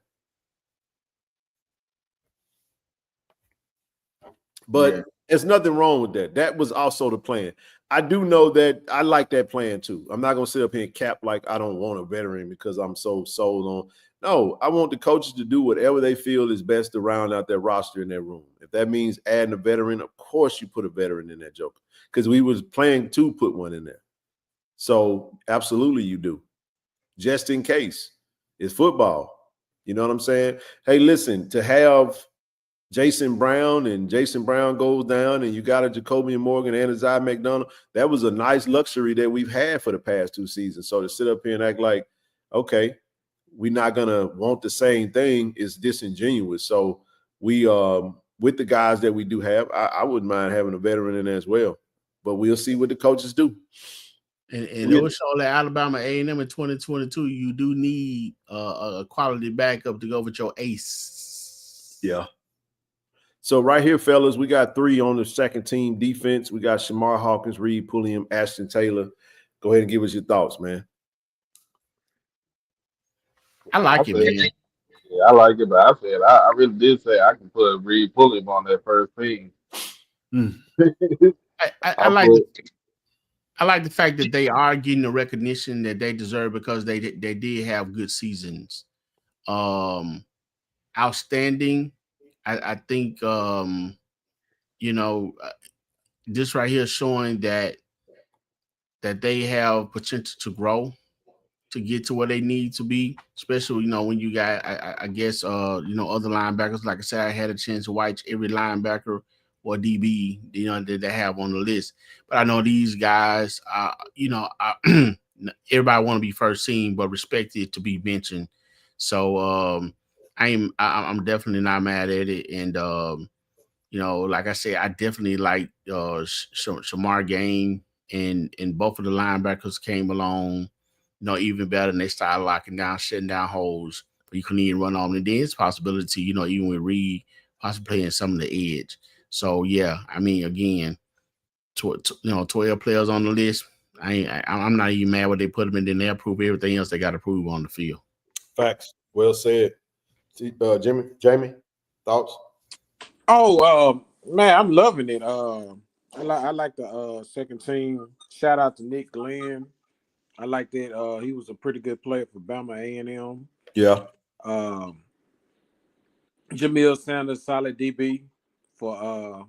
But there's nothing wrong with that. That was also the plan. I do know that I like that plan too. I'm not going to sit up here and cap like I don't want a veteran because I'm so sold on. No, I want the coaches to do whatever they feel is best to round out their roster in their room. If that means adding a veteran, of course you put a veteran in that joker because we was planning to put one in there. So absolutely you do. Just in case. It's football. You know what I'm saying? Hey, listen, to have Jason Brown goes down and you got a Jacoby Morgan and a Zai McDonald, that was a nice luxury that we've had for the past 2 seasons. So to sit up here and act like, okay, we're not going to want the same thing is disingenuous. So we, with the guys that we do have, I wouldn't mind having a veteran in there as well. But we'll see what the coaches do. And it will show that Alabama A&M in 2022, you do need a quality backup to go with your ace. Yeah. So right here, fellas, we got 3 on the second team defense. We got Shamar Hawkins, Reed Pulliam, Ashton Taylor. Go ahead and give us your thoughts, man. I like it, man. Yeah, I like it, but I said I really did say I can put Reed Pulliam on that first team. I like the fact that they are getting the recognition that they deserve because they did have good seasons. Outstanding. I think this right here showing that they have potential to grow, to get to where they need to be, especially, when you got, I guess, other linebackers. Like I said, I had a chance to watch every linebacker or DB, that they have on the list. But I know these guys, everybody want to be first team, but respected to be mentioned. So I'm definitely not mad at it. And, like I said, I definitely like Shamar game and both of the linebackers came along, even better, and they started locking down, shutting down holes. But you couldn't even run on them. And then it's possibility, even with Reed possibly playing some of the edge. So, yeah, I mean, again, 12 players on the list. I'm not even mad when they put them in. Then they'll prove everything else they got to prove on the field. Facts. Well said. Jamie, thoughts? Oh, man, I'm loving it. I like the second team. Shout out to Nick Glenn. I like that he was a pretty good player for Bama A&M. Yeah. Jamil Sanders, solid DB for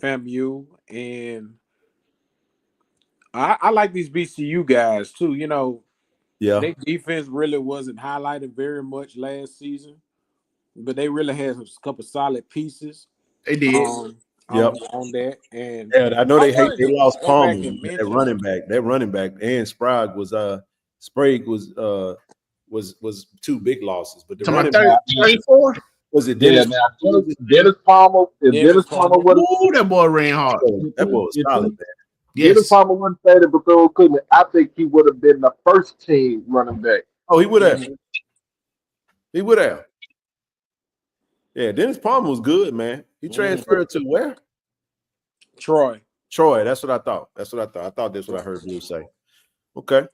FAMU. And I like these BCU guys too. Yeah. Their defense really wasn't highlighted very much last season, but they really had a couple solid pieces. They did. On that. And yeah, I know they lost Palmer. That running back and Sprague was two big losses. But the running back 34? Was it Dennis? Yeah, Dennis Palmer. If Dennis Palmer would that boy ran hard. That boy was solid, man. Dennis Palmer wouldn't say that Bethune-Cookman. I think he would have been the first team running back. Oh, he would have. He would have. Yeah, Dennis Palmer was good, man. He transferred to where? Troy. That's what I thought. I thought that's what I heard you say. Okay.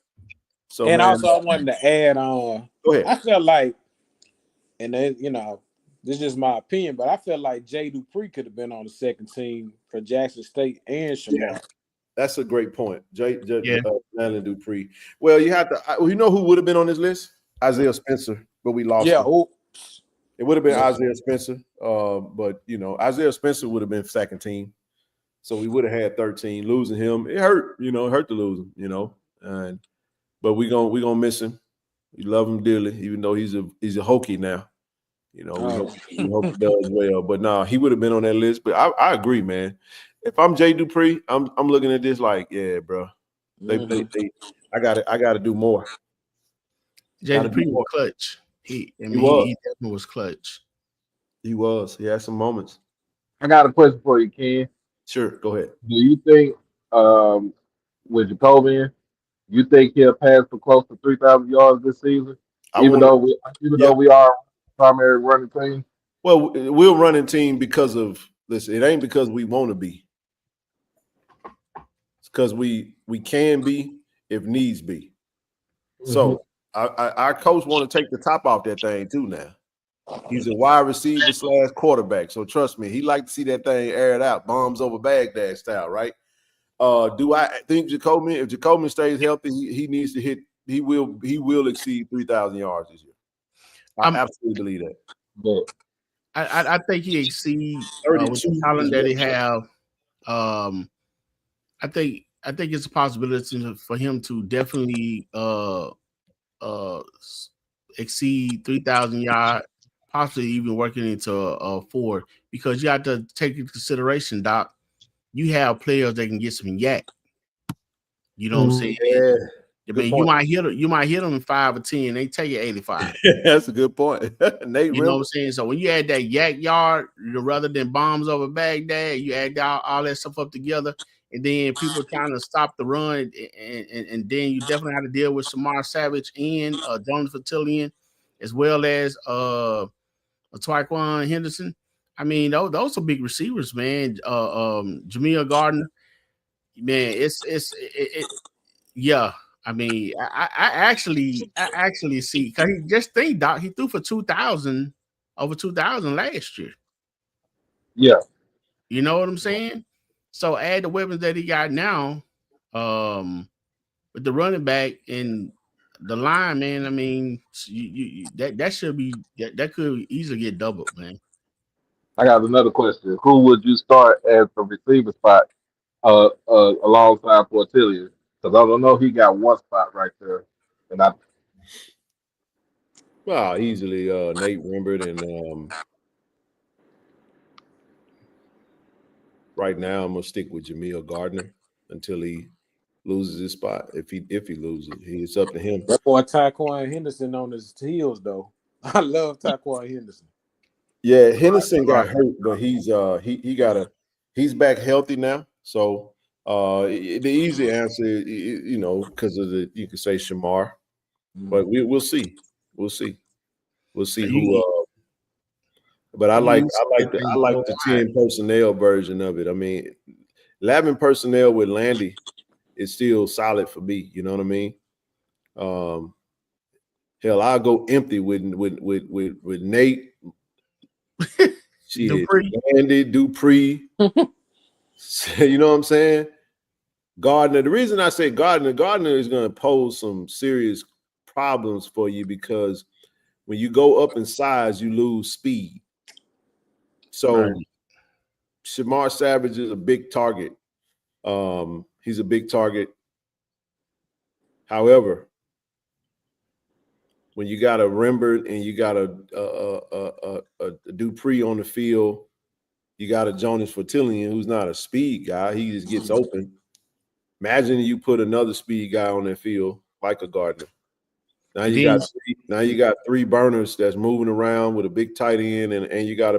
So and man, also I wanted to add on. Go ahead. I felt like, and then, this is just my opinion, but I feel like Jay Dupree could have been on the second team for Jackson State and Shamar. Yeah, that's a great point. Nalen Dupree. Well, you have to. You know who would have been on this list? Isaiah Spencer, but we lost. Yeah. Him. It would have been Isaiah Spencer, but Isaiah Spencer would have been second team, so we would have had 13. Losing him, it hurt. It hurt to lose him. But we gonna miss him. We love him dearly, even though he's a Hokie now. We hope he does well. But nah, he would have been on that list. But I agree, man. If I'm Jay Dupree, I'm looking at this like, yeah, bro. I gotta do more. Jay Dupree was clutch. He definitely was clutch. He was. He had some moments. I got a question for you, Ken. Sure, go ahead. Do you think with Jacobian, you think he'll pass for close to 3,000 yards this season? Even though we are primary running team? Well, we're a running team because of listen, it ain't because we want to be. It's because we can be if needs be. Mm-hmm. So our coach want to take the top off that thing too now. He's a wide receiver / quarterback. So trust me, he like to see that thing aired out, bombs over Baghdad style, right? Do I think if Jacobian stays healthy, he needs to hit, he will exceed 3,000 yards this year. I absolutely believe that. But I think he exceeds with the talent that he have. I think it's a possibility for him to definitely exceed 3,000 yards, possibly even working into a 4, because you have to take into consideration, Doc. You have players that can get some yak. You know what I'm saying? Yeah. I mean, you might hit them in 5 or 10. They take you 85. That's a good point. Nate, you know what I'm saying? So when you add that yak yard, rather than bombs over Baghdad, you add all that stuff up together, and then people trying to stop the run, and then you definitely have to deal with Shamar Savage and Jonathan Tillian, as well as Tyquan Henderson. I mean, those are big receivers, man. Jameel Gardner, man, yeah. I mean, I actually see, because he just think, Doc, he threw for over 2,000 last year. Yeah. You know what I'm saying? So add the weapons that he got now, with the running back and the line, man. I mean, that should be that could easily get doubled, man. I got another question. Who would you start as the receiver spot alongside Portillion? Because I don't know, he got one spot right there. Easily Nate Rembert, and right now I'm gonna stick with Jameel Gardner until he loses his spot. If he loses, it's up to him. That boy Tyquan Henderson on his heels though. I love Tyquan Henderson. Yeah, Henderson got hurt, but he's back healthy now. So the easy answer, because of you could say Shamar, but we'll see. We'll see who. But I like the 10 personnel version of it. I mean, 11 personnel with Landy is still solid for me. You know what I mean? Hell, I'll go empty with Nate. Landy, Dupree. You know what I'm saying? Gardner. The reason I say Gardner is going to pose some serious problems for you, because when you go up in size, you lose speed. So Shamar Savage is a big target. He's a big target. However, when you got a Rembert and you got a Dupree on the field, you got a Jonas Fortillion who's not a speed guy. He just gets open. Imagine you put another speed guy on that field like a Gardner. Now you got three burners that's moving around with a big tight end, and you got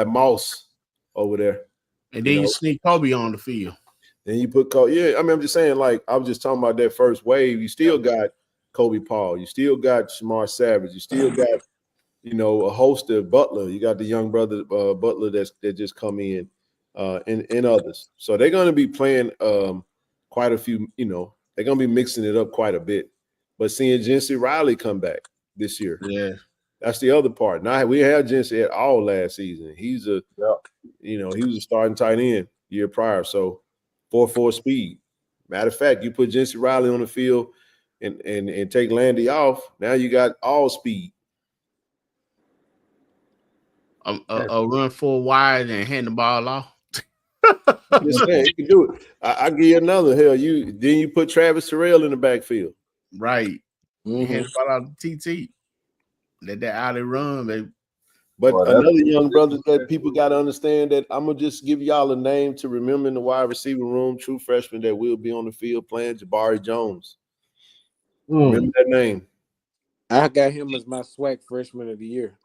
Moss over there. And then you sneak Kobe on the field. Then you put Kobe. Yeah, I mean, I'm just saying, like, I was just talking about that first wave. You still got Kobe Paul. You still got Shamar Savage. You still got, a host of Butler. You got the young brother Butler that just come in, and others. So they're going to be playing quite a few. They're going to be mixing it up quite a bit. But seeing Jency Riley come back this year, yeah, that's the other part. Now we had Jency at all last season. He was a starting tight end year prior. So 4.4 speed. Matter of fact, you put Jency Riley on the field and take Landy off. Now you got all speed. A run full wide and hand the ball off. Just saying, you can do it. I give you another. Hell, you put Travis Terrell in the backfield. Right. Hand the ball out to TT. Let that alley run, baby. But another young brother that people got to understand that I'm going to just give y'all a name to remember in the wide receiver room, true freshman that will be on the field playing, Jabari Jones. Remember that name. I got him as my SWAC freshman of the year.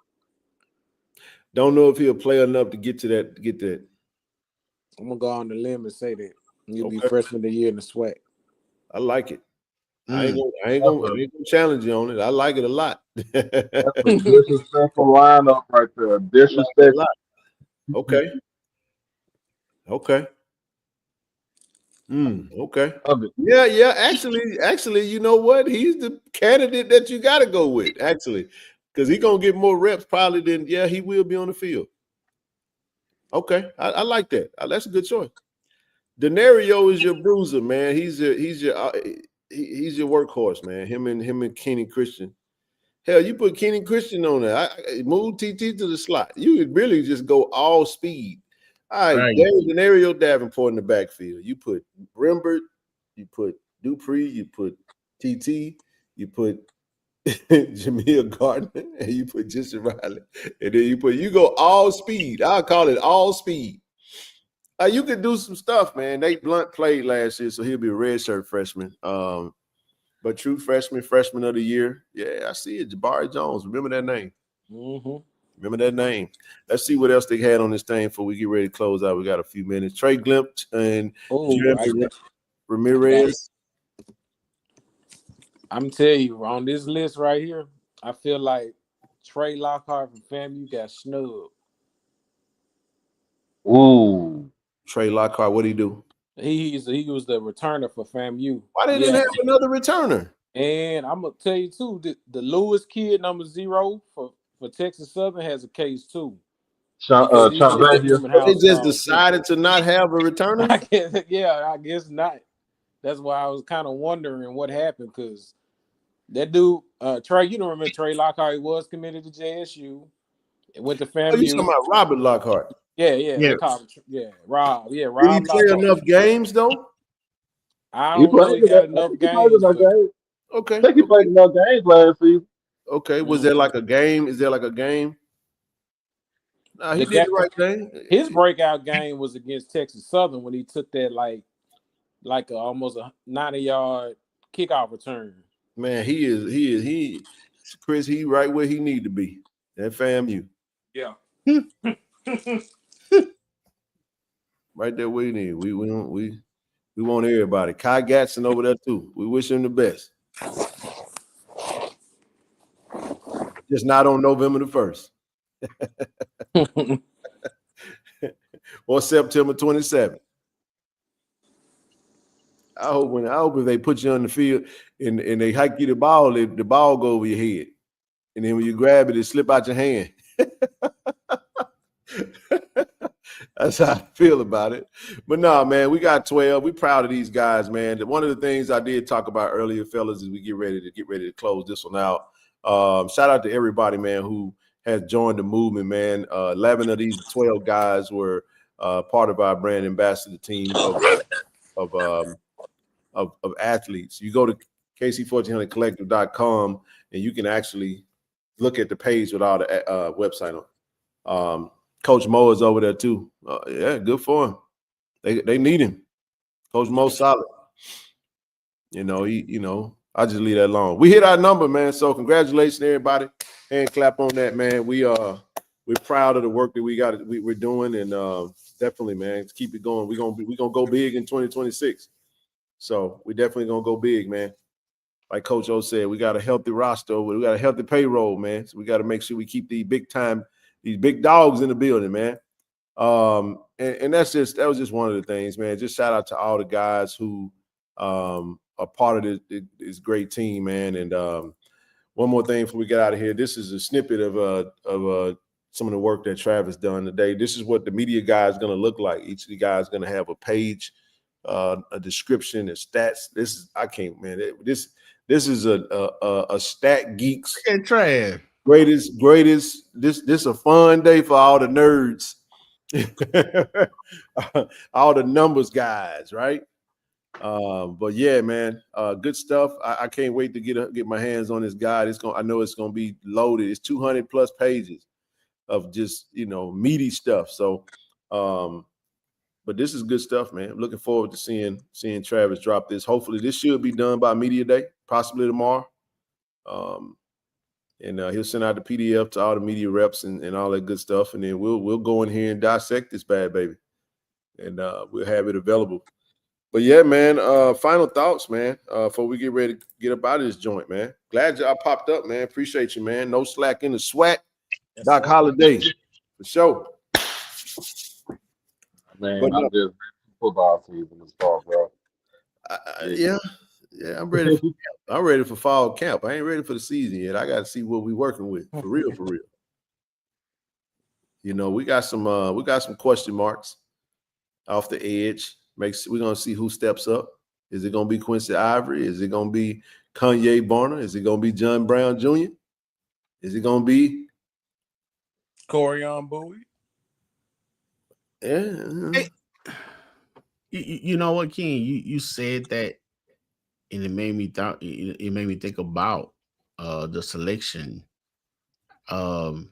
Don't know if he'll play enough to get that. I'm going to go on the limb and say that. He'll be freshman of the year in the SWAC. I like it. I ain't gonna challenge you on it. I like it a lot. That's a disrespectful lineup right there. Disrespectful. Okay. Okay. Okay. Yeah. Actually, you know what? He's the candidate that you got to go with. Actually, because he's gonna get more reps probably than he will be on the field. Okay, I like that. That's a good choice. Denario is your bruiser, man. He's your workhorse, man. Him and Kenny Christian. Hell, you put Kenny Christian on there. Move TT to the slot. You would really just go all speed. All right. There's Denario Davenport in the backfield. You put Rembert, you put Dupree, you put TT, you put Jameel Gardner, and you put Jesse Riley, and then you go all speed. I'll call it all speed. You could do some stuff, man. Nate Blunt played last year, so he'll be a redshirt freshman. But true freshman of the year. Yeah, I see it. Jabari Jones. Remember that name. Remember that name. Let's see what else they had on this thing before we get ready to close out. We got a few minutes. Trey Glimpse and Ramirez. I'm telling you, on this list right here, I feel like Trey Lockhart from FAMU got snubbed. Ooh. Trey Lockhart, what did he do? He was the returner for FAMU. Why they didn't have another returner? And I'm gonna tell you too, the Lewis kid, number 0 for Texas Southern, has a case too. They just decided to not have a returner. I guess not. That's why I was kind of wondering what happened, because that dude, Trey, you don't remember Trey Lockhart? He was committed to JSU. It went to FAMU. You talking about Robert Lockhart? Yeah. Rob. Yeah, Rob. Did he play enough games though? I don't know. He got enough games. Okay. I think he played enough games last season. Okay. Was there like a game? Is there like a game? No, he did the right thing. His breakout game was against Texas Southern when he took that like almost a 90-yard kickoff return. Man, he Chris, he right where he need to be at FAMU. Yeah. Right there where he need. We want everybody. Kai Gatson over there too. We wish him the best. Just not on November the 1st. Or September 27th. I hope if they put you on the field and they hike you the ball go over your head. And then when you grab it slip out your hand. That's how I feel about it. But no, man, we got 12. We proud of these guys, man. One of the things I did talk about earlier, fellas, is we get ready to close this one out. Shout out to everybody, man, who has joined the movement, man. 11 of these 12 guys were part of our brand ambassador team of athletes. You go to KC-1400collective.com, and you can actually look at the page with all the website on. Coach Mo is over there too. Yeah, good for him. They need him. Coach Mo solid. I just leave that alone. We hit our number, man. So congratulations, everybody. Hand clap on that, man. We're proud of the work that we're doing, and definitely, man, let's keep it going. We're gonna go big in 2026. So we definitely gonna go big, man. Like Coach O said, we got a healthy roster, we got a healthy payroll, man. So we got to make sure we keep these big dogs in the building, man. And that was just one of the things, man. Just shout out to all the guys who are part of this great team, man. And one more thing before we get out of here, this is a snippet of some of the work that Travis done today. This is what the media guy is going to look like. Each of the guys is going to have a page, a description, and stats. This is a Stat Geeks greatest. This is a fun day for all the nerds, all the numbers guys, right? But yeah, man, good stuff. I can't wait to get my hands on this guide. I know it's gonna be loaded. It's 200 plus pages of just meaty stuff. So, but this is good stuff, man. I'm looking forward to seeing Travis drop this. Hopefully, this should be done by media day, possibly tomorrow. And he'll send out the PDF to all the media reps and all that good stuff, and then we'll go in here and dissect this bad baby, and we'll have it available. But yeah, man, final thoughts, man, before we get ready to get up out of this joint, man. Glad y'all popped up, man. Appreciate you, man. No slack in the SWAC. Yes, Doc Holliday, for sure. Man, I'm just ready for football season to start, bro. Yeah, I'm ready. I'm ready for fall camp. I ain't ready for the season yet. I got to see what we working with, for real, for real. We got some question marks off the edge. We're gonna see who steps up. Is it gonna be Quincy Ivory? Is it gonna be Kanye Barner? Is it gonna be John Brown Jr.? Is it gonna be Corian Bowie? Yeah. Hey, you know what, Ken? You said that, and it made me think about the selection. Then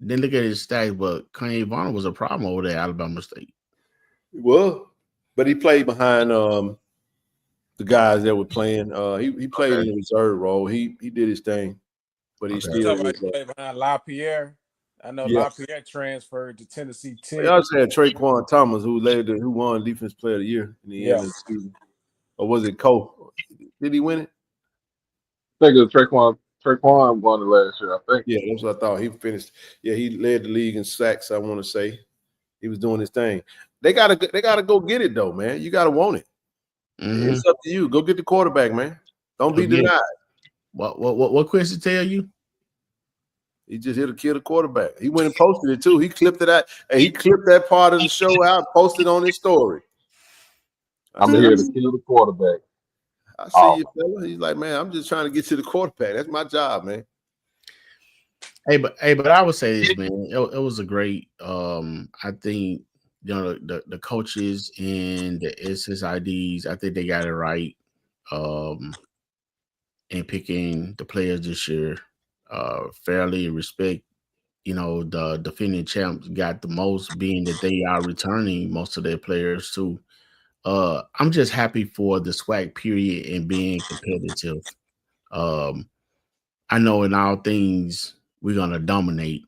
look at his stats, but Kanye Barner was a problem over there at Alabama State. Well, but he played behind the guys that were playing. He played in the reserve role. He did his thing, but he still was, played behind LaPierre. I know LaPierre transferred to Tennessee Tech. They also had Traquan Thomas, who won Defense Player of the Year in the end of the season. Or was it Cole? Did he win it? I think it was Traquan. Traquan won it last year, I think. Yeah, that's what I thought. He finished. Yeah, he led the league in sacks, I want to say. He was doing his thing. They gotta go get it though, man. You gotta want it. Mm-hmm. It's up to you. Go get the quarterback, man. Don't be denied. What Quincy tell you? He just hit a kill the quarterback. He went and posted it too. He clipped it out, and he clipped that part of the show out, posted on his story. I'm here to kill the quarterback. I see you, fella. He's like, man, I'm just trying to get to the quarterback. That's my job, man. Hey, but I would say this, man. It was a great. I think the coaches and the SSIDs. I think they got it right. In picking the players this year, fairly and respect. The defending champs got the most, being that they are returning most of their players too. I'm just happy for the SWAC period and being competitive. I know in all things we're gonna dominate,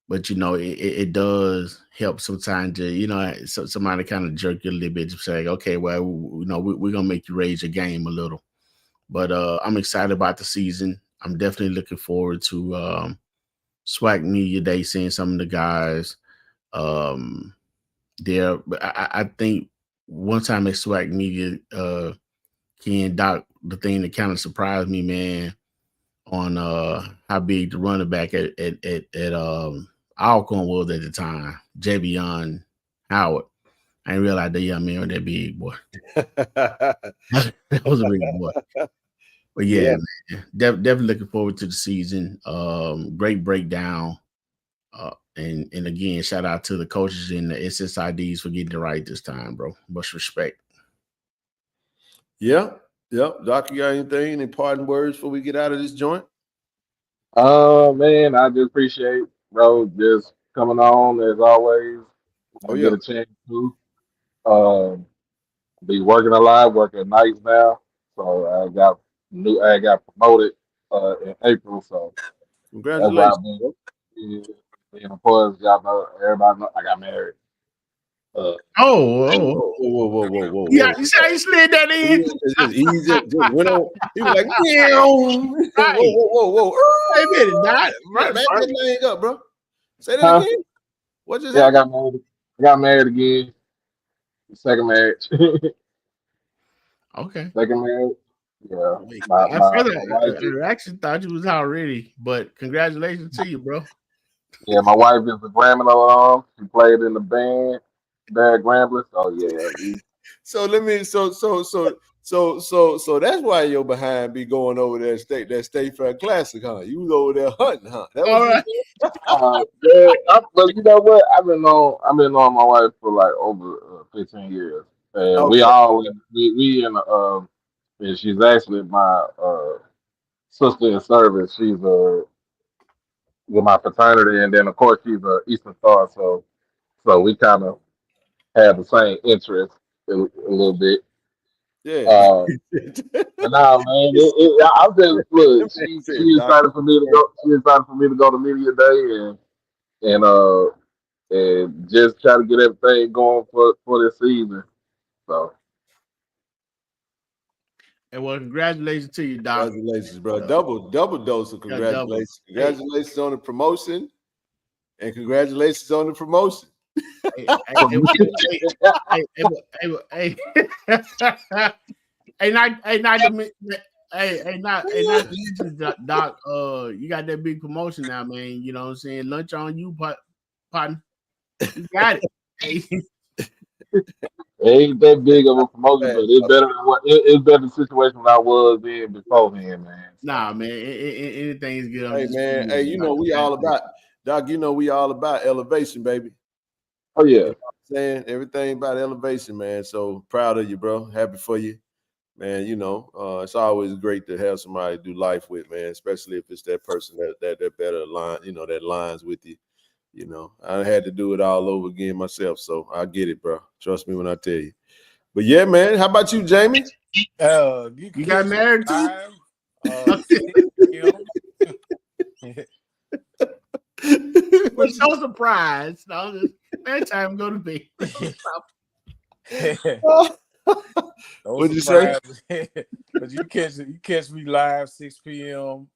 but it does help sometimes to somebody kind of jerk you a little bit to say, okay, well, we're gonna make you raise your game a little. But I'm excited about the season. I'm definitely looking forward to SWAC Media Day, seeing some of the guys there. But I think one time at SWAC Media, Ken, Doc, the thing that kind of surprised me, man, on how big the running back at Alcorn was at the time, Javion Howard. I didn't realize that young man was that big, boy. That was a big boy. But yeah. Man, definitely looking forward to the season. Great breakdown. And again, shout out to the coaches and the SSIDs for getting it right this time, bro. Much respect. Yeah. Yep. Doc, you got anything? Any parting words before we get out of this joint? Man, I just appreciate, bro, just coming on as always. Oh, I yeah. get a chance to be working a lot, working nights now. So I got promoted in April. So that's why Congratulations. I've been. Yeah, and of course, y'all know, everybody know I got married. Whoa. Yeah, you see how you slid that in? Just easy. Just went on. He was like, meow. Right. Whoa. Wait a minute, Doc. Back that thing up, bro. Say that Huh? again. What just Yeah, happened? I got married again. Second marriage. Okay. Second marriage. Yeah. Wait, My I my, further my wife is I actually thought you was already, but congratulations to you, bro. my wife is a Grammy alum. She played in the band, Bad Gramblers. So yeah, So let me so that's why your behind be going over there that State Fair Classic, huh? You was over there hunting, huh? That All was right. yeah, but you know what? I've been on my wife for like over 15 years, and okay. we in and she's actually my sister in service. She's with my fraternity, and then of course she's a Eastern Star, so we kind of have the same interest a little bit. Yeah. But nah, man, I'm just look. She excited for me to go. She excited for me to go to media day and just try to get everything going for this season. So And well, congratulations to you, Doc. Congratulations, bro. Double dose of congratulations. Yeah, double. Congratulations on the promotion, and congratulations on the promotion. Hey, not to mention, not to mention, Doc. You got that big promotion now, man. You know what I'm saying? Lunch on you, partner. You got it. Hey. it ain't that big of a promotion, but it's better than it's better than the situation I was in beforehand, man. So. Nah, man. Anything's good. Hey, man. Hey, you know we all about Doc. You know we all about elevation, baby. Oh yeah. You know what I'm saying? Everything about elevation, man. So proud of you, bro. Happy for you, man. You know, it's always great to have somebody to do life with, man. Especially if it's that person that better align, you know, that lines with you. You know, I had to do it all over again myself, so I get it, bro. Trust me when I tell you. But yeah, man. How about you, Jamie? You got married too? We're so surprised. No, that time go to bed. What'd you say? But you catch me live 6 p.m.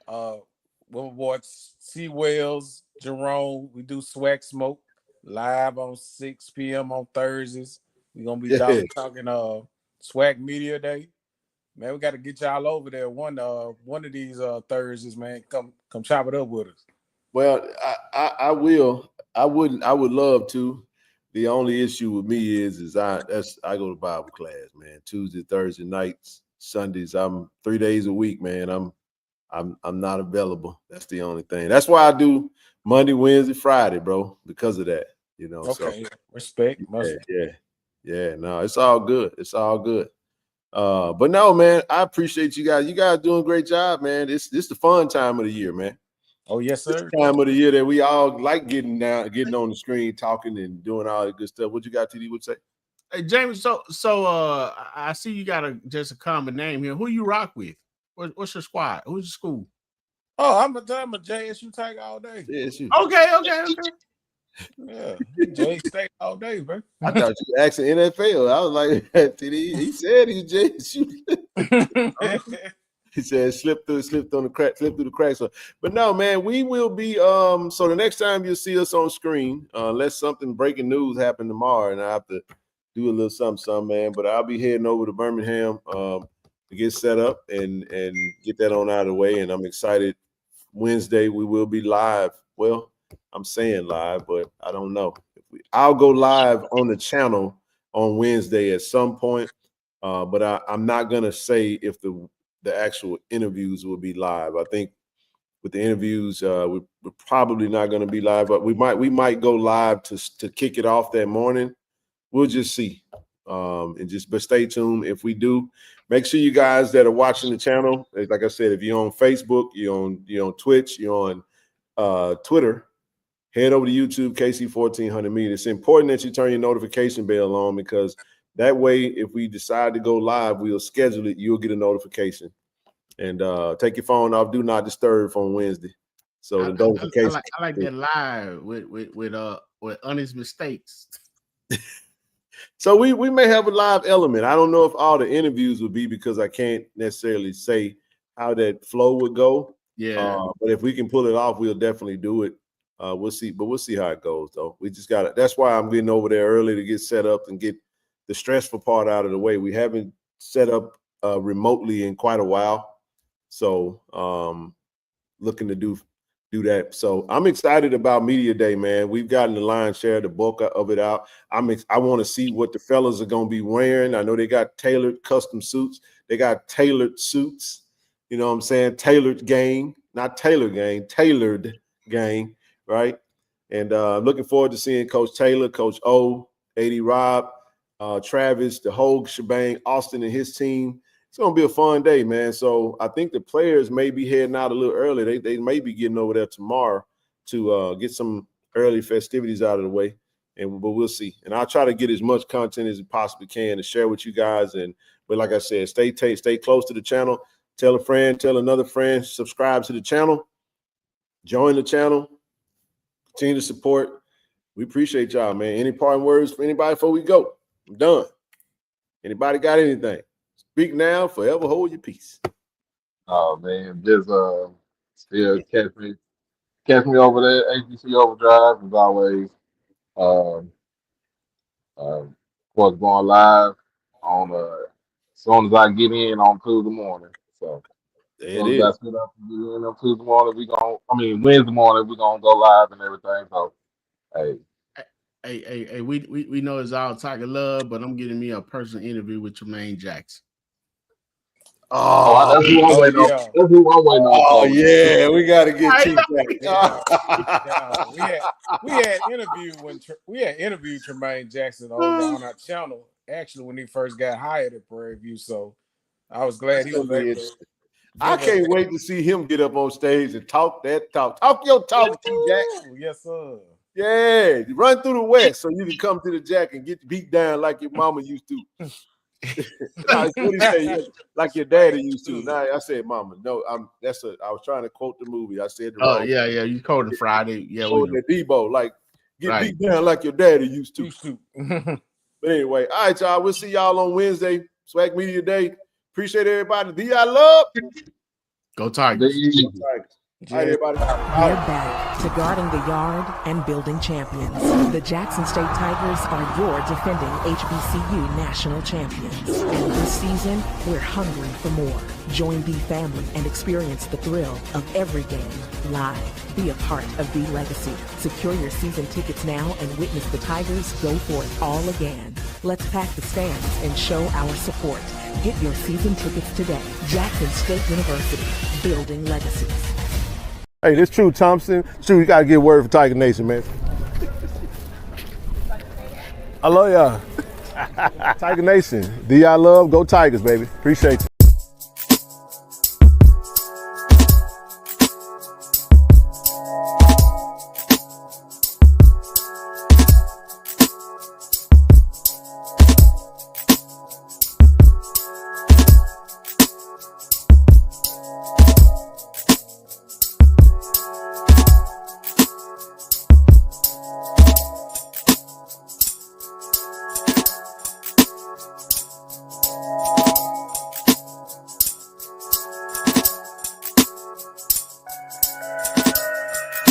We'll watch C. Wells, Jerome. We do SWAC Smoke live on 6 p.m. on Thursdays. We're gonna be talking SWAC Media Day. Man, we got to get y'all over there one of these Thursdays, man. Come chop it up with us. Well, I will. I would love to. The only issue with me is I go to Bible class, man. Tuesday, Thursday nights, Sundays. I'm 3 days a week, man. I'm not available. That's the only thing. That's why I do Monday, Wednesday, Friday, bro. Because of that, you know. Okay, so, respect. Yeah. No, it's all good. It's all good. But no, man, I appreciate you guys. You guys doing a great job, man. This the fun time of the year, man. Oh, yes, sir. This time of the year that we all like getting on the screen, talking and doing all that good stuff. What you got, TD would say? Hey, James, so I see you got just a common name here. Who you rock with? What's your squad? Who's your school? Oh, I'm a JSU Tiger all day. JSU. Okay. Yeah, J State all day, bro. I thought you were asking NFL. I was like, TD, he said he's JSU. He said slipped through the cracks. But no, man, we will be so the next time you'll see us on screen, unless something breaking news happen tomorrow and I have to do a little something, man. But I'll be heading over to Birmingham to get set up and get that on out of the way. And I'm excited. Wednesday we will be live. Well, I'm saying live, but I don't know. I'll go live on the channel on Wednesday at some point. But I'm not gonna say if the actual interviews will be live. I think with the interviews, we're probably not going to be live, but we might go live to kick it off that morning. We'll just see. But stay tuned. If we do, make sure you guys that are watching the channel, like I said, if you're on Facebook, you're on Twitch, you're on Twitter, head over to YouTube, KC-1400 Media. It's important that you turn your notification bell on, because that way, if we decide to go live, we'll schedule it. You'll get a notification. And take your phone off Do Not Disturb on Wednesday. So the notification. I like that live with honest mistakes. So we may have a live element. I don't know if all the interviews will be, because I can't necessarily say how that flow would go. Yeah. But if we can pull it off, we'll definitely do it. We'll see. But we'll see how it goes, though. We just got it. That's why I'm getting over there early, to get set up and get the stressful part out of the way. We haven't set up remotely in quite a while. So looking to do that. So I'm excited about Media Day, man. We've gotten the lion's share, the bulk of it out. I want to see what the fellas are going to be wearing. I know they got tailored custom suits. They got tailored suits. You know what I'm saying? Tailored gang, not Taylor gang, tailored gang, right? And looking forward to seeing Coach Taylor, Coach O, AD Rob, Travis, the whole shebang, Austin and his team. It's going to be a fun day, man. So I think the players may be heading out a little early. They may be getting over there tomorrow to get some early festivities out of the way, but we'll see. And I'll try to get as much content as I possibly can to share with you guys. But like I said, stay close to the channel. Tell a friend, tell another friend, subscribe to the channel, join the channel, continue to support. We appreciate y'all, man. Any parting words for anybody before we go? I'm done. Anybody got anything? Speak now, forever hold your peace. Oh man, just still catch me over there, HBC Overdrive as always. Of course, going live on as soon as I get in on Tuesday morning. So as soon as I sit up and get in on Tuesday morning, Wednesday morning we're gonna go live and everything. So Hey, we know it's all Tiger Love, but I'm getting me a personal interview with Jermaine Jackson. That's who I'm waiting on. That's who I'm waiting on. Oh yeah, we got to get Chief We had interviewed Jermaine Jackson over on our channel, actually, when he first got hired at Prairie View. So I was glad he was able to. I can't wait to see him get up on stage and talk that talk. Talk your talk, Jack. Yes, sir. Yeah, run through the West so you can come to the Jack and get beat down like your mama used to. What he say? Like your daddy used to. Nah, I said, "Mama, no." I was trying to quote the movie. I said, yeah. You quoted Friday. Yeah, we Debo, like get beat down like your daddy used to. But anyway, all right, y'all. We'll see y'all on Wednesday. SWAC Media Day. Appreciate everybody. D.I. Love. Go Tigers. All right, everybody. We're back to guarding the yard and building champions. The Jackson State Tigers are your defending HBCU national champions. And this season, we're hungry for more. Join the family and experience the thrill of every game live. Be a part of the legacy. Secure your season tickets now and witness the Tigers go for it all again. Let's pack the stands and show our support. Get your season tickets today. Jackson State University, building legacies. Hey, this True Thompson. True, you got to get word for Tiger Nation, man. I love y'all. Tiger Nation. D.I. Love. Go Tigers, baby. Appreciate you.